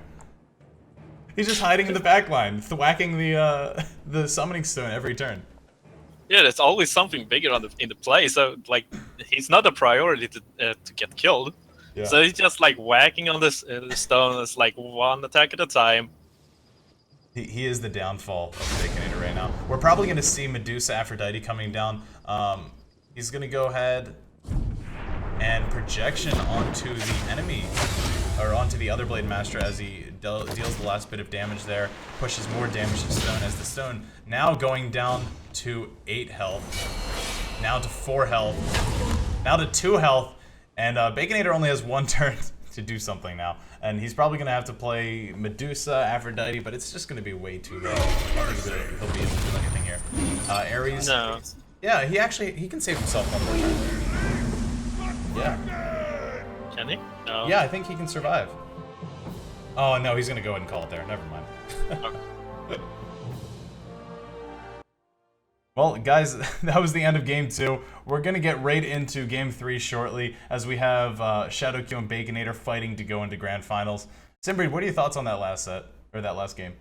S1: He's just hiding in the back line, thwacking the Summoning Stone every turn.
S2: Yeah, there's always something bigger in the play, so like he's not a priority to get killed.
S1: Yeah.
S2: So he's just like whacking on the stone. It's like one attack at a time.
S1: He is the downfall of Baconator right now. We're probably going to see Medusa Aphrodite coming down. He's going to go ahead and projection onto the enemy, or onto the other Blade Master as he deals the last bit of damage there. Pushes more damage to Stone, as the Stone now going down to 8 health. Now to 4 health. Now to 2 health. And Baconator only has 1 turn to do something now. And he's probably going to have to play Medusa, Aphrodite, but it's just going to be way too low. I don't think he'll be able to do anything here. Ares.
S2: No.
S1: Yeah, he can save himself 1 more turn. Yeah.
S2: Can he? No.
S1: Yeah, I think he can survive. Oh, no, he's going to go ahead and call it there. Never mind.
S2: Okay.
S1: Well, guys, that was the end of Game 2. We're going to get right into Game 3 shortly as we have Shadowq and Baconator fighting to go into Grand Finals. Simbreed, what are your thoughts on that last set, or that last game?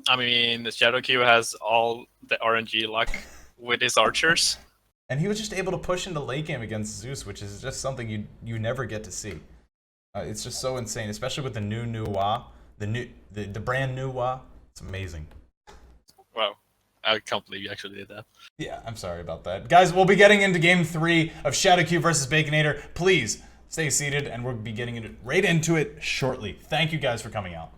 S2: I mean, the Shadowq has all the RNG luck with his archers.
S1: And he was just able to push into late game against Zeus, which is just something you never get to see. It's just so insane, especially with the new Wa, the brand new Wa. It's amazing.
S2: Wow. I can't believe you actually did that.
S1: Yeah, I'm sorry about that. Guys, we'll be getting into Game 3 of Shadowq versus Baconator. Please stay seated, and we'll be getting right into it shortly. Thank you guys for coming out.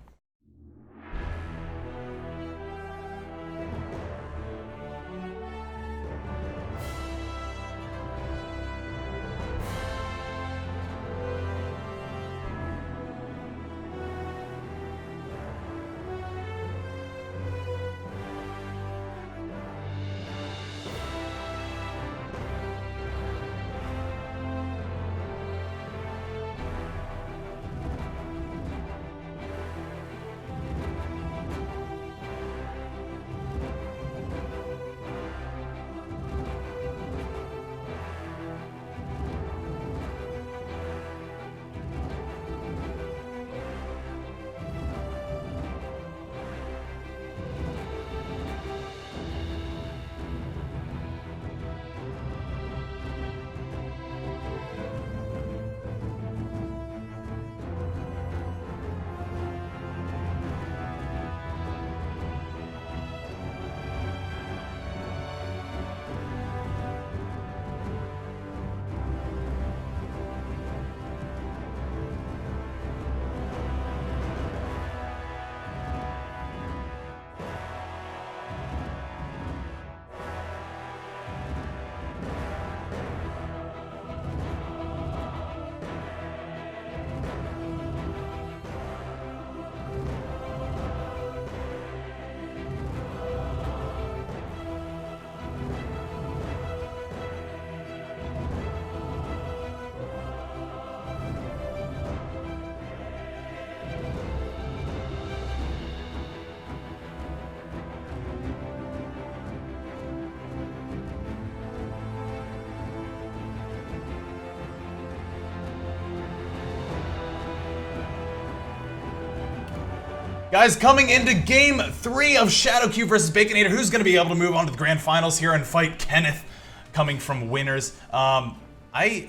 S1: Guys, coming into Game 3 of Shadowq versus Baconator, who's going to be able to move on to the Grand Finals here and fight Kenneth, coming from winners. I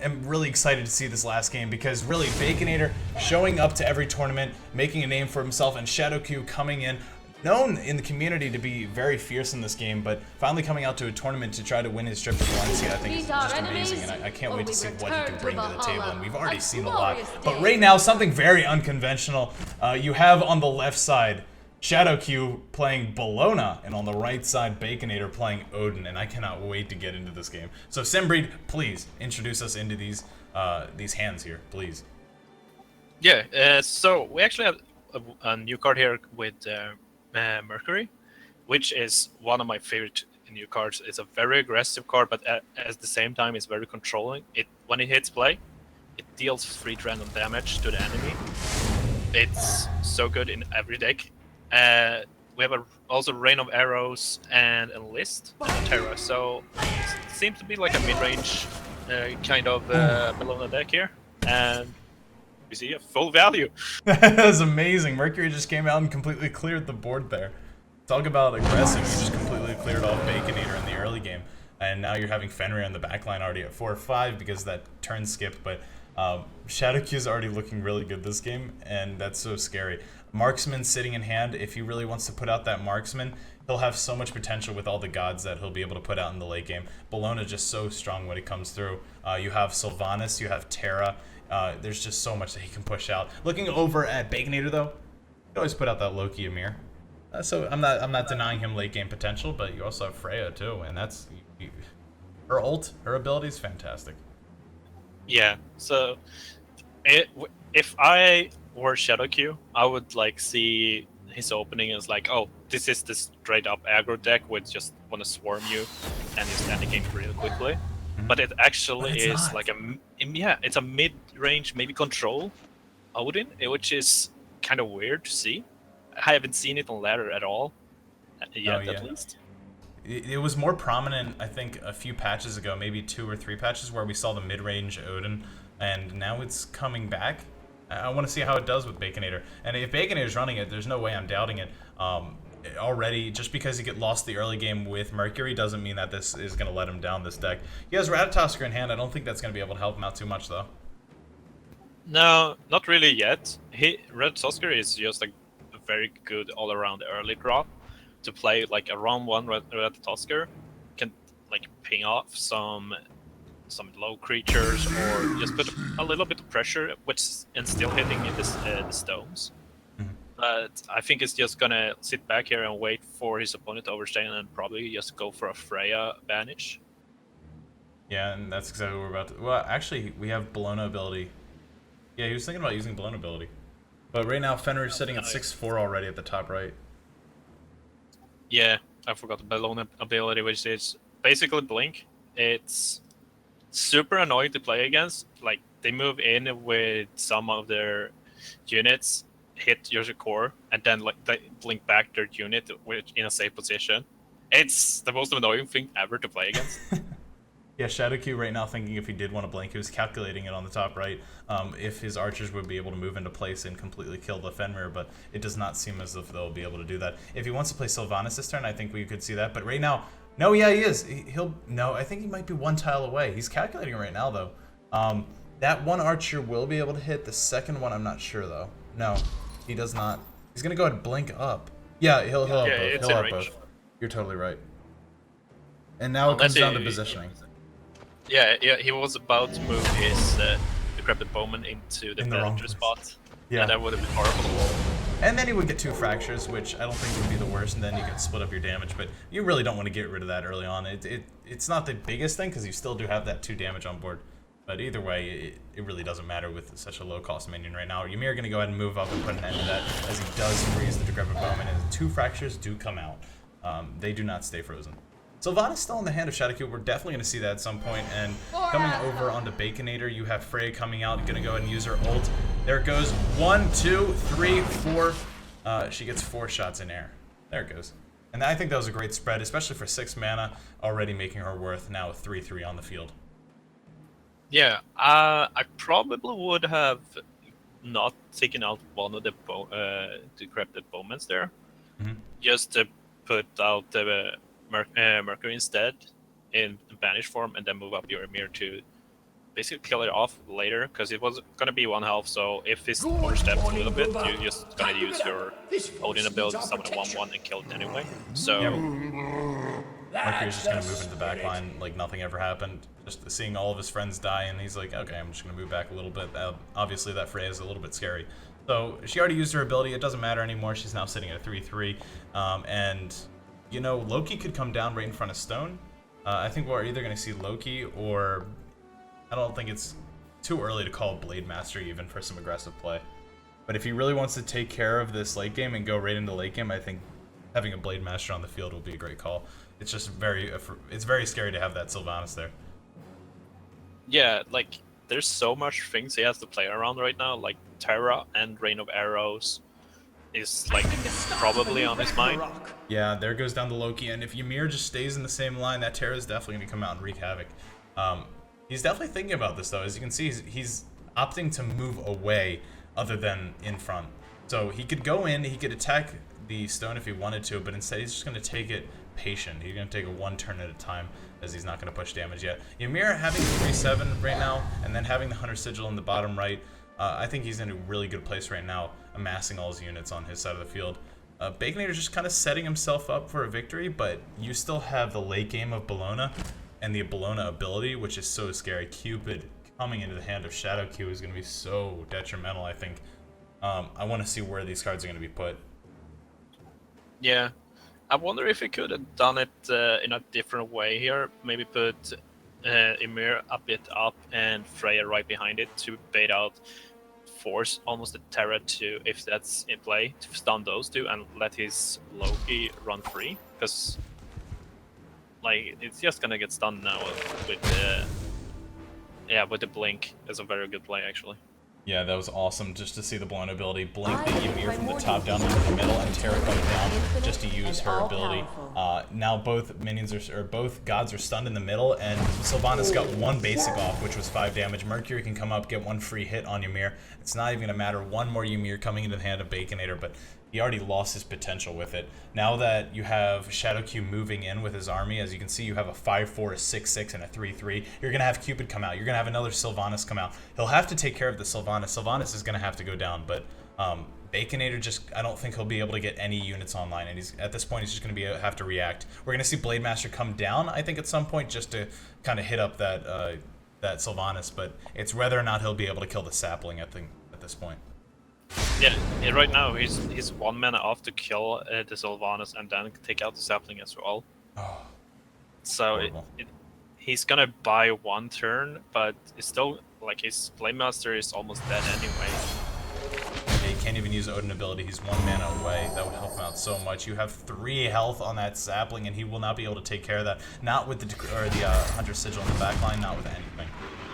S1: am really excited to see this last game because really Baconator showing up to every tournament, making a name for himself, and Shadowq coming in, known in the community to be very fierce in this game, but finally coming out to a tournament to try to win his trip to Valencia, I think is just amazing, and I can't wait to see what he can bring to the table, and we've already seen a lot. But right now, something very unconventional. You have on the left side Shadowq playing Bologna, and on the right side Baconator playing Odin, and I cannot wait to get into this game. So Simbreed, please introduce us into these hands here, please.
S2: Yeah, so we actually have a new card here with Mercury, which is one of my favorite new cards. It's a very aggressive card, but at the same time, it's very controlling. When it hits play, it deals 3 random damage to the enemy. It's so good in every deck. We have also Rain of Arrows and Enlist and a Terra, so it seems to be like a mid-range kind of Bologna deck here, and we see a full value.
S1: That was amazing. Mercury just came out and completely cleared the board there. Talk about aggressive. You just completely cleared off Baconator in the early game, and now you're having Fenrir on the backline already at 4-5 because that turn skipped, but Shadowq is already looking really good this game, and that's so scary. Marksman sitting in hand, if he really wants to put out that Marksman, he'll have so much potential with all the gods that he'll be able to put out in the late game. Bologna just so strong when it comes through. You have Sylvanas, you have Terra. There's just so much that he can push out. Looking over at Baconator though, you always put out that Loki Amir. So I'm not denying him late game potential, but you also have Freya too, and that's her ult, her ability is fantastic.
S2: Yeah, so if I were Shadowq, I would like see his opening as like, oh, this is the straight up aggro deck with just want to swarm you and just end the game really quickly. But it actually is not. Like it's a mid-range, maybe control Odin, which is kind of weird to see. I haven't seen it on ladder at all yet, at least.
S1: it was more prominent, I think, a few patches ago, maybe 2 or 3 patches, where we saw the mid-range Odin, and now it's coming back. I want to see how it does with Baconator. And if Baconator's running it, there's no way I'm doubting it. Already, just because he lost the early game with Mercury doesn't mean that this is going to let him down this deck. He has Ratatosker in hand. I don't think that's going to be able to help him out too much, though.
S2: No, not really yet. Red Tusker is just a very good all-around early draw to play like a round 1 Red Tusker. Can like ping off some low creatures or just put a little bit of pressure, and still hitting in the stones. But I think it's just gonna sit back here and wait for his opponent to overstay and probably just go for a Freya banish.
S1: Yeah, and that's exactly what we're about to... Well, actually, we have Bologna ability. Yeah, he was thinking about using Bologna ability. But right now, Fenrir's sitting at 6-4 already at the top right.
S2: Yeah, I forgot the Bologna ability, which is basically Blink. It's super annoying to play against. Like, they move in with some of their units, hit your core, and then like they blink back their unit in a safe position. It's the most annoying thing ever to play against.
S1: Yeah, Shadowq right now thinking if he did want to blink, he was calculating it on the top right, if his archers would be able to move into place and completely kill the Fenrir, but it does not seem as if they'll be able to do that. If he wants to play Sylvanas this turn, I think we could see that, but right now, no, yeah, he is. No, I think he might be 1 tile away. He's calculating right now, though. That one archer will be able to hit. The second one, I'm not sure, though. No, he does not. He's going to go ahead and blink up. Yeah, he'll have both. He'll have both. You're totally right. And now it comes down to positioning.
S2: Yeah, he was about to move his Decrepit Bowman into the better spot.
S1: Yeah.
S2: And that would have been horrible.
S1: And then he would get 2 fractures, which I don't think would be the worst, and then you can split up your damage, but you really don't want to get rid of that early on. It's not the biggest thing, because you still do have that 2 damage on board. But either way, it really doesn't matter with such a low-cost minion right now. Ymir going to go ahead and move up and put an end to that, as he does freeze the Decrepit Bowman, and 2 fractures do come out. They do not stay frozen. Sylvanas still in the hand of Shadowq. We're definitely going to see that at some point. And coming over onto Baconator, you have Freya coming out. Going to go ahead and use her ult. There it goes. 1, 2, 3, 4. She gets 4 shots in air. There it goes. And I think that was a great spread, especially for 6 mana, already making her worth now with 3/3 on the field.
S2: Yeah, I probably would have not taken out one of the Decrepit Bowmans there. Just to put out the Mercury instead in banish form, and then move up your Ymir to basically kill it off later, because it was gonna be 1 health. So if this oversteps a little bit, you're just gonna use your Odin ability to summon a 1/1 and kill it anyway. So
S1: Mercury's just gonna move into the back line like nothing ever happened. Just seeing all of his friends die, and he's like, okay, I'm just gonna move back a little bit. Obviously, that Freya is a little bit scary. So she already used her ability. It doesn't matter anymore. She's now sitting at a 3/3, and you know, Loki could come down right in front of Stone. I think we're either going to see Loki, or I don't think it's too early to call Blade Master even for some aggressive play. But if he really wants to take care of this late game and go right into late game, I think having a Blade Master on the field will be a great call. It's just very scary to have that Sylvanas there.
S2: yeah, like there's so much things he has to play around right now, like Terra and Rain of Arrows is like probably on his mind.
S1: Yeah, there goes down the Loki, and if Ymir just stays in the same line, that Terra is definitely going to come out and wreak havoc. He's definitely thinking about this, though. As you can see, he's opting to move away other than in front. So he could go in, he could attack the stone if he wanted to, but instead he's just going to take it patient. He's going to take it 1 turn at a time, as he's not going to push damage yet. Ymir having 3/7 right now, and then having the Hunter Sigil in the bottom right, I think he's in a really good place right now, amassing all his units on his side of the field. Baconator's just kind of setting himself up for a victory, but you still have the late game of Bologna and the Bologna ability, which is so scary. Cupid coming into the hand of Shadowq is going to be so detrimental, I think. I want to see where these cards are going to be put.
S2: Yeah, I wonder if he could have done it in a different way here. Maybe put Ymir a bit up and Freya right behind it to bait out, force almost a Terra to, if that's in play, to stun those two and let his Loki run free. Because, like, it's just gonna get stunned now with the blink. It's a very good play, actually.
S1: Yeah, that was awesome just to see the Bologna ability blink the Ymir from the top down into the middle, and Terra coming down just to use her ability. Now both both gods are stunned in the middle, and Sylvanas got one basic off, which was 5 damage. Mercury can come up, get 1 free hit on Ymir. It's not even gonna matter. 1 more Ymir coming into the hand of Baconator, but he already lost his potential with it. Now that you have Shadowq moving in with his army, as you can see, you have a 5-4, a 6-6, and a 3-3. You're gonna have Cupid come out. You're gonna have another Sylvanas come out. He'll have to take care of the Sylvanas. Sylvanas is gonna have to go down, but Baconator I don't think he'll be able to get any units online, and at this point he's just going to have to react. We're going to see Blade Master come down, I think, at some point, just to kind of hit up that that Sylvanas, but it's whether or not he'll be able to kill the sapling at this point.
S2: Yeah, right now he's 1 mana off to kill the Sylvanas and then take out the sapling as well.
S1: Oh,
S2: so he's gonna buy 1 turn, but it's still like his Blade Master is almost dead anyway.
S1: He can't even use Odin ability. He's 1 mana away. That would help him out so much. You have 3 health on that sapling, and he will not be able to take care of that. Not with the Hunter Sigil in the backline, not with anything.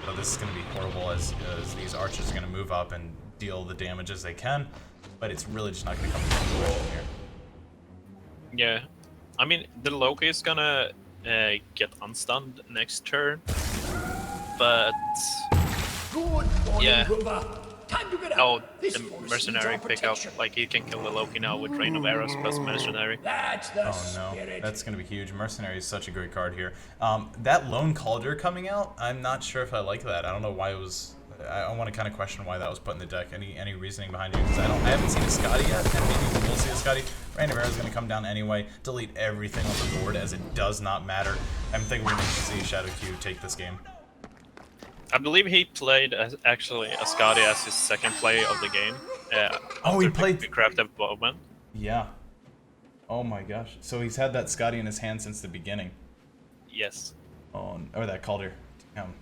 S1: So this is going to be horrible as these archers are going to move up and deal the damage as they can, but it's really just not going to come to fruition here.
S2: Yeah, I mean, the Loki is gonna get unstunned next turn, but yeah. Oh, the mercenary pickup. Like, he can kill the Loki now with Rain of Arrows plus mercenary.
S1: Oh no, that's gonna be huge. Mercenary is such a great card here. That Lone Calder coming out, I'm not sure if I like that. I don't know why it was. I want to kind of question why that was put in the deck. Any reasoning behind you? Because I haven't seen a Scotty yet, and maybe we will see a Scotty. Rain of Arrows is gonna come down anyway. Delete everything on the board, as it does not matter. I'm thinking we're going to see Shadowq take this game.
S2: I believe he played actually a Scotty as his second play of the game.
S1: Oh, he played
S2: the Crafted Bowman.
S1: Yeah. Oh my gosh. So he's had that Scotty in his hand since the beginning.
S2: Yes.
S1: Oh, or that Calder. Damn.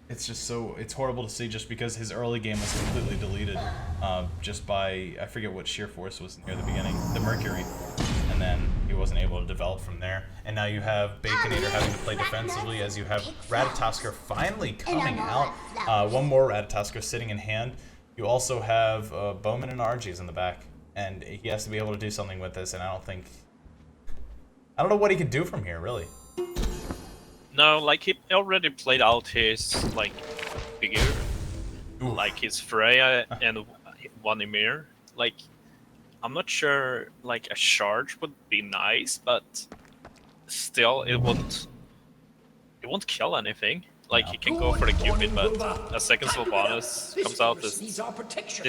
S1: It's just it's horrible to see, just because his early game was completely deleted just by, I forget what sheer force was near the beginning, the Mercury. And then he wasn't able to develop from there. And now you have Baconator having to play defensively, as you have Ratatoskr finally coming out. 1 more Ratatoskr sitting in hand. You also have Bowman and Argies in the back. And he has to be able to do something with this, and I don't know what he could do from here, really.
S2: No, like, he already played out his, like, figure.
S1: Ooh.
S2: Like his Freya and 1 Ymir. Like, I'm not sure, like, a charge would be nice, but still, it won't kill anything. Like, he can go for the Cupid, but a second Sylvanas comes out. This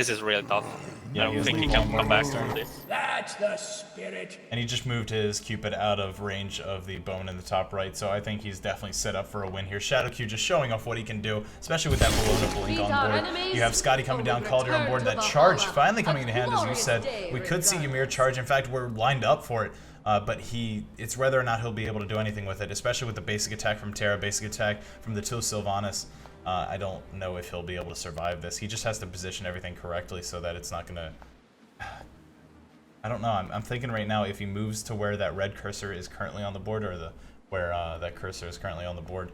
S2: is really tough.
S1: Yeah,
S2: I don't think he can come back from this.
S6: That's the spirit.
S1: And he just moved his Cupid out of range of the Bowman in the top right, so I think he's definitely set up for a win here. Shadowq just showing off what he can do, especially with that Bologna blink on board. You have Scotty coming down, Calder on board, that charge finally coming into hand, as you said. We could see Ymir charge. In fact, we're lined up for it. But it's whether or not he'll be able to do anything with it, especially with the basic attack from Terra, basic attack from the 2 Sylvanas. I don't know if he'll be able to survive this. He just has to position everything correctly so that it's not gonna... I don't know. I'm thinking right now, if he moves to where that red cursor is currently on the board, or where that cursor is currently on the board,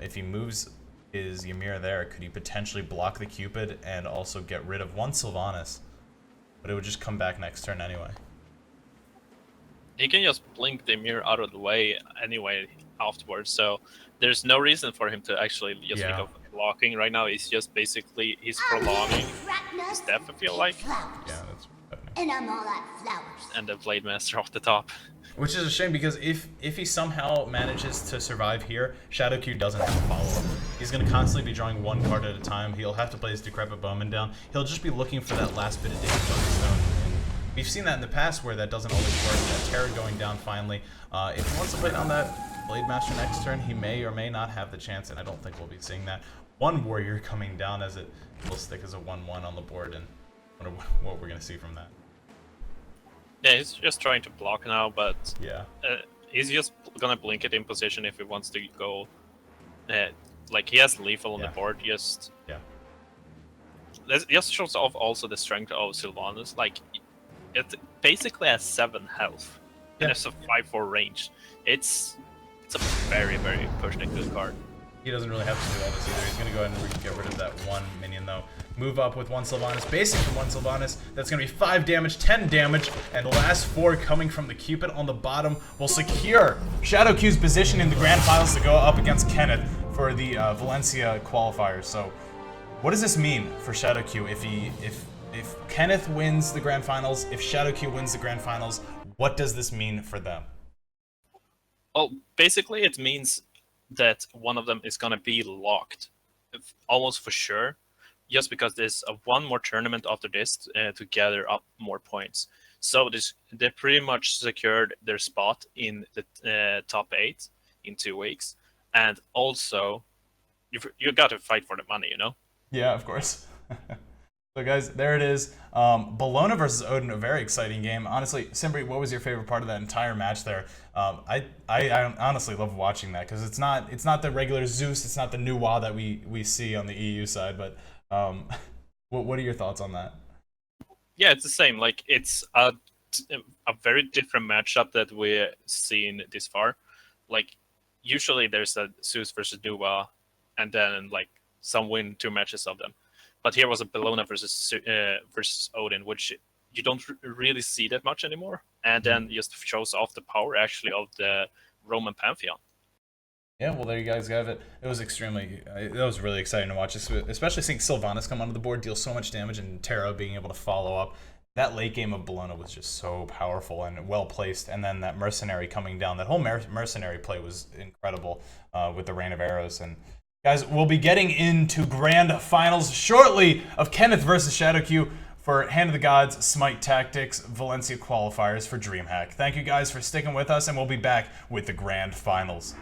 S1: if he moves his Ymir there, could he potentially block the Cupid and also get rid of 1 Sylvanas? But it would just come back next turn anyway.
S2: He can just blink the Ymir out of the way anyway afterwards, so there's no reason for him to actually just think of blocking right now. He's just basically, he's prolonging his death, I feel like.
S1: Yeah, that's
S5: And I'm all out of flowers.
S2: And the Blade Master off the top.
S1: Which is a shame, because if he somehow manages to survive here, Shadowq doesn't have to follow him. He's going to constantly be drawing 1 card at a time. He'll have to play his Decrepit Bowman down. He'll just be looking for that last bit of damage on the stone. And we've seen that in the past where that doesn't always work. That Terra going down finally. If he wants to play down that Blade Master next turn, he may or may not have the chance, and I don't think we'll be seeing that. 1 Warrior coming down, as it will stick as a 1/1 on the board, and I wonder what we're going to see from that.
S2: Yeah, he's just trying to block now, but
S1: yeah,
S2: he's just gonna blink it in position if he wants to go. Like, he has lethal on the board. Just just shows off also the strength of Sylvanas. Like, it basically has 7 health, and it's a 5/4 range. It's a very, very pushing good card.
S1: He doesn't really have to do all this either. He's going to go ahead and get rid of that one minion, though. Move up with one Sylvanas, basic from one Sylvanas. That's going to be 5 damage, 10 damage, and the last 4 coming from the Cupid on the bottom will secure Shadow Q's position in the grand finals to go up against Kenneth for the Valencia qualifiers. So, what does this mean for Shadow Q if Kenneth wins the grand finals, if Shadow Q wins the grand finals? What does this mean for them?
S2: Well, basically, it means that one of them is going to be locked, almost for sure, just because there's one more tournament after this to gather up more points. So they pretty much secured their spot in the top 8 in 2 weeks, and also you got to fight for the money, you know?
S1: Yeah, of course. So guys, there it is. Bologna versus Odin, a very exciting game. Honestly, Simbri, what was your favorite part of that entire match there? I honestly love watching that because it's not the regular Zeus, it's not the new WoW that we see on the EU side. But what are your thoughts on that?
S2: Yeah, it's the same. Like it's a very different matchup that we've seen this far. Like usually there's a Zeus versus new WoW, and then like some win 2 matches of them. But here was a Bologna versus Odin, which you don't really see that much anymore, and then just shows off the power actually of the Roman pantheon.
S1: Yeah, well, there you guys have it. It was really exciting to watch, especially seeing Sylvanas come onto the board, deal so much damage, and Terra being able to follow up. That late game of Bologna was just so powerful and well placed, and then that mercenary coming down. That whole mercenary play was incredible with the Rain of Arrows. And guys, we'll be getting into grand finals shortly of Kenneth versus Shadow Q for Hand of the Gods, Smite Tactics, Valencia qualifiers for DreamHack. Thank you guys for sticking with us, and we'll be back with the grand finals.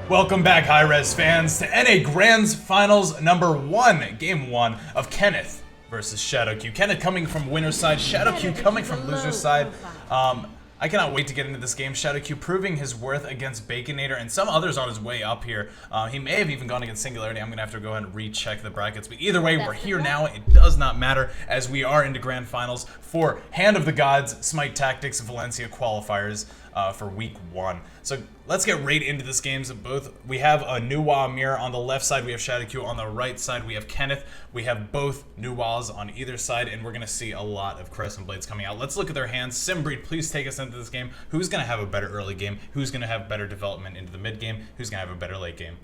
S1: Welcome back, high-res fans, to NA Grands Finals number 1, Game 1 of Kenneth versus Shadow Q. Kenneth coming from winner's side, Shadow Q coming from loser's side. I cannot wait to get into this game. Shadow Q proving his worth against Baconator and some others on his way up here. He may have even gone against Singularity. I'm going to have to go ahead and recheck the brackets. But either way, we're here now. It does not matter as we are into Grand Finals for Hand of the Gods, Smite Tactics, Valencia qualifiers for week 1. So let's get right into this games of both. We have a new WoW mirror on the left side. We have Shadow Q on the right side. We have Kenneth. We have both new WoWs on either side, and we're going to see a lot of Crescent Blades coming out. Let's look at their hands. Simbreed, please take us into this game. Who's going to have a better early game? Who's going to have better development into the mid game? Who's going to have a better late game?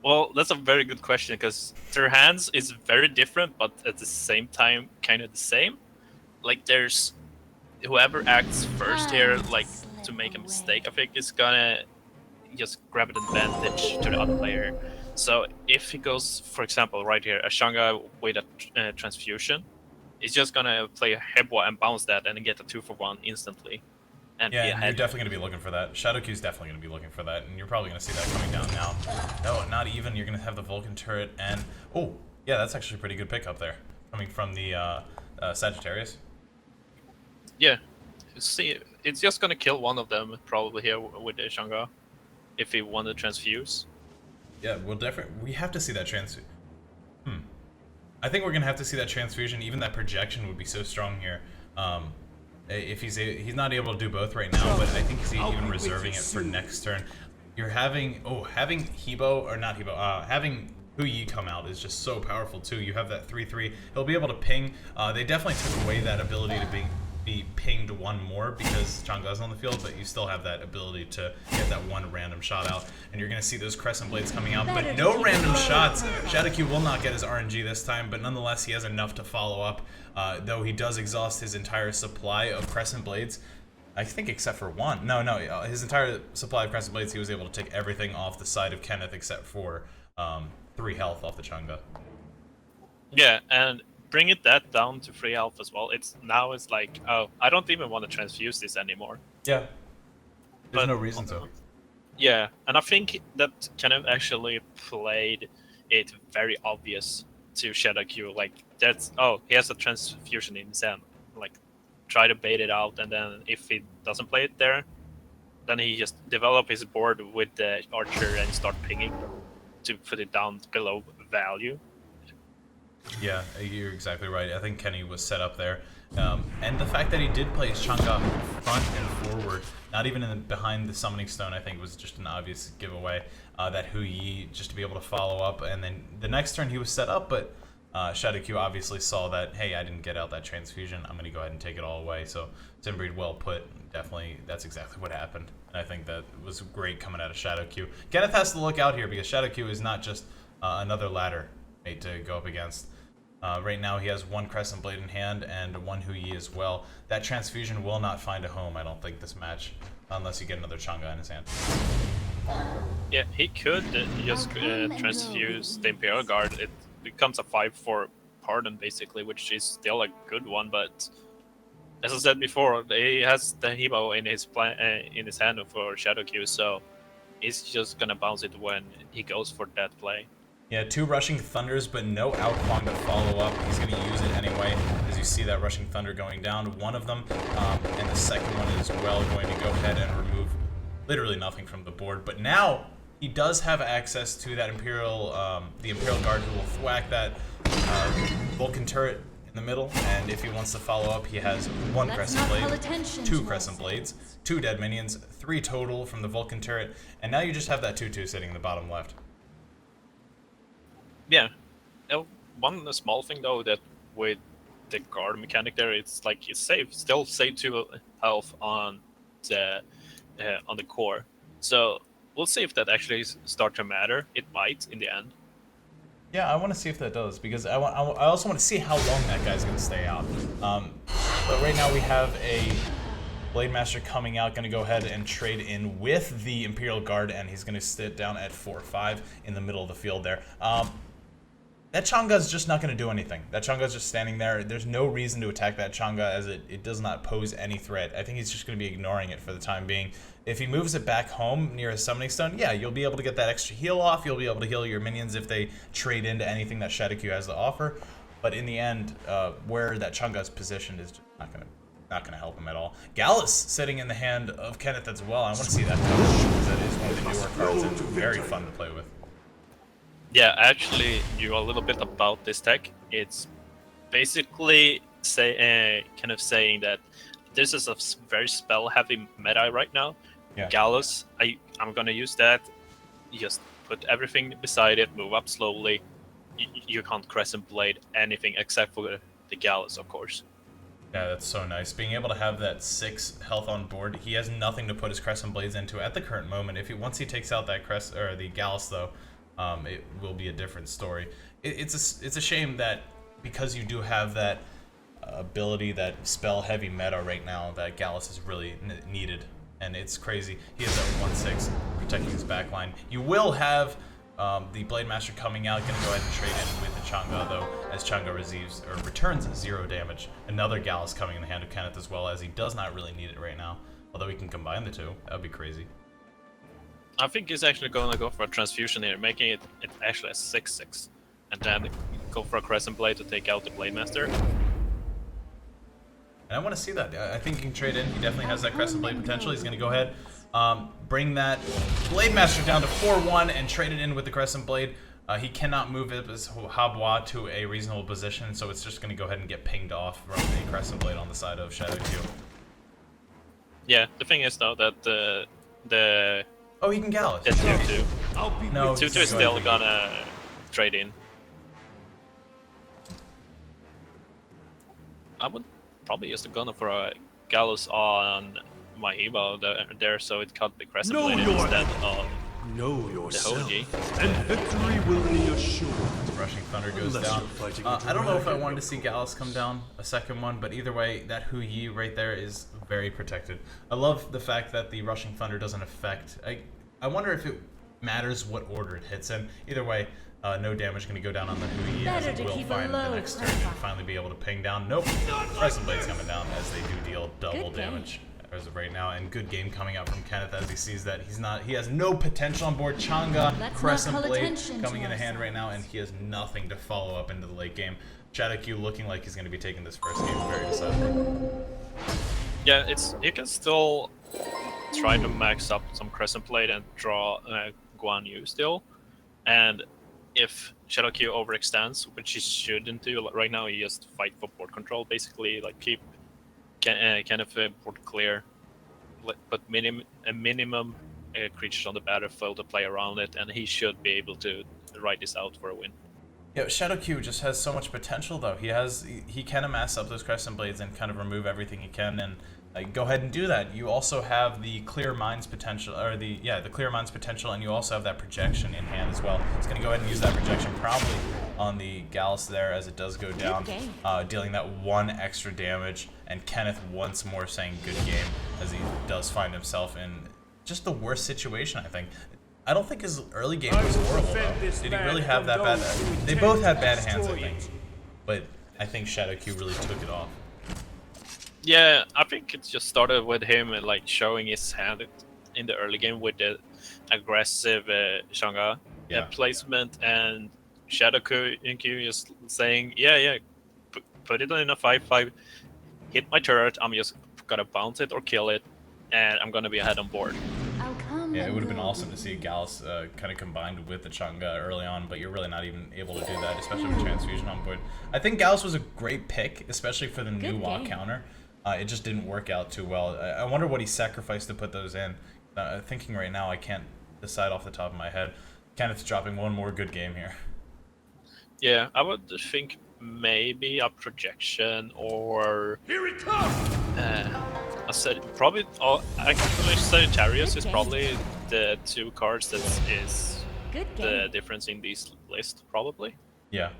S2: Well, that's a very good question because their hands is very different, but at the same time, kind of the same. Like there's whoever acts first here, like to make a mistake, I think is gonna just grab an advantage to the other player. So if he goes, for example, right here, a Shanga with a transfusion, he's just gonna play a Hebwa and bounce that and get a 2-for-1 instantly. And
S1: Yeah,
S2: be
S1: and you're
S2: ahead.
S1: definitely going to be looking for that. Shadowq's definitely going to be looking for that, and you're probably going to see that coming down now. No, not even. You're going to have the Vulcan turret, and... Oh, yeah, that's actually a pretty good pickup there. Coming from the Sagittarius.
S2: Yeah. See, it's just gonna kill one of them probably here with the Shanga, if he want to transfuse.
S1: Yeah, we'll definitely... We have to see that I think we're going to have to see that transfusion. Even that projection would be so strong here. If he's not able to do both right now, but I think he's even reserving it for next turn. You're having Hebo, or not Hebo, having Hu Yi come out is just so powerful too. You have that 3/3. He'll be able to ping. They definitely took away that ability to be pinged one more because Changa's on the field, but you still have that ability to get that one random shot out, and you're gonna see those Crescent Blades coming out, but no random shots. Shadowq will not get his RNG this time, but nonetheless he has enough to follow up, though he does exhaust his entire supply of Crescent Blades. I think except for one. No, his entire supply of Crescent Blades, he was able to take everything off the side of Kenneth except for 3 health off the Chang'e.
S2: Yeah, and bring that down to 3 health as well. It's like, oh, I don't even want to transfuse this anymore.
S1: Yeah. There's
S2: But-
S1: no reason to.
S2: Yeah, and I think that kind of actually played it very obvious to Shadowq. Like, he has a transfusion in his hand. Like, try to bait it out, and then if he doesn't play it there, then he just develop his board with the archer and start pinging to put it down below value.
S1: Yeah, you're exactly right. I think Kenny was set up there. And the fact that he did play his Chang'e front and forward, not even behind the Summoning Stone, I think was just an obvious giveaway. That Hu Yi, just to be able to follow up. And then the next turn he was set up, but Shadowq obviously saw that, hey, I didn't get out that transfusion. I'm going to go ahead and take it all away. So, Timbreed, well put. Definitely, that's exactly what happened. And I think that was great coming out of Shadowq. Kenneth has to look out here because Shadowq is not just another ladder mate to go up against. Right now he has 1 Crescent Blade in hand and 1 Hu Yi as well. That transfusion will not find a home, I don't think, this match, unless you get another Chang'e in his hand.
S2: Yeah, he could just transfuse the Imperial Guard. It becomes a 5-4 Pardon, basically, which is still a good one, but as I said before, he has the Hebo in his hand for Shadowq, so he's just gonna bounce it when he goes for that play.
S1: Yeah, 2 Rushing Thunders, but no Outquang to follow up. He's going to use it anyway, as you see that Rushing Thunder going down. One of them, and the second one is well going to go ahead and remove literally nothing from the board. But now he does have access to that the Imperial Guard, who will thwack that Vulcan turret in the middle. And if he wants to follow up, he has 1 Crescent Blade, 2 Crescent Blades, 2 dead minions, 3 total from the Vulcan turret, and now you just have that 2/2 sitting in the bottom left.
S2: Yeah, one small thing though, that with the guard mechanic there, it's like it's still save 2 health on the core. So we'll see if that actually start to matter. It might in the end.
S1: Yeah, I want to see if that does, because I also want to see how long that guy's going to stay out. But right now we have a Blade Master coming out, going to go ahead and trade in with the Imperial Guard, and he's going to sit down at 4/5 in the middle of the field there. That Chang'e's just not going to do anything. That Chang'e's just standing there. There's no reason to attack that Chang'e, as it does not pose any threat. I think he's just going to be ignoring it for the time being. If he moves it back home near his Summoning Stone, yeah, you'll be able to get that extra heal off. You'll be able to heal your minions if they trade into anything that Shadowq has to offer. But in the end, where that Chang'e's positioned is just not going to help him at all. Gallus sitting in the hand of Kenneth as well. I want to see that coverage, because that is one of the newer cards and very fun to play with.
S2: Yeah, I actually knew a little bit about this tech. It's basically kind of saying that this is a very spell-heavy meta right now.
S1: Yeah.
S2: Gallus, I'm gonna use that. You just put everything beside it, move up slowly. You can't Crescent Blade anything except for the Gallus, of course.
S1: Yeah, that's so nice. Being able to have that 6 health on board, he has nothing to put his Crescent Blades into at the current moment. Once he takes out that the Gallus, though, it will be a different story. It's a shame that because you do have that ability, that spell-heavy meta right now, that Gallus is really needed, and it's crazy. He has that 1/6 protecting his backline. You will have The Blade Master coming out, gonna go ahead and trade in with the Chang'e though, as Chang'e returns 0 damage. Another Gallus coming in the hand of Kenneth as well, as he does not really need it right now. Although he can combine the two, that would be crazy.
S2: I think he's actually gonna go for a transfusion here, making it actually a 6/6, and then go for a Crescent Blade to take out the Blade Master.
S1: And I want to see that. I think he can trade in. He definitely has that Crescent Blade potential. He's gonna go ahead, bring that Blade Master down to 4-1 and trade it in with the Crescent Blade. He cannot move his Habwa to a reasonable position, so it's just going to go ahead and get pinged off from the Crescent Blade on the side of Shadow Q.
S2: Yeah, the thing is though that the
S1: Oh, he can Gallus.
S2: it's 2/2.
S1: No,
S2: 2/2 is still gonna trade in. I would probably use the gunner for a Gallus on my Evo there, so it cut the Crescent Blade instead of
S6: Know
S2: the
S6: yourself,
S2: Hoji.
S6: and victory will be assured.
S1: Rushing Thunder goes
S6: Unless
S1: down.
S6: you're fighting
S1: I don't know if I
S6: dragon,
S1: wanted to
S6: of
S1: see Gallus come down a second one, but either way, that Hu Yi right there is very protected. I love the fact that the Rushing Thunder doesn't affect. I wonder if it matters what order it hits in. Either way, no damage going to go down on the Hu Yi, as it will find the next turn and finally be able to ping down. Nope. Crescent Blade's coming down as they do deal double damage as of right now, and good game coming out from Kenneth as he sees that he has no potential on board. Chang'e, Crescent Blade coming into hand right now, and he has nothing to follow up into the late game. Shadow Q looking like he's going to be taking this first game very decidedly.
S2: Yeah, you can still try to max up some Crescent Blade and draw Guan Yu still, and if Shadow Q overextends, which he shouldn't do right now, he just fight for board control basically, like keep kind of board clear, but a minimum creatures on the battlefield to play around it, and he should be able to ride this out for a win.
S1: Yeah, Shadow Q just has so much potential though. He can amass up those Crescent Blades and kind of remove everything he can, and go ahead and do that. You also have the Clear Minds potential, or the Clear Minds potential, and you also have that projection in hand as well. He's gonna go ahead and use that projection probably on the Gallus there as it does go down, dealing that 1 extra damage, and Kenneth once more saying good game as he does find himself in just the worst situation, I think. I don't think his early game was horrible though. Did he really have that bad? They both had bad hands, I think, but I think Shadow Q really took it off.
S2: Yeah, I think it just started with him like showing his hand in the early game with the aggressive Chang'e placement, and Shadow Q just saying, put it in a 5/5, hit my turret, I'm just gonna bounce it or kill it, and I'm gonna be ahead on board.
S1: Yeah, it would have been awesome to see Gallus kind of combined with the Chang'e early on, but you're really not even able to do that, especially with Transfusion on board. I think Gallus was a great pick, especially for the new walk counter. It just didn't work out too well. I wonder what he sacrificed to put those in. Thinking right now, I can't decide off the top of my head. Kenneth's dropping one more good game here.
S2: Yeah, I would think maybe a projection or...
S6: Here it comes!
S2: I said probably... actually, Sagittarius is probably the 2 cards that is the difference in these lists, probably.
S1: Yeah.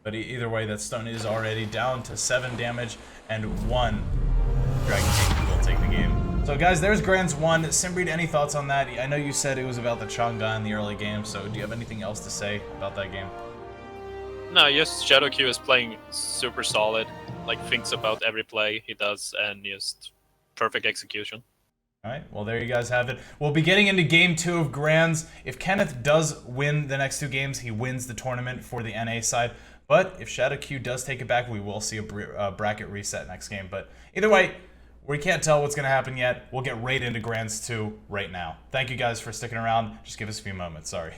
S1: But either way, that stun is already down to 7 damage, and 1 Dragon King will take the game. So guys, there's Grands 1. Simbreed, any thoughts on that? I know you said it was about the Chang'e in the early game, so do you have anything else to say about that game?
S2: No, just Shadow Q is playing super solid, like thinks about every play he does, and just perfect execution.
S1: Alright, well there you guys have it. We'll be getting into Game 2 of Grands. If Kenneth does win the next 2 games, he wins the tournament for the NA side. But if Shadow Q does take it back, we will see a bracket reset next game. But either way, we can't tell what's going to happen yet. We'll get right into Grands 2 right now. Thank you guys for sticking around. Just give us a few moments. Sorry.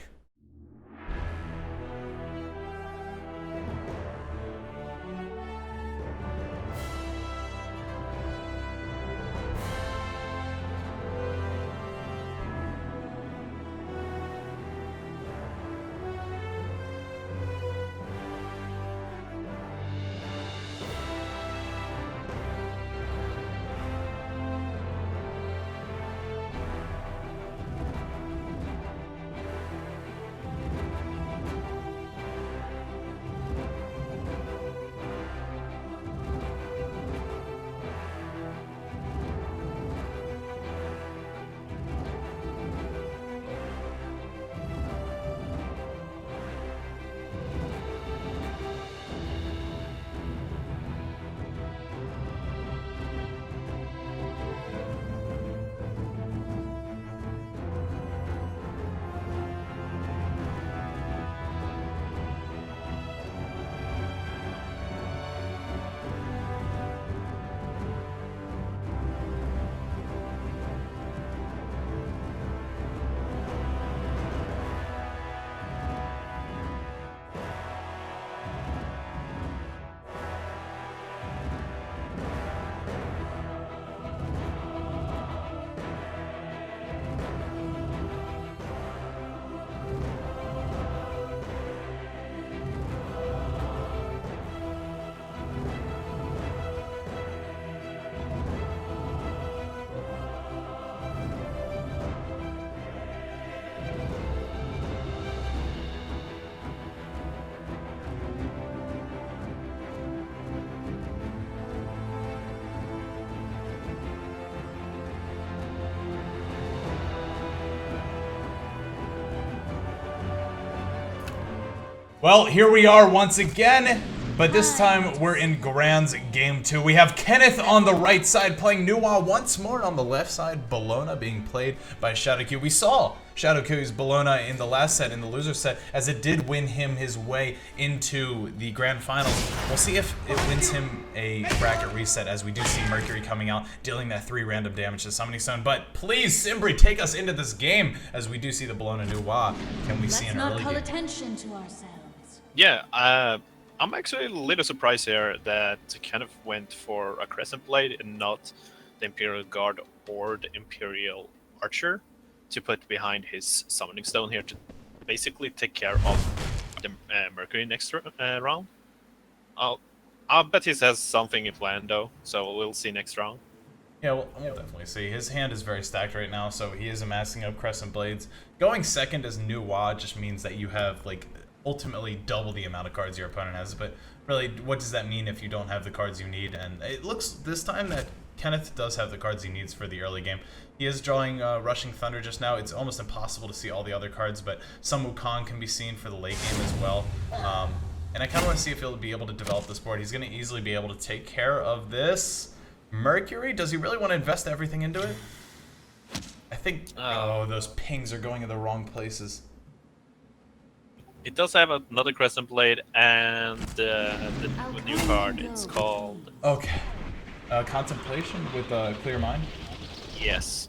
S1: Well, here we are once again, but this time we're in Grand's Game 2. We have Kenneth on the right side playing Nuwa once more, on the left side, Bologna being played by Shadowq. We saw Shadowq's Bologna in the last set, in the loser set, as it did win him his way into the grand finals. We'll see if it wins him a bracket reset, as we do see Mercury coming out, dealing that 3 random damage to Summoning Stone. But please, Simbri, take us into this game, as we do see the Bologna Nuwa. Can we see an early
S5: Let's not call
S1: game?
S5: attention to ourselves.
S2: Yeah, I'm actually a little surprised here that Kenneth went for a Crescent Blade and not the Imperial Guard or the Imperial Archer to put behind his Summoning Stone here to basically take care of the Mercury next round. I'll bet he has something in plan though, so we'll see next round.
S1: Yeah, we'll definitely see. His hand is very stacked right now, so he is amassing up Crescent Blades. Going second as Nuwa just means that you have, like, ultimately double the amount of cards your opponent has, but really, what does that mean if you don't have the cards you need? And it looks this time that Kenneth does have the cards he needs for the early game. He is drawing Rushing Thunder just now. It's almost impossible to see all the other cards, but some Wukong can be seen for the late game as well. And I kind of want to see if he'll be able to develop this board. He's going to easily be able to take care of this Mercury. Does he really want to invest everything into it? I think, oh, those pings are going in the wrong places.
S2: It does have another Crescent Blade and the new card. It's called...
S1: Okay. Contemplation with Clear Mind?
S2: Yes.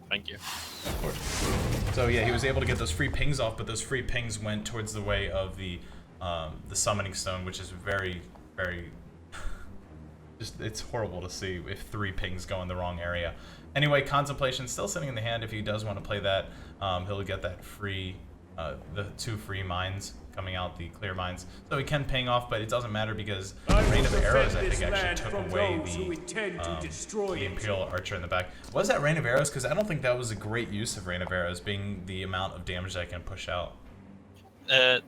S2: Thank you.
S1: Of course. So yeah, he was able to get those free pings off, but those free pings went towards the way of the Summoning Stone, which is very, very... just, it's horrible to see if 3 pings go in the wrong area. Anyway, Contemplation still sitting in the hand. If he does want to play that, he'll get that free... the 2 free mines coming out, the clear mines. So he can ping off, but it doesn't matter because Rain of Arrows, I think, actually took away the Imperial Archer in the back. Was that Rain of Arrows? Because I don't think that was a great use of Rain of Arrows, being the amount of damage that I can push out.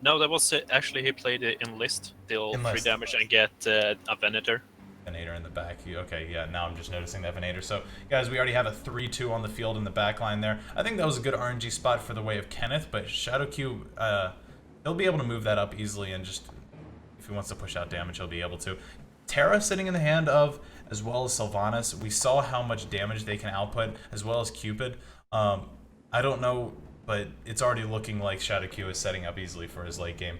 S2: No, that was actually he played it Enlist, deal 3 damage and get a Venator.
S1: Venator in the back. Okay, yeah, now I'm just noticing that Venator. So, guys, we already have a 3-2 on the field in the back line there. I think that was a good RNG spot for the way of Kenneth, but Shadowq, he'll be able to move that up easily, and just, if he wants to push out damage, he'll be able to. Terra sitting in the hand of, as well as Sylvanas. We saw how much damage they can output, as well as Cupid. I don't know, but it's already looking like Shadowq is setting up easily for his late game.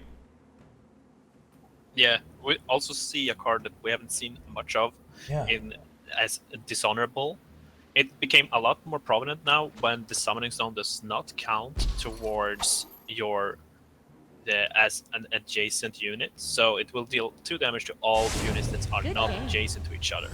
S2: Yeah, we also see a card that we haven't seen much of as Dishonorable. It became a lot more prominent now when the Summoning Stone does not count towards your as an adjacent unit, so it will deal 2 damage to all units that are not adjacent to each other.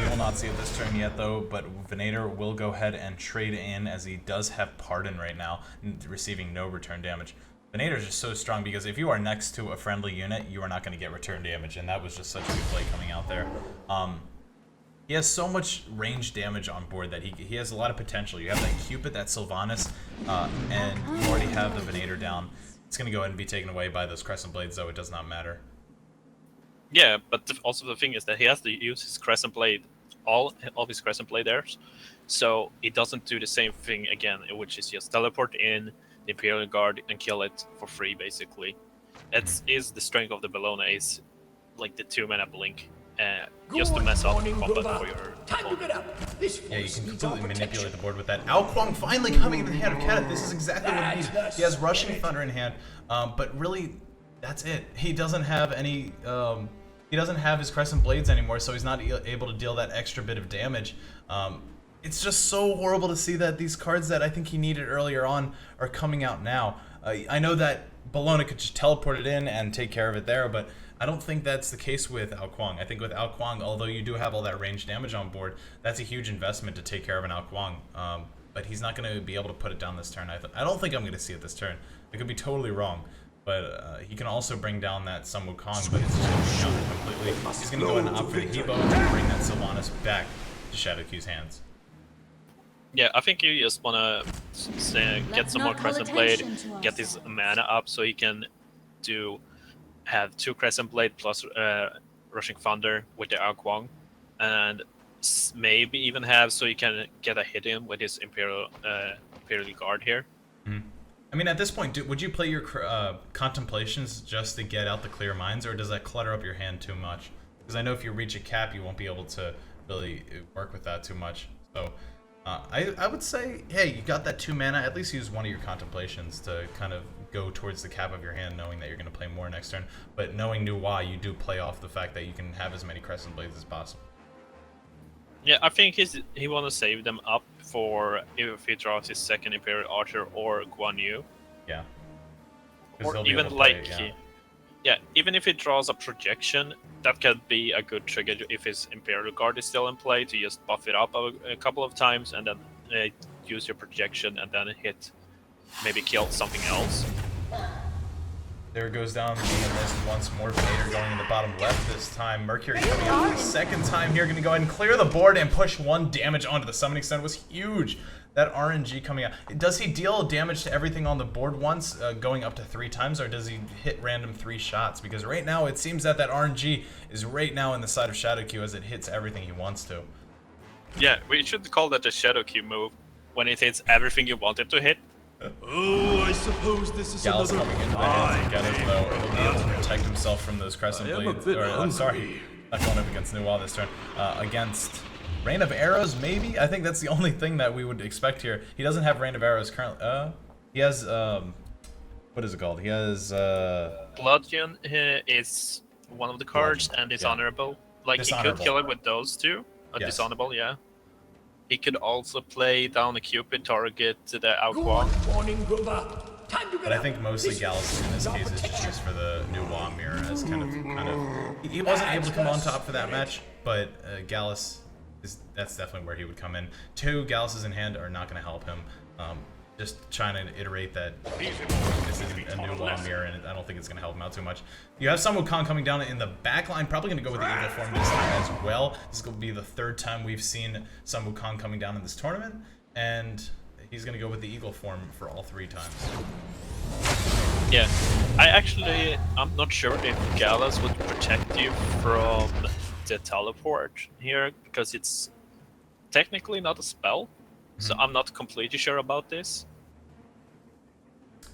S1: We will not see it this turn yet, though, but Venator will go ahead and trade in, as he does have Pardon right now, receiving no return damage. Venator is just so strong because if you are next to a friendly unit, you are not going to get return damage, and that was just such a good play coming out there. He has so much range damage on board that he has a lot of potential. You have that Cupid, that Sylvanas, and you already have the Venator down. It's going to go ahead and be taken away by those Crescent Blades, though it does not matter.
S2: Yeah, but also the thing is that he has to use his Crescent Blade, all of his Crescent Blade there, so he doesn't do the same thing again, which is just teleport in the Imperial Guard and kill it for free, basically. That is the strength of the Bologna, is like the 2-mana blink, just to mess up combat for your opponent.
S1: Yeah, you can completely manipulate the board with that. Ao Kuang finally coming into the hand of Kenneth. This is exactly what he needs. He has Rushing Thunder in hand, but really, that's it. He doesn't have any... he doesn't have his Crescent Blades anymore, so he's not able to deal that extra bit of damage. It's just so horrible to see that these cards that I think he needed earlier on are coming out now. I know that Bologna could just teleport it in and take care of it there, but I don't think that's the case with Ao Kuang. I think with Ao Kuang, although you do have all that range damage on board, that's a huge investment to take care of an Ao Kuang. But he's not going to be able to put it down this turn. I don't think I'm going to see it this turn. I could be totally wrong. But he can also bring down that Sun Wukong, but it's just going to be countered completely. He's going to go ahead and opt for the Hebo to bring that Sylvanas back to Shadowq's hands.
S2: Yeah, I think you just want to get some more Crescent Blade, get his mana up so he can have 2 Crescent Blade plus Rushing Thunder with the Ao Kuang, and maybe even have so you can get a hit in with his Imperial Guard here.
S1: Mm-hmm. I mean, at this point, would you play your contemplations just to get out the clear minds, or does that clutter up your hand too much? Because I know if you reach a cap, you won't be able to really work with that too much. So I would say, hey, you got that 2 mana, at least use one of your contemplations to kind of go towards the cap of your hand, knowing that you're going to play more next turn. But knowing Nuwa, you do play off the fact that you can have as many Crescent Blades as possible.
S2: Yeah, I think he want to save them up for if he draws his second Imperial Archer or Guan Yu.
S1: Yeah.
S2: Or even even if he draws a projection, that could be a good trigger if his Imperial Guard is still in play to just buff it up a couple of times and then use your projection and then hit, maybe kill something else.
S1: There goes down the list once more. Vader going in the bottom left this time. Mercury coming out for the second time here. Going to go ahead and clear the board and push 1 damage onto the Summoning Stone. Was huge. That RNG coming out. Does he deal damage to everything on the board once, going up to 3 times, or does he hit random 3 shots? Because right now it seems that RNG is right now in the side of Shadowkew as it hits everything he wants to.
S2: Yeah, we should call that the Shadowkew move, when it hits everything you want it to hit.
S6: Oh, I suppose this is
S1: Gal's
S6: another
S1: coming into the hands of Getters, though. He'll be able to protect himself from those Crescent Blades. I'm sorry, not going up against Nuwa this turn. Against Rain of Arrows, maybe? I think that's the only thing that we would expect here. He doesn't have Rain of Arrows currently. He has, what is it called? He has,
S2: Bludgeon is one of the cards, and Dishonorable. Like, he could kill it with those two. Dishonorable, yeah. He could also play down the Cupid, target the Alquan.
S1: But I think mostly Gallus in this case is just used for the Nuwa mirror as kind of he wasn't able to come on top for that match, but Gallus that's definitely where he would come in. 2 Galluses in hand are not going to help him. Just trying to iterate that this isn't a Nuwa mirror, and I don't think it's going to help him out too much. You have Sun Wukong coming down in the back line, probably going to go with the Eagle form this time as well. This is going to be the 3rd time we've seen Sun Wukong coming down in this tournament, and he's going to go with the Eagle form for all 3 times.
S2: Yeah, I'm not sure if Gallus would protect you from the teleport here, because it's technically not a spell. So I'm not completely sure about this.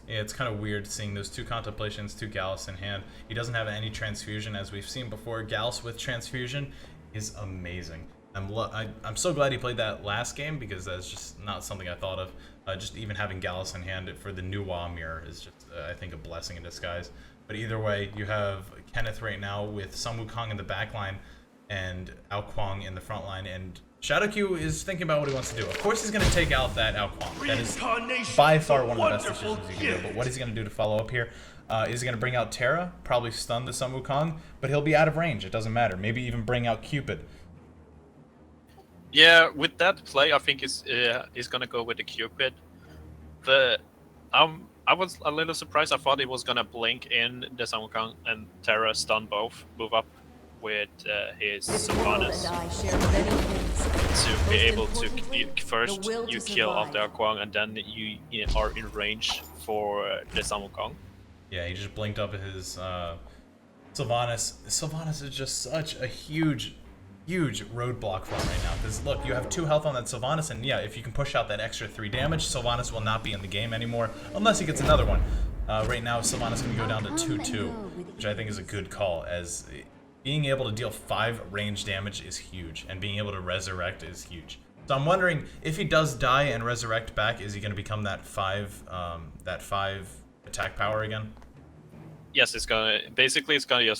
S1: Yeah, it's kind of weird seeing those 2 contemplations, 2 Gallus in hand. He doesn't have any transfusion, as we've seen before. Gallus with transfusion is amazing. I'm so glad he played that last game, because that's just not something I thought of. Just even having Gallus in hand for the Nuwa mirror is just, I think, a blessing in disguise. But either way, you have Kenneth right now with Sun Wukong in the back line and Ao Kuang in the front line, and Shadowkew is thinking about what he wants to do. Of course he's going to take out that Ao Kuang. That is by far one of the best decisions you can do. But what is he going to do to follow up here? Is he going to bring out Terra? Probably stun the Sun Wukong, but he'll be out of range. It doesn't matter. Maybe even bring out Cupid.
S2: Yeah, with that play, I think he's going to go with the Cupid. But I was a little surprised. I thought he was going to blink in the Sun Wukong and Terra stun both, move up with his Sylvanas to be able to first you kill off the Aquang and then you are in range for the Sun Wukong.
S1: Yeah, he just blinked up his Sylvanas. Sylvanas is just such a huge roadblock for him right now. Because look, you have 2 health on that Sylvanas, and yeah, if you can push out that extra 3 damage, Sylvanas will not be in the game anymore unless he gets another one. Right now, Sylvanas going to go down to 2/2, which I think is a good call, as being able to deal 5 range damage is huge, and being able to resurrect is huge. So I'm wondering, if he does die and resurrect back, is he going to become that 5 attack power again?
S2: Yes, it's gonna just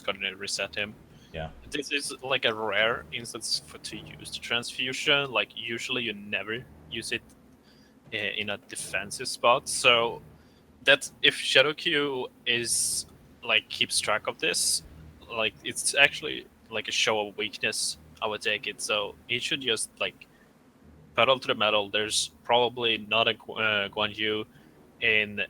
S2: gonna reset him.
S1: Yeah.
S2: This is like a rare instance to use the transfusion. Like usually you never use it in a defensive spot. So that if Shadowkew is like keeps track of this, like it's actually like a show of weakness, I would take it. So he should just like pedal to the metal. There's probably not a Guan Yu in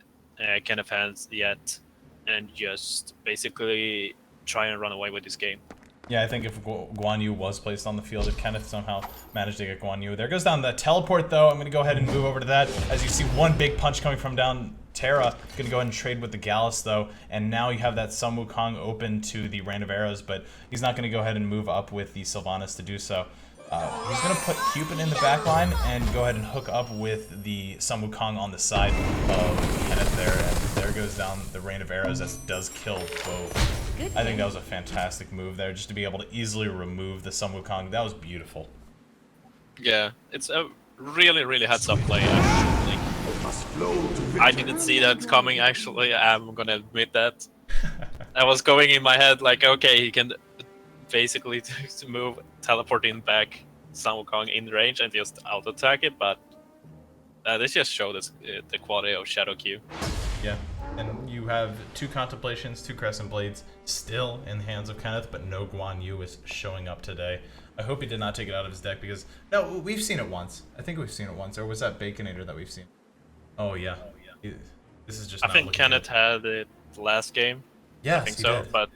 S2: Kenneth hands yet, and just basically try and run away with this game.
S1: Yeah, I think if Guan Yu was placed on the field, if Kenneth somehow managed to get Guan Yu. There goes down the teleport, though. I'm going to go ahead and move over to that. As you see, one big punch coming from down Terra. Going to go ahead and trade with the Gallus, though. And now you have that Sun Wukong open to the Rain of Arrows, but he's not going to go ahead and move up with the Sylvanas to do so. He's going to put Cupid in the back line and go ahead and hook up with the Sun Wukong on the side of Kenneth there. And there goes down the rain of arrows that does kill both. I think that was a fantastic move there, just to be able to easily remove the Sun Wukong. That was beautiful.
S2: Yeah, it's a really heads up play, actually. I didn't see that coming, actually. I'm gonna admit that. I was going in my head like, okay, he can basically move, teleporting back Sun Wukong in range and just auto attack it, but this just showed us the quality of Shadow Q.
S1: Yeah, and you have 2 Contemplations, 2 Crescent Blades still in the hands of Kenneth, but no Guan Yu is showing up today. I hope he did not take it out of his deck because, no, we've seen it once. I think we've seen it once, or was that Baconator that we've seen? Oh yeah. This is just
S2: I
S1: not
S2: think
S1: looking
S2: Kenneth
S1: good.
S2: had it last game.
S1: Yes,
S2: I think
S1: he
S2: so,
S1: did.
S2: but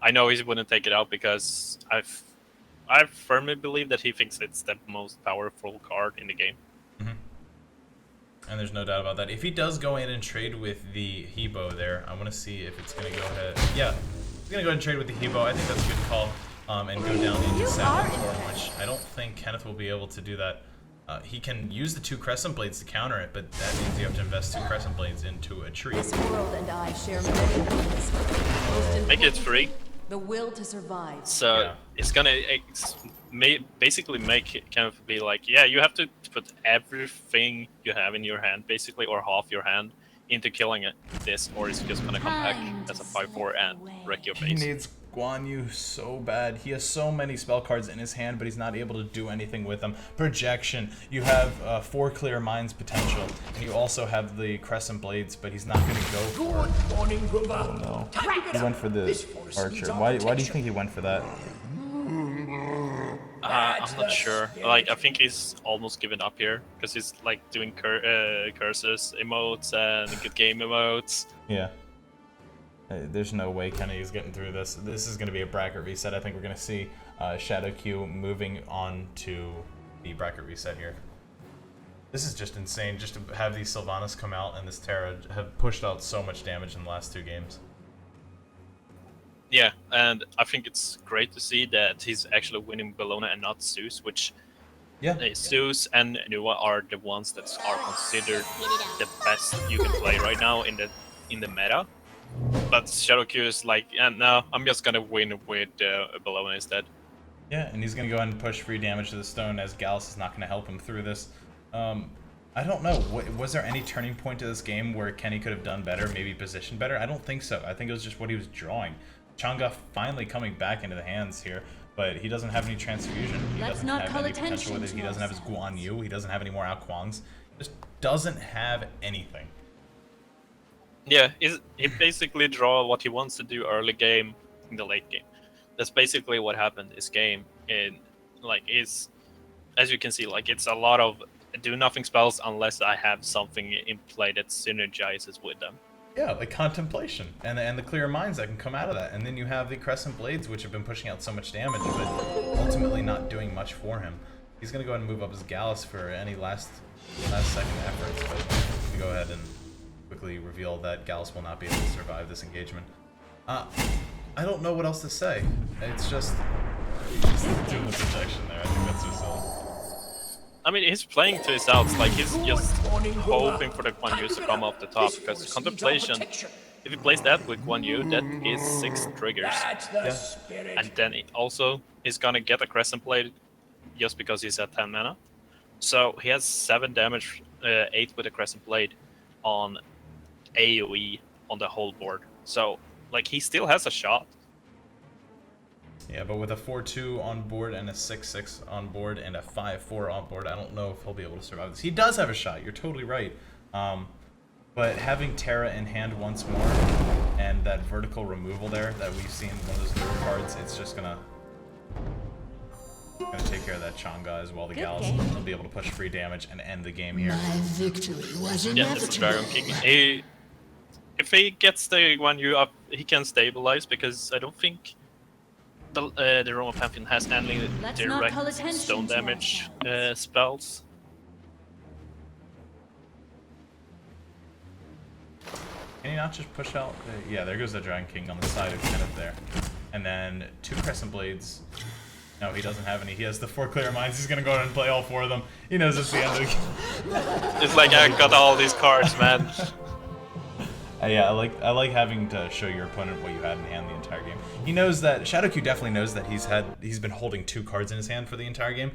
S2: I know he wouldn't take it out because I firmly believe that he thinks it's the most powerful card in the game.
S1: And there's no doubt about that. If he does go in and trade with the Hebo there, I want to see if it's going to go ahead. Yeah, he's going to go ahead and trade with the Hebo. I think that's a good call. And go down into Saturn form, which I don't think Kenneth will be able to do that. He can use the 2 Crescent Blades to counter it, but that means you have to invest 2 Crescent Blades into a tree.
S7: This world and I share many things.
S2: Make it free.
S7: The will to survive.
S2: So
S1: Yeah.
S2: it's gonna basically make it kind of be like, yeah, you have to put everything you have in your hand, basically, or half your hand, into killing this, or it's just gonna come back as a 5/4 and wreck your
S1: He
S2: base.
S1: needs Guan Yu so bad. He has so many spell cards in his hand, but he's not able to do anything with them. Projection. You have 4 Clear Minds potential, and you also have the Crescent Blades, but he's not going to go for it.
S6: Good morning, Grover.
S1: Oh no.
S6: Time to get
S1: He
S6: up.
S1: went for the
S6: This forest
S1: Archer.
S6: needs our
S1: Why do you
S6: protection.
S1: think he went for that?
S2: I'm not sure. Like, I think he's almost given up here because he's like doing curses, emotes, and good game emotes.
S1: Yeah. There's no way Kenny is getting through this. This is going to be a bracket reset. I think we're going to see Shadow Q moving on to the bracket reset here. This is just insane, just to have these Sylvanas come out and this Terra have pushed out so much damage in the last 2 games.
S2: Yeah, and I think it's great to see that he's actually winning Bellona and not Zeus, which
S1: Yeah.
S2: Zeus and Nua are the ones that are considered the best you can play right now in the meta. But Shadow Q is like, yeah, no, I'm just gonna win with Bellona instead.
S1: Yeah, and he's going to go ahead and push free damage to the stone as Gallus is not going to help him through this. I don't know. Was there any turning point to this game where Kenny could have done better, maybe positioned better? I don't think so. I think it was just what he was drawing. Chang'e finally coming back into the hands here, but he doesn't have any transfusion. He
S7: Let's
S1: doesn't
S7: not
S1: have
S7: call
S1: any potential
S7: attention
S1: with it. He
S7: to
S1: doesn't have his
S7: ourselves.
S1: Guan Yu. He doesn't have any more Ao Kuangs. Just doesn't have anything.
S2: Yeah, he basically draw what he wants to do early game in the late game. That's basically what happened this game. And like, is as you can see, like it's a lot of do nothing spells unless I have something in play that synergizes with them.
S1: Yeah, like Contemplation and the Clear Minds that can come out of that. And then you have the Crescent Blades, which have been pushing out so much damage, but ultimately not doing much for him. He's going to go ahead and move up his Gallus for any last second efforts, but we go ahead and quickly reveal that Gallus will not be able to survive this engagement. I don't know what else to say. It's just doing the protection there. I think that's just
S2: I mean, he's playing to his outs, like he's just hoping for the Guan Yu to come off the top, because Contemplation, if he plays that with Guan Yu, that is 6 triggers.
S6: That's the spirit.
S2: And then he's gonna get a Crescent Blade just because he's at 10 mana. So he has 7 damage, 8 with a Crescent Blade on AoE on the whole board. So, like, he still has a shot.
S1: Yeah, but with a 4-2 on board and a 6-6 on board and a 5-4 on board, I don't know if he'll be able to survive this. He does have a shot, you're totally right. But having Terra in hand once more and that vertical removal there that we've seen one of those newer cards, it's just gonna take care of that Chang'e as well. The Gallus will be able to push free damage and end the game here.
S5: My victory was
S2: Yeah, it's a Dragon
S5: inevitable.
S2: King. If he gets the Guan Yu up, he can stabilize, because I don't think the Roman Pantheon has any
S7: Let's not call
S2: direct
S7: attention
S2: stone
S7: to
S2: damage
S7: ourselves.
S2: spells.
S1: Can you not just push out? Yeah, there goes the Dragon King on the side of Kenneth there. And then 2 Crescent Blades. No, he doesn't have any. He has the 4 clear minds. He's gonna go ahead and play all 4 of them. He knows it's the end of the game.
S2: It's like I got all these cards, man.
S1: Yeah, I like having to show your opponent what you had in hand the entire game. He knows that Shadowq definitely knows that he's been holding 2 cards in his hand for the entire game.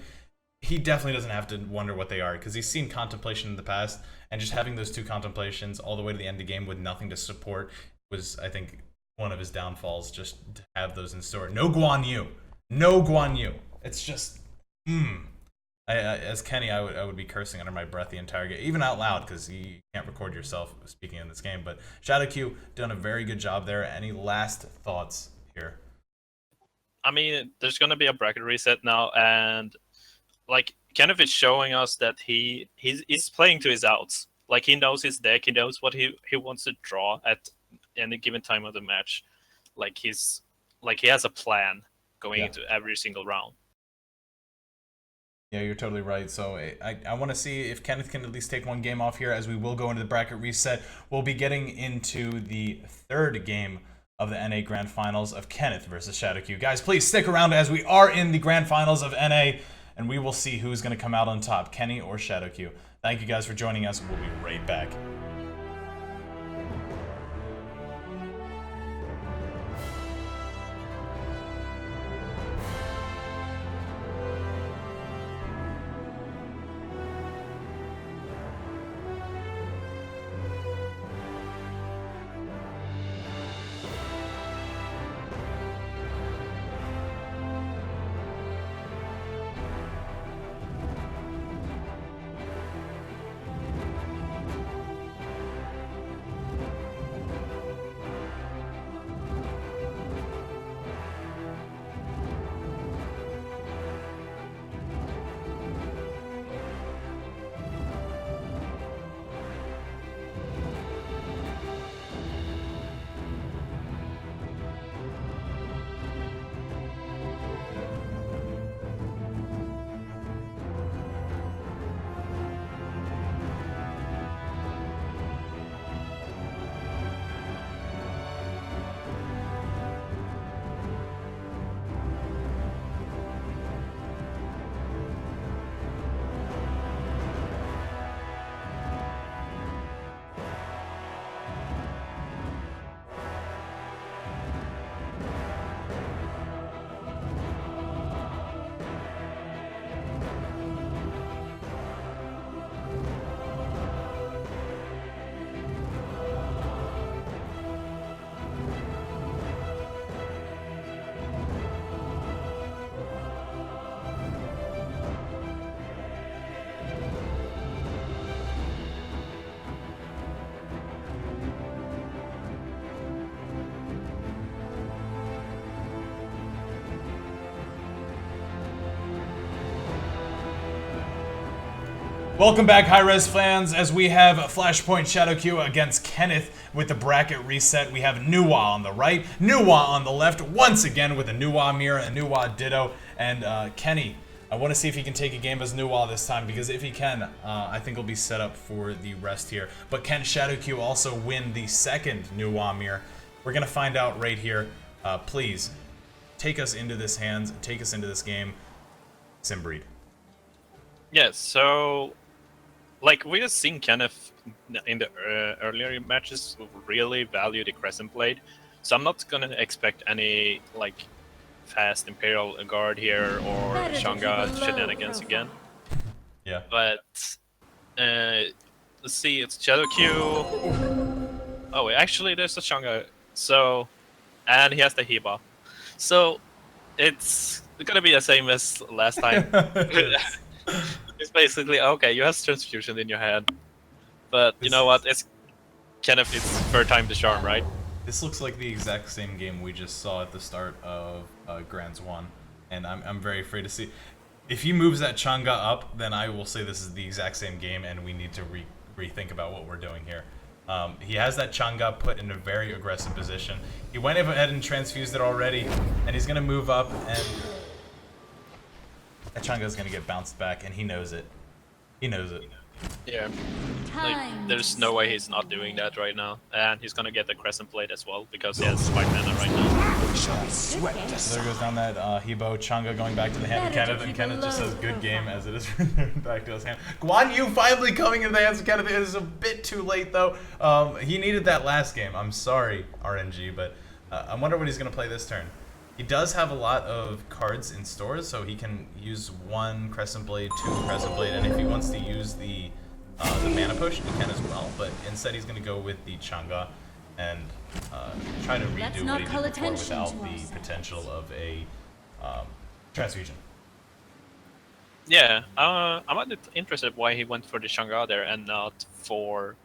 S1: He definitely doesn't have to wonder what they are because he's seen Contemplation in the past, and just having those 2 Contemplations all the way to the end of the game with nothing to support was, I think, one of his downfalls. Just to have those in store. No Guan Yu, no Guan Yu. It's just, as Kenny, I would be cursing under my breath the entire game, even out loud, because you can't record yourself speaking in this game. But Shadowq done a very good job there. Any last thoughts here?
S2: I mean, there's gonna be a bracket reset now, and like Kenneth is showing us that he's playing to his outs. Like he knows his deck, he knows what he wants to draw at any given time of the match. Like he has a plan going into every single round.
S1: Yeah, you're totally right. So I want to see if Kenneth can at least take 1 game off here, as we will go into the bracket reset. We'll be getting into the 3rd game of the NA Grand Finals of Kenneth versus Shadowq. Guys, please stick around as we are in the Grand Finals of NA, and we will see who's going to come out on top, Kenny or Shadowq. Thank you guys for joining us. We'll be right back. Welcome back, High-Res fans, as we have Flashpoint Shadowq against Kenneth with the bracket reset. We have Nuwa on the right, Nuwa on the left, once again with a Nuwa mirror, a Nuwa ditto, and Kenny, I want to see if he can take a game as Nuwa this time, because if he can, I think he'll be set up for the rest here. But can Shadowq also win the 2nd Nuwa mirror? We're going to find out right here. Please, take us into this hands, take us into this game. Simbreed.
S2: Yeah, so like we have seen Kenneth in the earlier matches really value the Crescent Blade, so I'm not gonna expect any like fast Imperial Guard here or Shanga shenanigans again.
S1: Yeah.
S2: But let's see, it's Shadowq. Oh wait, actually there's a Shanga. So, and he has the Hiba. So it's gonna be the same as last time. It's basically, okay, you have Transfusion in your hand, but you know what, it's Kenneth, it's 3rd time the charm, right?
S1: This looks like the exact same game we just saw at the start of Grands 1, and I'm very afraid to see. If he moves that Changa up, then I will say this is the exact same game, and we need to rethink about what we're doing here. He has that Changa put in a very aggressive position. He went ahead and transfused it already, and he's going to move up, and that Changa is going to get bounced back, and he knows it. He knows it.
S2: Yeah. Like, there's no way he's not doing that right now. And he's going to get the Crescent Blade as well, because he has 5 mana right now.
S6: shall be swept.
S1: So there goes down that Hebo. Chunga going back to the hand of Kenneth, and Kenneth just says good game as it is back to his hand. Guan Yu finally coming into the hands of Kenneth. It is a bit too late though. He needed that last game. I'm sorry, RNG, but I wonder what he's going to play this turn. He does have a lot of cards in stores, so he can use 1 Crescent Blade, 2 Crescent Blade, and if he wants to use the mana potion, he can as well. But instead, he's going to go with the Chang'e and try to redo what he did before without the potential of a transfusion.
S2: Yeah, I'm interested why he went for the Chang'e there and not for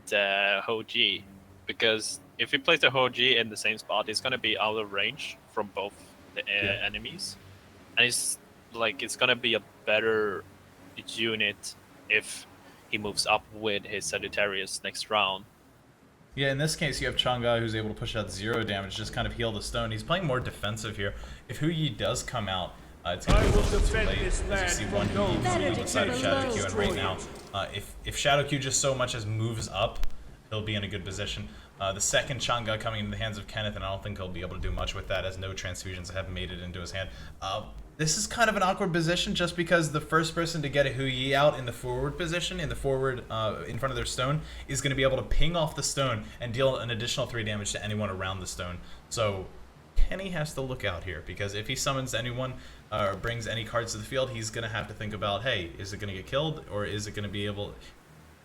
S2: the Hoji, because if he plays the Hoji in the same spot, he's gonna be out of range from both the enemies, and it's gonna be a better unit if he moves up with his Sagittarius next round.
S1: Yeah, in this case, you have Chang'e who's able to push out 0 damage, just kind of heal the stone. He's playing more defensive here. If Hu Yi does come out, it's going to be a little bit too late. As you see, one Hu Yi on the side of Shadow Q, and right now, if Shadow Q just so much as moves up, he'll be in a good position. The second Chang'e coming into the hands of Kenneth, and I don't think he'll be able to do much with that, as no transfusions have made it into his hand. This is kind of an awkward position, just because the first person to get a Hu Yi out in the forward position, in the forward, in front of their stone, is going to be able to ping off the stone and deal an additional 3 damage to anyone around the stone. So Kenny has to look out here, because if he summons anyone or brings any cards to the field, he's going to have to think about, hey, is it going to get killed, or is it going to be able...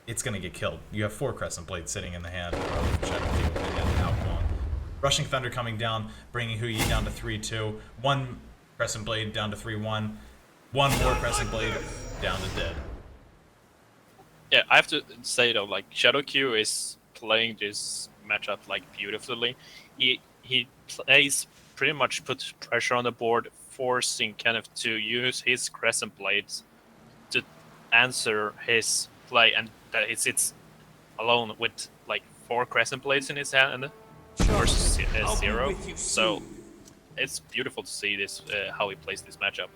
S1: It's going to get killed. You have 4 Crescent Blades sitting in the hand of Shadow Q and Alquan. Rushing Thunder coming down, bringing Hu Yi down to 3-2. 1 Crescent Blade down to 3-1. 1 more Crescent Blade down to dead.
S2: Yeah, I have to say though, like, Shadow Q is playing this matchup like beautifully. He plays pretty much puts pressure on the board, forcing Kenneth to use his Crescent Blades to answer his play, and that it sits alone with like 4 Crescent Blades in his hand versus 0. So it's beautiful to see this how he plays this matchup.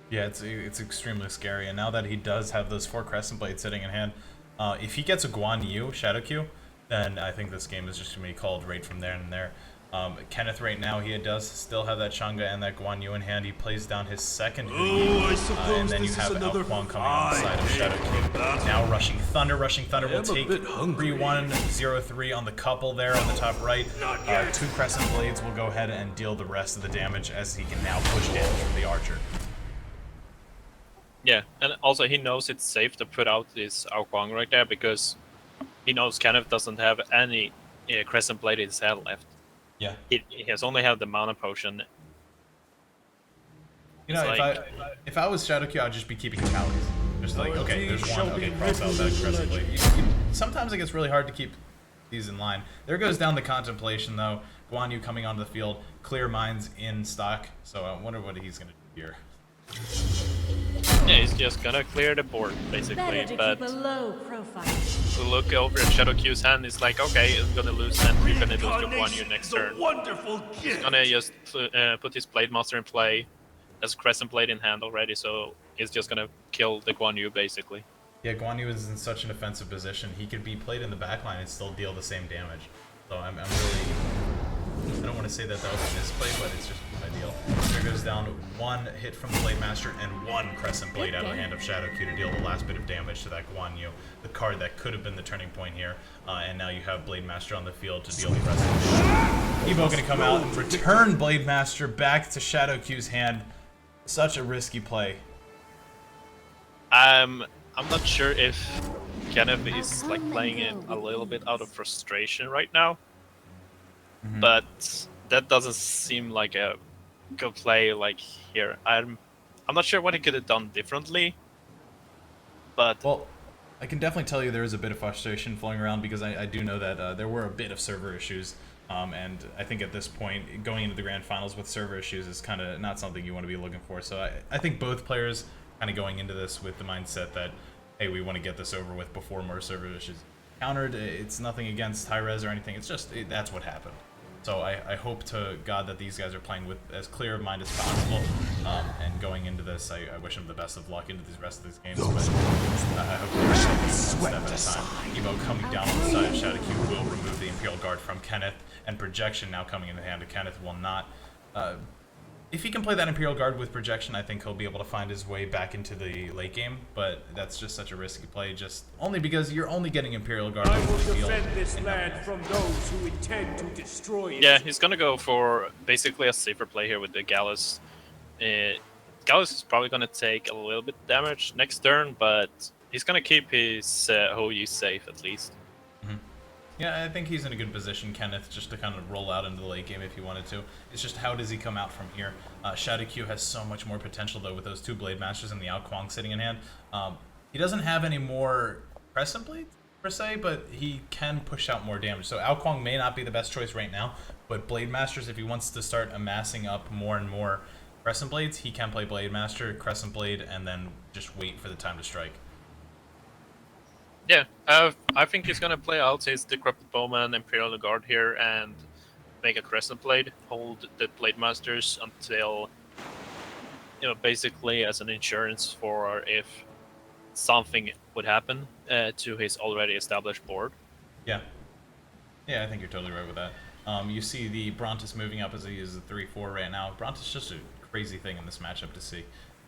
S1: Yeah, it's extremely scary, and now that he does have those 4 Crescent Blades sitting in hand, if he gets a Guan Yu Shadow Q, then I think this game is just going to be called right from there and there. Kenneth right now, he does still have that Chang'e and that Guan Yu in hand. He plays down his second Hu Yi, and then you have Alquan coming on the side of Shadow Q. Now Rushing Thunder. Rushing Thunder will take 3-1, 0-3 on the couple there on the top right. 2 Crescent Blades will go ahead and deal the rest of the damage, as he can now push damage from the Archer.
S2: Yeah, and also he knows it's safe to put out this Alquan right there, because he knows Kenneth doesn't have any Crescent Blade in his hand left.
S1: Yeah.
S2: He has only had the mana potion.
S1: You know, if I was Shadow Q, I'd just be keeping tallies. Just like, okay, there's 1, okay, cross out that Crescent Blade. Sometimes it gets really hard to keep these in line. There goes down the Contemplation, though. Guan Yu coming onto the field. Clear Minds in stock, so I wonder what he's going to do here.
S2: Yeah, he's just gonna clear the board, basically, but
S7: keep a low profile.
S2: to look over at Shadow Q's hand is like, okay, I'm gonna lose, and we're gonna lose to Guan Yu next turn.
S6: Wonderful gift.
S2: He's gonna just put his Blade Master in play. Has Crescent Blade in hand already, so he's just gonna kill the Guan Yu, basically.
S1: Yeah, Guan Yu is in such an offensive position. He could be played in the backline and still deal the same damage. So I'm really... I don't want to say that that was a misplay, but it's just ideal. There goes down 1 hit from the Blade Master and 1 Crescent Blade out of the hand of Shadow Q to deal the last bit of damage to that Guan Yu, the card that could have been the turning point here. And now you have Blade Master on the field to deal the rest of the damage. Evo gonna come out and return Blade Master back to Shadow Q's hand. Such a risky play.
S2: I'm not sure if Kenneth is like playing it a little bit out of frustration right now. But that doesn't seem like a good play like here. I'm not sure what he could have done differently. But
S1: well, I can definitely tell you there is a bit of frustration flowing around, because I do know that there were a bit of server issues. And I think at this point, going into the grand finals with server issues is kind of not something you want to be looking for. So I think both players kind of going into this with the mindset that, hey, we want to get this over with before more server issues countered. It's nothing against high res or anything. It's just that's what happened. So I hope to God that these guys are playing with as clear of mind as possible. And going into this, I wish them the best of luck into the rest of these games. But I hope they're taking one step at a time. Evo coming down on the side of Shadow Q will remove the Imperial Guard from Kenneth, and Projection now coming in the hand of Kenneth will not If he can play that Imperial Guard with projection, I think he'll be able to find his way back into the late game, but that's just such a risky play, just only because you're only getting Imperial Guard
S6: I
S1: on
S6: will
S1: the field.
S6: defend this land from those who intend to destroy it.
S2: Yeah, he's gonna go for basically a safer play here with the Gallus. Gallus is probably gonna take a little bit damage next turn, but he's gonna keep his OU safe at least.
S1: Yeah, I think he's in a good position, Kenneth, just to kind of roll out into the late game if he wanted to. It's just how does he come out from here? Shadow Q has so much more potential, though, with those 2 Blade Masters and the Ao Kuang sitting in hand. He doesn't have any more Crescent Blades, per se, but he can push out more damage. So Ao Kuang may not be the best choice right now, but Blade Masters, if he wants to start amassing up more and more Crescent Blades, he can play Blade Master, Crescent Blade, and then just wait for the time to strike.
S2: Yeah, I think he's gonna play out his Decrepit Bowman, Imperial Guard here, and make a Crescent Blade, hold the Blade Masters until, basically as an insurance for if something would happen to his already established board.
S1: Yeah. Yeah, I think you're totally right with that. You see the Brontus moving up as he is a 3-4 right now. Brontus is just a crazy thing in this matchup to see.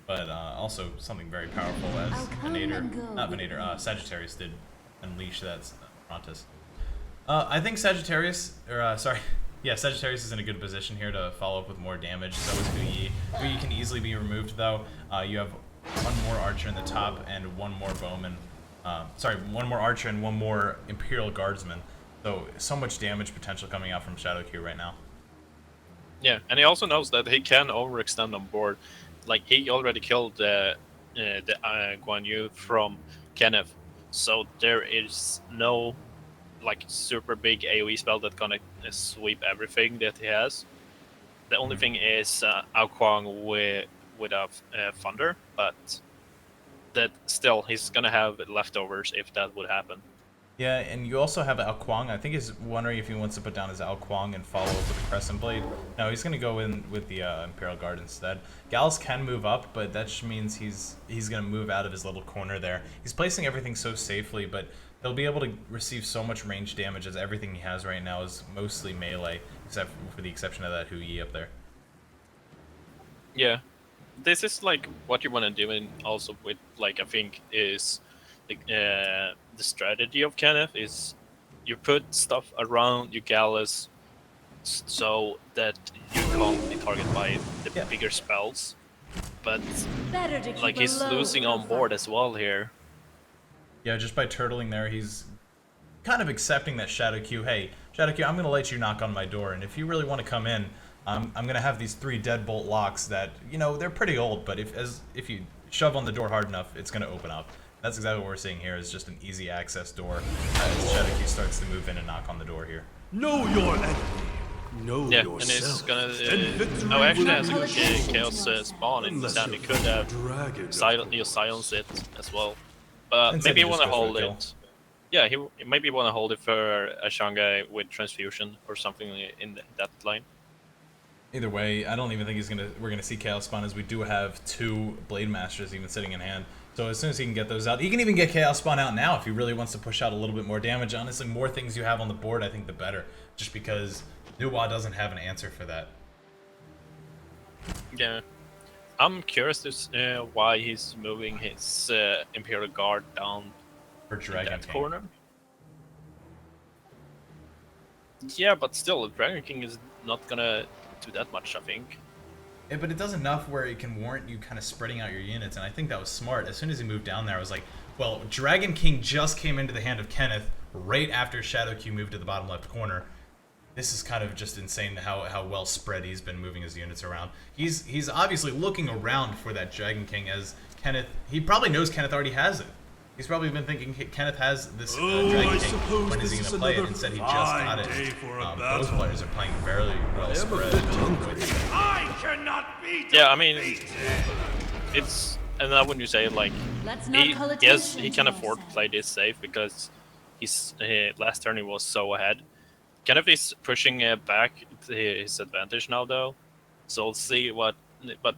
S1: But also something very powerful as Sagittarius did unleash that Brontus. I think Sagittarius is in a good position here to follow up with more damage. So is Huyi. Huyi can easily be removed though. You have 1 more Archer in the top and 1 more Bowman. 1 more Archer and 1 more Imperial Guardsman. So much damage potential coming out from Shadow Q right now.
S2: Yeah, and he also knows that he can overextend on board. Like, he already killed the Guan Yu from Kenneth, so there is no super big AoE spell that's gonna sweep everything that he has. The only thing is Ao Kuang with a Thunder, but that still he's gonna have leftovers if that would happen.
S1: Yeah, and you also have Ao Kuang. I think he's wondering if he wants to put down his Ao Kuang and follow up with the Crescent Blade. No, he's going to go in with the Imperial Guard instead. Gallus can move up, but that just means he's going to move out of his little corner there. He's placing everything so safely, but he'll be able to receive so much range damage as everything he has right now is mostly melee, except for the exception of that Huyi up there.
S2: Yeah, this is what you want to do, and also with I think is the strategy of Kenneth is you put stuff around your Gallus so that you can't be targeted by the bigger spells, but he's losing on board as well here.
S1: Yeah, just by turtling there, he's kind of accepting that Shadow Q, hey, Shadow Q, I'm going to let you knock on my door, and if you really want to come in, I'm going to have these 3 deadbolt locks that, they're pretty old, but if you shove on the door hard enough, it's going to open up. That's exactly what we're seeing here, is just an easy access door as Shadow Q starts to move in and knock on the door here.
S6: Know your enemy. Know
S2: yeah,
S6: yourself.
S2: And it's gonna... actually has a good Chaos spawn in this, and he could have silence it as well. But maybe you want to hold it. Yeah, he maybe want to hold it for a Shanghai with Transfusion or something in that line.
S1: Either way, I don't even think we're gonna see Chaos spawn, as we do have 2 Blade Masters even sitting in hand. So as soon as he can get those out, he can even get Chaos Spawn out now if he really wants to push out a little bit more damage. Honestly, more things you have on the board, I think the better. Just because Nuwa doesn't have an answer for that.
S2: Yeah. I'm curious to why he's moving his Imperial Guard down
S1: for Dragon
S2: that
S1: King.
S2: Corner. Yeah, but still, Dragon King is not gonna do that much, I think.
S1: Yeah, but it does enough where it can warrant you kind of spreading out your units, and I think that was smart. As soon as he moved down there, I was like, well, Dragon King just came into the hand of Kenneth right after Shadow Q moved to the bottom left corner. This is kind of just insane how well spread he's been moving his units around. He's obviously looking around for that Dragon King, as Kenneth, he probably knows Kenneth already has it. He's probably been thinking Kenneth has this Dragon King. When is he going to play it? Instead, he just got it. Both players are playing very well spread.
S6: I cannot beat.
S2: Yeah, I mean, it's, and then when you say yes, he can afford to play this safe because his last turn he was so ahead. Kenneth is pushing back his advantage now though, so we'll see what. But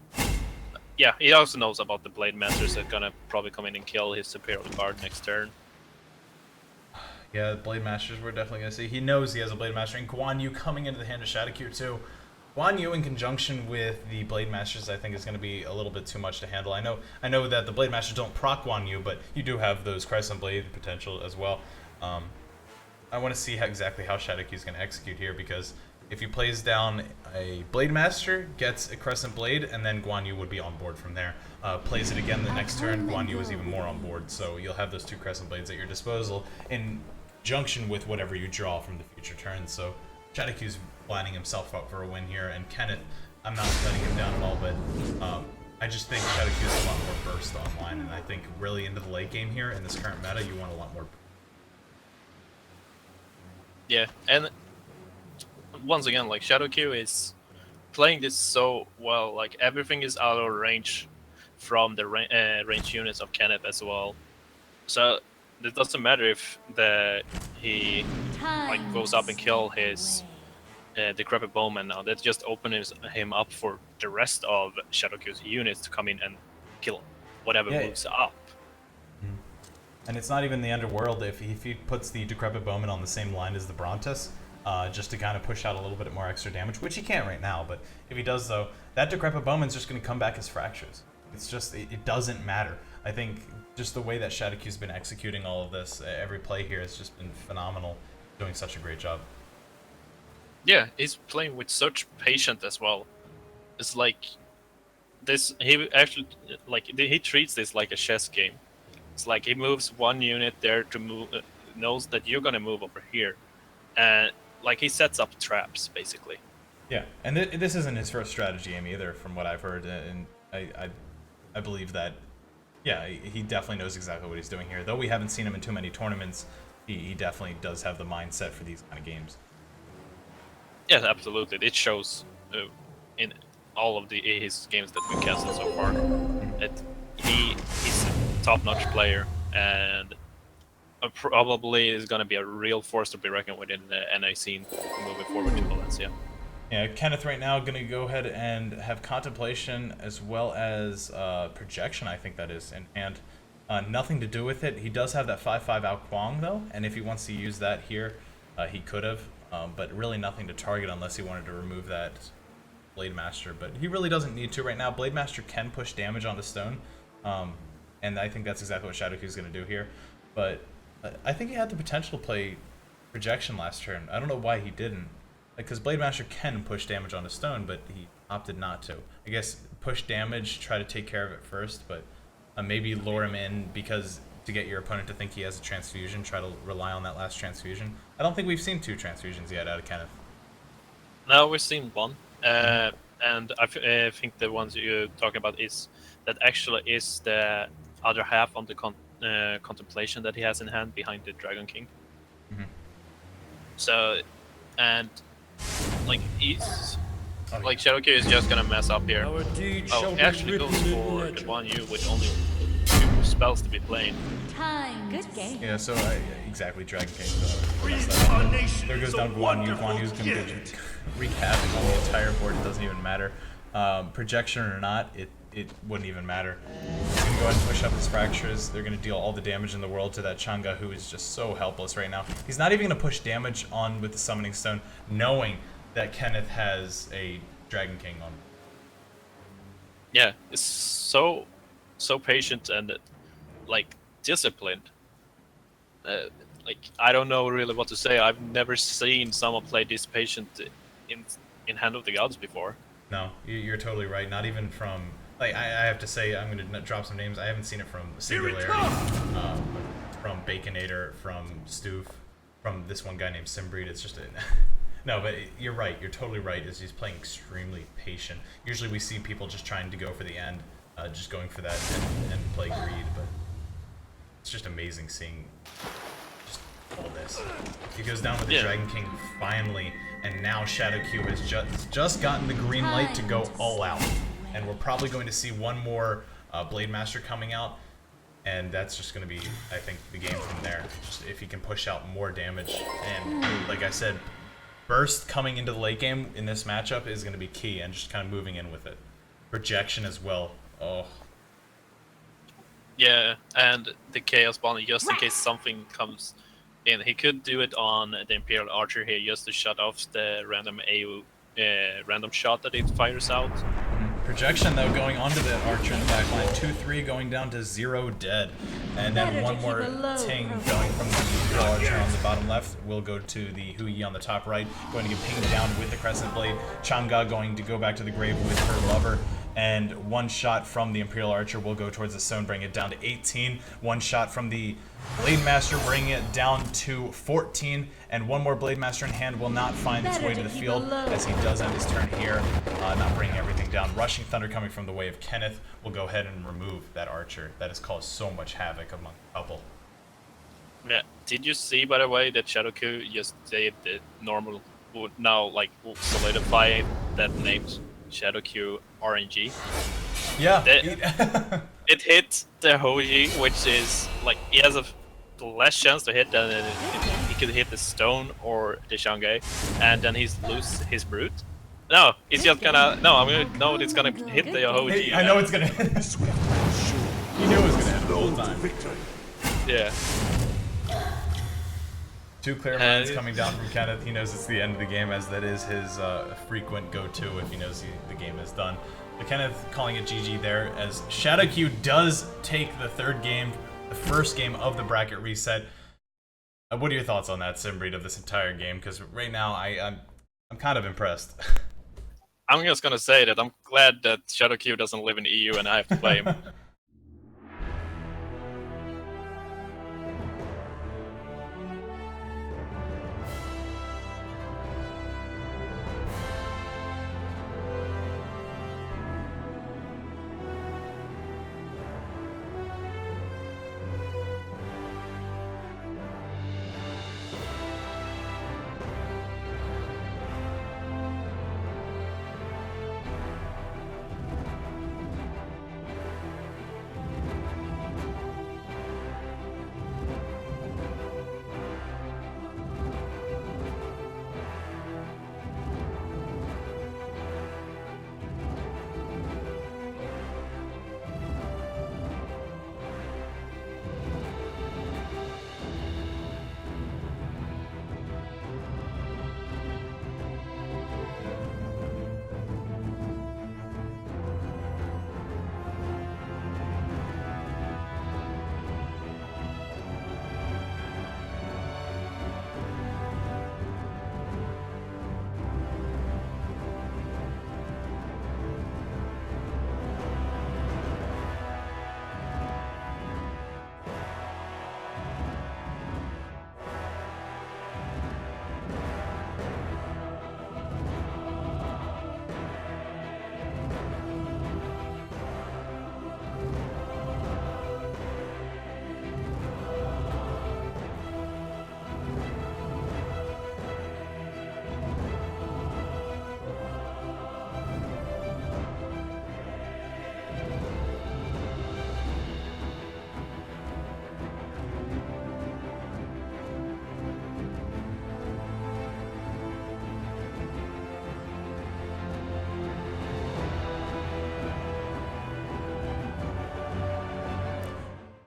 S2: yeah, he also knows about the Blade Masters that are gonna probably come in and kill his Imperial Guard next turn.
S1: Yeah, the Blade Masters we're definitely gonna see. He knows he has a Blade Master, and Guan Yu coming into the hand of Shadow Q too. Guan Yu in conjunction with the Blade Masters, I think, is going to be a little bit too much to handle. I know that the Blade Masters don't proc Guan Yu, but you do have those Crescent Blade potential as well. I want to see exactly how Shadow Q is going to execute here, because if he plays down a Blade Master, gets a Crescent Blade, and then Guan Yu would be on board from there. Plays it again the next turn, Guan Yu is even more on board. So you'll have those 2 Crescent Blades at your disposal in junction with whatever you draw from the future turns. So Shadow Q's lining himself up for a win here, and Kenneth, I'm not letting him down at all, but I just think Shadow Q is a lot more burst online, and I think really into the late game here in this current meta, you want a lot more.
S2: Yeah, and once again, like Shadow Q is playing this so well. Like everything is out of range from the range units of Kenneth as well. So it doesn't matter if he like goes up and kill his decrepit bowman now. That just opens him up for the rest of Shadow Q's units to come in and kill whatever moves up.
S1: And it's not even the Underworld if he puts the Decrepit Bowman on the same line as the Brontes, just to kind of push out a little bit more extra damage, which he can't right now, but if he does though, that Decrepit Bowman's just going to come back as fractures. It's just, it doesn't matter. I think just the way that Shadow Q's been executing all of this, every play here has just been phenomenal, doing such a great job.
S2: Yeah, he's playing with such patience as well. It's like this, he actually, like, he treats this like a chess game. It's like he moves one unit there to move, knows that you're gonna move over here, and like he sets up traps basically.
S1: Yeah, and this isn't his first strategy game either, from what I've heard, and I believe that, yeah, he definitely knows exactly what he's doing here. Though we haven't seen him in too many tournaments, he definitely does have the mindset for these kind of games.
S2: Yeah, absolutely. It shows in all of his games that we've casted so far. He's a top-notch player, and probably is going to be a real force to be reckoned with in the NA scene moving forward in Valencia.
S1: Yeah, Kenneth right now going to go ahead and have Contemplation as well as Projection, I think that is, in hand. Nothing to do with it. He does have that 5/5 Ao Kuang though, and if he wants to use that here, he could have, but really nothing to target unless he wanted to remove that Blade Master, but he really doesn't need to right now. Blade Master can push damage onto stone, and I think that's exactly what Shadow Q is going to do here, but I think he had the potential to play Projection last turn. I don't know why he didn't, because Blade Master can push damage onto stone, but he opted not to. I guess push damage, try to take care of it first, but maybe lure him in because to get your opponent to think he has a transfusion, try to rely on that last transfusion. I don't think we've seen 2 transfusions yet out of Kenneth.
S2: No, we've seen 1, and I think the ones you're talking about is that actually is the other half on the contemplation that he has in hand behind the Dragon King.
S1: Mm-hmm.
S2: So, and like like Shadow Q is just gonna mess up here. Oh, he actually goes for the Guan Yu with only 2 spells to be played.
S5: Time. Good game.
S1: Yeah, so exactly, Dragon King. There goes down Guan Yu. Guan Yu's gonna get wreak havoc on the entire board. It doesn't even matter. Projection or not, it wouldn't even matter. He's gonna go ahead and push up his fractures. They're gonna deal all the damage in the world to that Chang'e, who is just so helpless right now. He's not even gonna push damage on with the Summoning Stone, knowing that Kenneth has a Dragon King on.
S2: Yeah, it's so patient and like disciplined. Like I don't know really what to say. I've never seen someone play this patient in Hand of the Gods before.
S1: No, you're totally right. Not even from, like, I have to say, I'm going to drop some names. I haven't seen it from Singularity, from Baconator, from Stoof, from this one guy named Simbreed. It's just a... No, but you're right. You're totally right. Is he's playing extremely patient. Usually we see people just trying to go for the end, just going for that and play greed, but it's just amazing seeing just all this. He goes down with the Dragon King finally, and now Shadow Q has just gotten the green light to go all out. And we're probably going to see one more Blade Master coming out, and that's just going to be, I think, the game from there. Just if he can push out more damage, and like I said, burst coming into the late game in this matchup is going to be key, and just kind of moving in with it. Projection as well. Oh.
S2: Yeah, and the Chaos Bond, just in case something comes in. He could do it on the Imperial Archer here, just to shut off the random AU random shot that it fires out.
S1: Projection, though, going onto the archer in the back line. 2-3 going down to 0 dead. And then one more ting going from the Imperial Archer on the bottom left will go to the Hui on the top right. Going to get pinged down with the Crescent Blade. Chang'e going to go back to the grave with her lover. And one shot from the Imperial Archer will go towards the stone, bring it down to 18. One shot from the Blade Master, bringing it down to 14. And one more Blade Master in hand will not find its way to the field, as he does end his turn here, not bringing everything down. Rushing Thunder coming from the way of Kenneth will go ahead and remove that Archer. That has caused so much havoc among the couple.
S2: Yeah. Did you see, by the way, that Shadow Q just did the normal, would now like solidify that named Shadow Q RNG?
S1: Yeah.
S2: It hit the Hoji, which is like he has a less chance to hit than he could hit the stone or the Chang'e, and then he's lose his brute. No, it's just gonna. No, I'm gonna know it's gonna hit the Hoji.
S1: I know it's gonna hit. You knew it was gonna hit the whole time.
S2: Yeah.
S1: Two clear minds coming down from Kenneth. He knows it's the end of the game, as that is his frequent go-to if he knows the game is done. But Kenneth calling it GG there, as Shadow Q does take the third game, the first game of the bracket reset. What are your thoughts on that, Simbreed, of this entire game? Because right now, I'm kind of impressed.
S2: I'm just gonna say that I'm glad that Shadow Q doesn't live in the EU and I have to play him.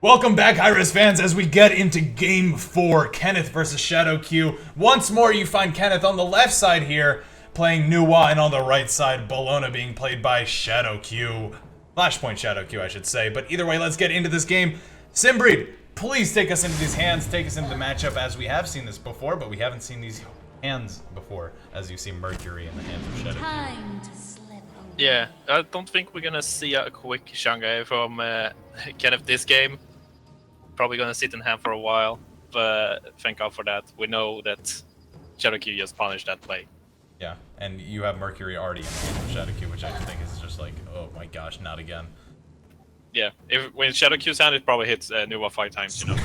S1: Welcome back, Iris fans, as we get into Game 4, Kenneth versus Shadow Q. Once more, you find Kenneth on the left side here, playing Nuwa, and on the right side, Bologna being played by Shadow Q. Flashpoint Shadow Q, I should say. But either way, let's get into this game. Simbreed, please take us into these hands, take us into the matchup, as we have seen this before, but we haven't seen these hands before, as you see Mercury in the hands of Shadow Q.
S5: Time to slip away.
S2: Yeah, I don't think we're gonna see a quick Chang'e from Kenneth this game. Probably gonna sit in hand for a while, but thank God for that. We know that Shadow Q just punished that play.
S1: Yeah, and you have Mercury already in the hands of Shadow Q, which I think is just like, oh my gosh, not again.
S2: Yeah, when Shadow Q's hand, it probably hits Nuwa 5 times, you know.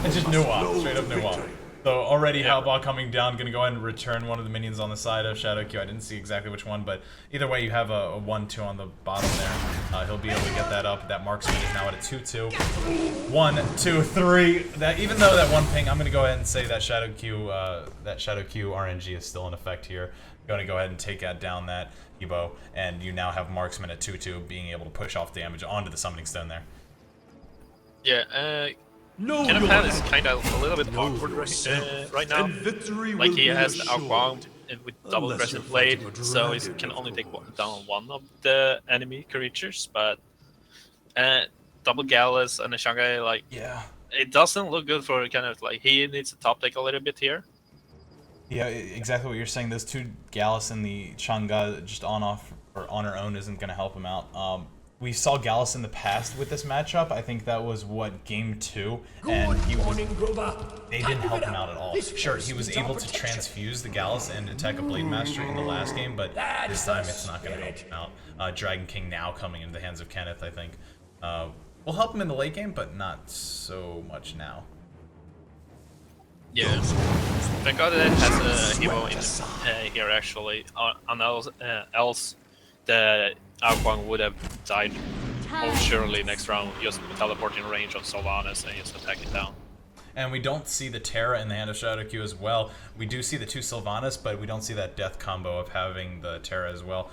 S1: It's just Nuwa, straight up Nuwa. So already Halball coming down, gonna go ahead and return one of the minions on the side of Shadow Q. I didn't see exactly which one, but either way you have a 1-2 on the bottom there. He'll be able to get that up. That marksman is now at a 2-2. 1, 2, 3. That even though that one ping, I'm gonna go ahead and say that Shadow Q RNG is still in effect here. Gonna go ahead and take down that Ebo, and you now have marksman at 2-2 being able to push off damage onto the summoning stone there.
S2: Yeah, Kenneth hand is kind of a little bit awkward right now. Like he has the outbound with double crescent blade, so it can only take down one of the enemy creatures. But double Gallus and a Shanghai, like,
S1: Yeah.
S2: it doesn't look good for kind of like he needs to top deck a little bit here.
S1: Yeah, exactly what you're saying. Those two Gallus and the Chang'e just on off or on her own isn't going to help him out. We saw Gallus in the past with this matchup. I think that was game 2, and they didn't help him out at all. Sure, he was able to transfuse the Gallus and attack a Blade Master in the last game, but this time it's not going to help him out. Dragon King now coming into the hands of Kenneth, I think, will help him in the late game, but not so much now.
S2: Yeah, thank God it has a hero in here actually. On else, the Aoguang would have died most surely next round, just teleporting range on Sylvanas and just attack it down.
S1: And we don't see the Terra in the Hand of Shadow Q as well. We do see the two Sylvanas, but we don't see that death combo of having the Terra as well.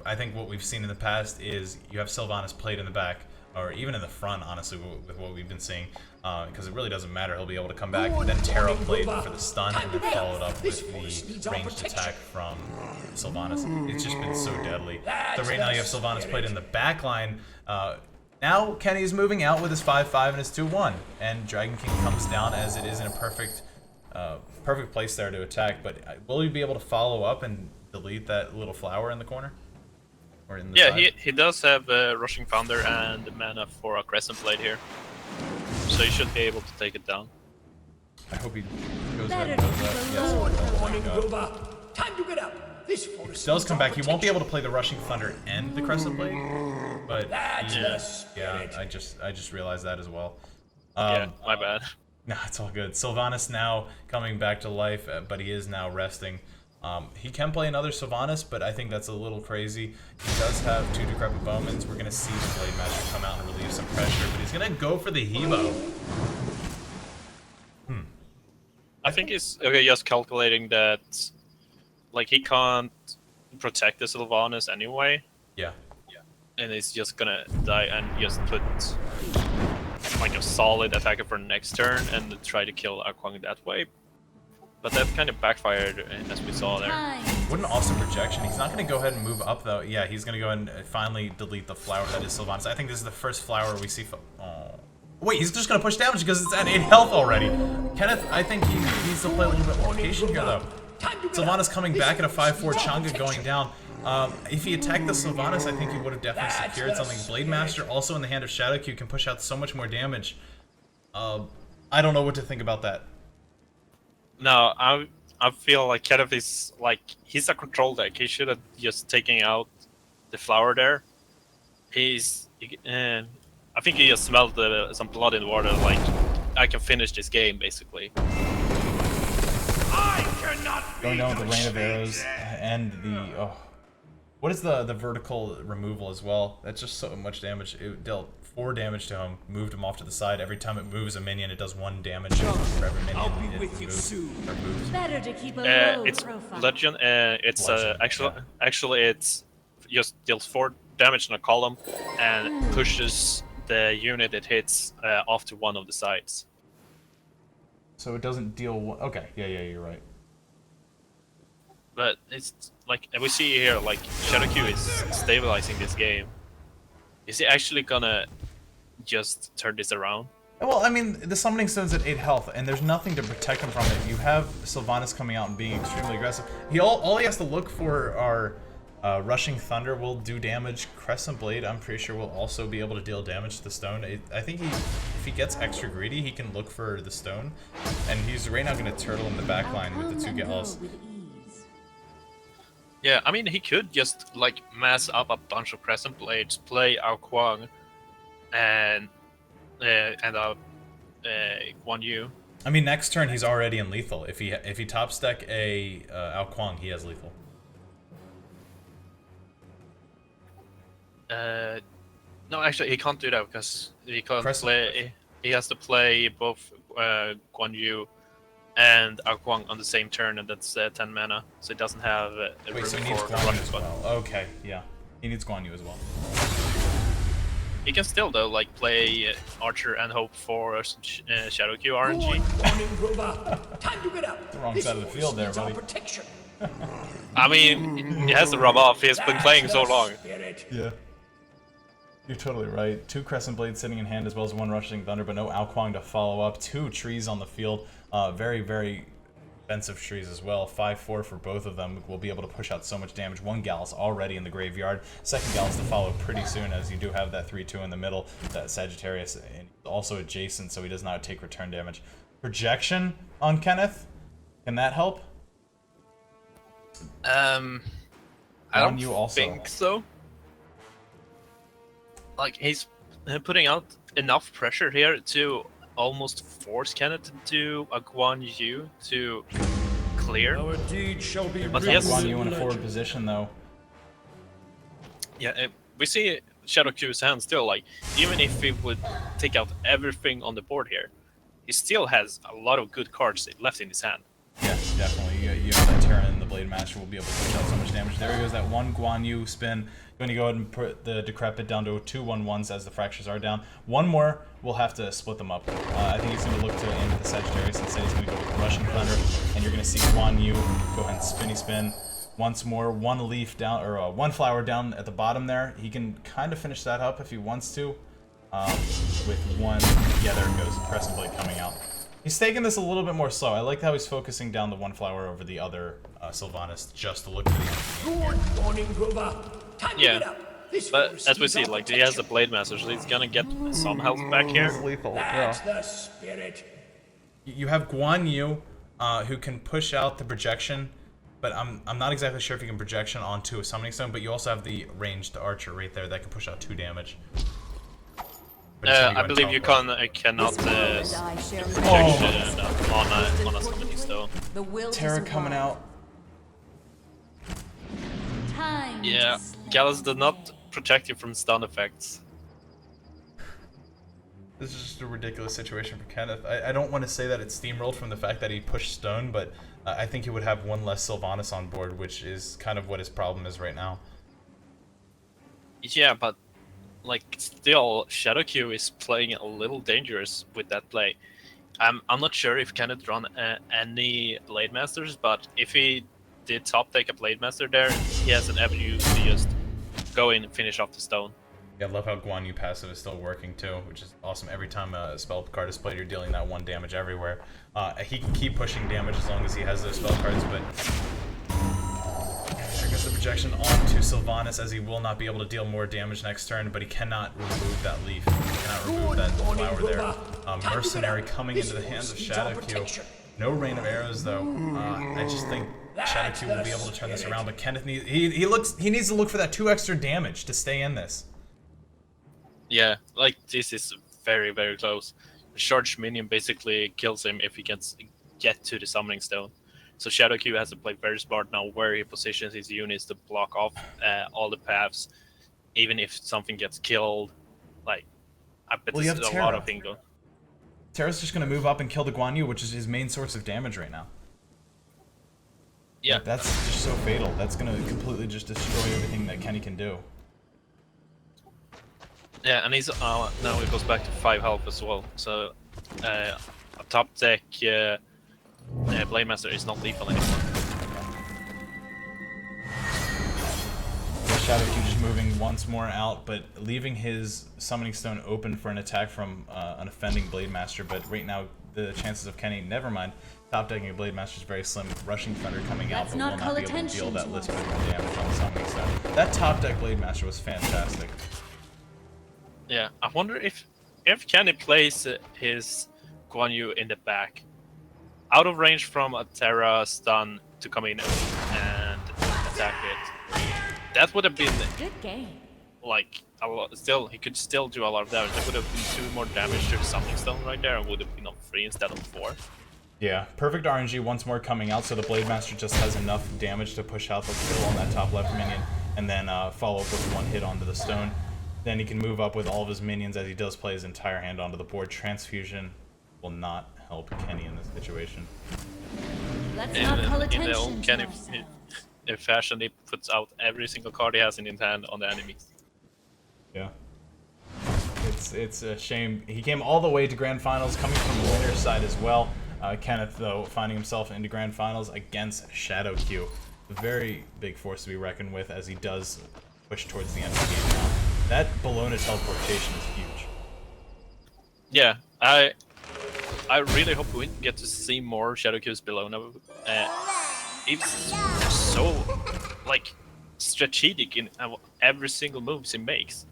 S1: I think what we've seen in the past is you have Sylvanas played in the back, or even in the front, honestly, with what we've been seeing, because it really doesn't matter. He'll be able to come back, then Terra played for the stun, and then followed up with the ranged attack from Sylvanas. It's just been so deadly. So right now you have Sylvanas played in the back line. Now Kenny's moving out with his 5-5 and his 2-1, and Dragon King comes down as it is in a perfect place there to attack. But will he be able to follow up and delete that little flower in the corner? Or in the side?
S2: He does have Rushing Thunder and mana for a Crescent Blade here, so he should be able to take it down.
S1: I hope he goes ahead and does that. Yes. Oh my God.
S6: Time to get up. This
S1: It does come back. He won't be able to play the Rushing Thunder and the Crescent Blade, but I just realized that as well.
S2: Yeah, my bad.
S1: No, it's all good. Sylvanas now coming back to life, but he is now resting. He can play another Sylvanas, but I think that's a little crazy. He does have 2 Decrepit Bowmans. We're going to see the Blade Master come out and relieve some pressure, but he's going to go for the Hebo.
S2: I think he's just calculating that, like, he can't protect the Sylvanas anyway.
S1: Yeah.
S2: And he's just gonna die and just put like a solid attacker for next turn and try to kill Akwang that way. But that kind of backfired, as we saw there.
S1: What an awesome projection. He's not going to go ahead and move up, though. Yeah, he's going to go ahead and finally delete the flower that is Sylvanas. I think this is the first flower we see. Oh. Wait, he's just going to push damage because it's at 8 health already. Kenneth, I think he needs to play a little bit more patient here, though. Sylvanas coming back at a 5-4, Chang'e going down. If he attacked the Sylvanas, I think he would have definitely secured something. Blade Master, also in the Hand of Shadow Q, can push out so much more damage. I don't know what to think about that.
S2: No, I feel like Kenneth is like, he's a control deck. He should have just taken out the flower there. I think he just smelled some blood in the water. Like, I can finish this game basically.
S6: I cannot
S1: Going down with the Rain of Arrows and the what is the vertical removal as well? That's just so much damage. It dealt 4 damage to him, moved him off to the side. Every time it moves a minion, it does 1 damage for every minion.
S6: I'll be with you soon.
S5: Better to keep a low
S2: It's
S5: profile.
S2: Legend. It's actually it's just deals 4 damage in a column and pushes the unit it hits off to one of the sides.
S1: So it doesn't deal. Okay, yeah, you're right.
S2: But it's like we see here, like Shadow Q is stabilizing this game. Is he actually gonna just turn this around?
S1: Well, I mean, the Summoning Stone's at 8 health, and there's nothing to protect him from it. You have Sylvanas coming out and being extremely aggressive. All he has to look for are Rushing Thunder will do damage. Crescent Blade, I'm pretty sure, will also be able to deal damage to the stone. I think if he gets extra greedy, he can look for the stone, and he's right now going to turtle in the back line with the 2 Gals.
S2: Yeah, I mean, he could just like mass up a bunch of Crescent Blades, play Aoguang, and Guan Yu.
S1: I mean, next turn he's already in lethal. If he top stack a Aoguang, he has lethal.
S2: No, actually, he can't do that because he can't play. He has to play both Guan Yu and Aoguang on the same turn, and that's 10 mana, so he doesn't have
S1: Wait, so he needs Guan Yu as well. Okay, yeah, he needs Guan Yu as well.
S2: He can still though like play Archer and hope for some Shadow Q RNG.
S6: Time to get up.
S1: The wrong side of the field there, buddy.
S6: Protection.
S2: I mean, he has to rub off. He's been playing so long.
S1: Yeah. You're totally right. 2 Crescent Blades sitting in hand as well as 1 Rushing Thunder, but no Ao Kuang to follow up. 2 trees on the field. Very, very expensive trees as well. 5-4 for both of them. Will be able to push out so much damage. 1 Gallus already in the graveyard. 2nd Gallus to follow pretty soon, as you do have that 3-2 in the middle. That Sagittarius and also adjacent, so he does not take return damage. Projection on Kenneth? Can that help?
S2: I don't
S1: you also.
S2: think so. Like, he's putting out enough pressure here to almost force Kenneth to do a Guan Yu to clear.
S6: Our deed shall be
S2: But
S6: written
S2: yes.
S1: Guan Yu in a
S6: in
S1: forward
S6: legend.
S1: position, though.
S2: Yeah, we see Shadow Q's hand still, like, even if he would take out everything on the board here, he still has a lot of good cards left in his hand.
S1: Yes, definitely. You have that Terran and the Blade Master will be able to push out so much damage. There goes that 1 Guan Yu spin. Going to go ahead and put the Decrepit down to 2 1/1s as the Fractures are down. 1 more, we'll have to split them up. I think he's going to look to aim at the Sagittarius. Instead, he's going to go with Rushing Thunder, and you're going to see Guan Yu go ahead and spinny spin. Once more, 1 leaf down, or 1 flower down at the bottom there. He can kind of finish that up if he wants to. With 1, yeah, there it goes. Crescent Blade coming out. He's taking this a little bit more slow. I like how he's focusing down the 1 flower over the other Sylvanas just to look for the
S6: Good morning, Grover. Time to get
S2: Yeah,
S6: up. This
S2: but
S6: forest
S2: as we
S6: needs
S2: see,
S6: our
S2: like, he has the
S6: protection.
S2: Blade Master, so he's gonna get some health back here.
S1: lethal.
S6: That's the spirit.
S1: You have Guan Yu, who can push out the projection, but I'm not exactly sure if he can projection onto a summoning stone. But you also have the ranged archer right there that can push out 2 damage. But he's gonna go
S2: I
S1: and
S2: believe you
S1: teleport.
S2: cannot
S7: And I share
S2: projection on a summoning stone.
S7: the will to
S1: Terra coming
S7: survive.
S1: out.
S7: Time
S2: Yeah,
S7: to slay.
S2: Gallus does not protect you from stun effects.
S1: This is just a ridiculous situation for Kenneth. I don't want to say that it's steamrolled from the fact that he pushed stone, but I think he would have 1 less Sylvanas on board, which is kind of what his problem is right now.
S2: Yeah, but like still, Shadow Q is playing a little dangerous with that play. I'm not sure if Kenneth run any Blade Masters, but if he did top take a Blade Master there, he has an avenue to just go in and finish off the stone.
S1: Yeah, I love how Guan Yu passive is still working too, which is awesome. Every time a spell card is played, you're dealing that 1 damage everywhere. He can keep pushing damage as long as he has those spell cards, but there goes the projection onto Sylvanas, as he will not be able to deal more damage next turn, but he cannot remove that leaf. He cannot remove that flower there. Mercenary coming into the hands of Shadow Q. No rain of arrows though. I just think Shadow Q will be able to turn this around, but Kenneth needs he needs to look for that 2 extra damage to stay in this.
S2: Yeah, like this is very, very close. The charged minion basically kills him if he can get to the summoning stone. So Shadow Q has to play very smart now where he positions his units to block off all the paths, even if something gets killed. Like, I bet
S1: Well, you
S2: there's
S1: have
S2: a lot
S1: Terra.
S2: of things going.
S1: Terra's just going to move up and kill the Guan Yu, which is his main source of damage right now.
S2: Yeah,
S1: Like, that's just so fatal. That's going to completely just destroy everything that Kenny can do.
S2: yeah, and he's now it goes back to 5 health as well. So a top deck Blade Master is not lethal anymore.
S1: Shadow Q just moving once more out, but leaving his summoning stone open for an attack from an offending Blade Master. But right now, the chances of Kenny, never mind. Top decking a Blade Master is very slim. Rushing Thunder coming out,
S7: Let's
S1: but
S7: not
S1: will
S7: call
S1: not be able to
S7: attention
S1: deal that
S7: to
S1: list of
S7: ourselves.
S1: damage on the summoning stone. That top deck Blade Master was fantastic.
S2: Yeah, I wonder if Kenny plays his Guan Yu in the back, out of range from a Terra stun to come in and attack it. That would have been
S7: Good game.
S2: like a lot. Still, he could still do a lot of damage. That would have been 2 more damage to the summoning stone right there, and would have been on 3 instead of 4.
S1: Yeah, perfect RNG once more coming out, so the Blade Master just has enough damage to push out the kill on that top left minion, and then follow up with 1 hit onto the stone. Then he can move up with all of his minions as he does play his entire hand onto the board. Transfusion will not help Kenny in this situation.
S7: Let's
S2: And
S7: not call
S2: in the
S7: attention
S2: old
S7: to
S2: Kenny
S7: ourselves.
S2: fashion, he puts out every single card he has in his hand on the enemies.
S1: Yeah. It's a shame. He came all the way to Grand Finals, coming from the winner's side as well. Kenneth, though, finding himself into Grand Finals against Shadow Q. a very big force to be reckoned with as he does push towards the end of the game now. That Bologna teleportation is huge.
S2: Yeah, I really hope we get to see more Shadowcue's Bologna. It's so like strategic in every single moves he makes.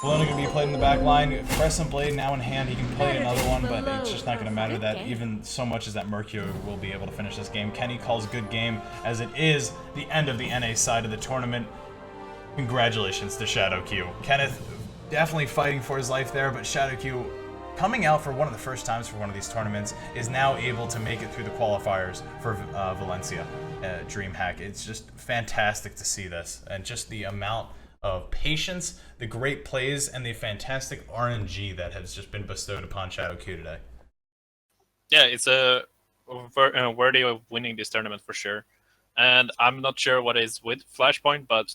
S1: Bologna going to be played in the back line. Crescent Blade now in hand. He can play another one, but it's just not going to matter that even so much as that Mercury will be able to finish this game. Kenny calls good game as it is the end of the NA side of the tournament. Congratulations to ShadowQ. Kenneth definitely fighting for his life there, but ShadowQ coming out for one of the first times for one of these tournaments is now able to make it through the qualifiers for Valencia DreamHack. It's just fantastic to see this, and just the amount of patience, the great plays, and the fantastic RNG that has just been bestowed upon ShadowQ today.
S2: Yeah, it's worthy of winning this tournament for sure. And I'm not sure what is with Flashpoint, but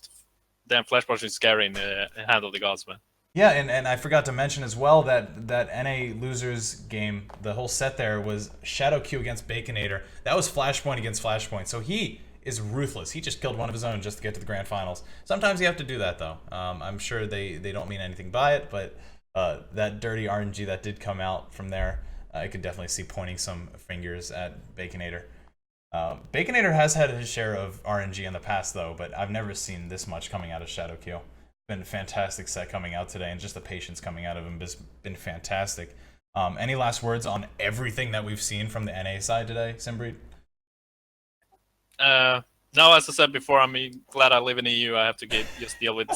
S2: damn, Flashpoint is scary in the Hand of the Gods, man.
S1: Yeah, and I forgot to mention as well that NA losers game, the whole set there was ShadowQ against Baconator. That was Flashpoint against Flashpoint. So he is ruthless. He just killed one of his own just to get to the grand finals. Sometimes you have to do that, though. I'm sure they don't mean anything by it, but that dirty RNG that did come out from there, I could definitely see pointing some fingers at Baconator. Baconator has had his share of RNG in the past, though, but I've never seen this much coming out of ShadowQ. Been a fantastic set coming out today, and just the patience coming out of him has been fantastic. Any last words on everything that we've seen from the NA side today, Simbreed?
S2: No, as I said before, I'm glad I live in EU. I have to just deal with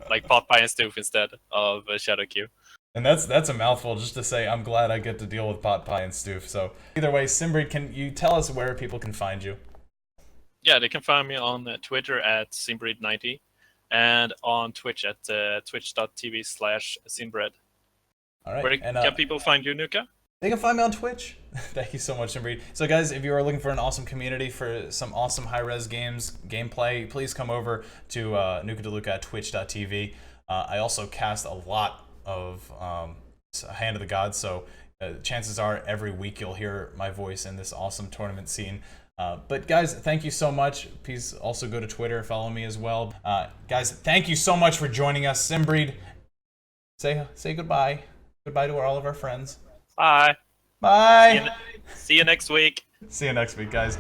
S2: like pot pie and stoof instead of ShadowQ.
S1: And that's a mouthful just to say I'm glad I get to deal with pot pie and stoof. So either way, Simbreed, can you tell us where people can find you?
S2: Yeah, they can find me on Twitter at Simbreed90 and on Twitch at twitch.tv/Simbreed.
S1: All right.
S2: Where
S1: and,
S2: can people find you, Nuka?
S1: They can find me on Twitch. Thank you so much, Simbreed. So guys, if you are looking for an awesome community for some awesome high-res gameplay, please come over to Nuka DeLuca at twitch.tv. I also cast a lot of Hand of the Gods, so chances are every week you'll hear my voice in this awesome tournament scene. But guys, thank you so much. Please also go to Twitter, follow me as well. Guys, thank you so much for joining us. Simbreed, say goodbye. Goodbye to all of our friends.
S2: Bye.
S1: Bye.
S2: See you next week.
S1: See you next week, guys.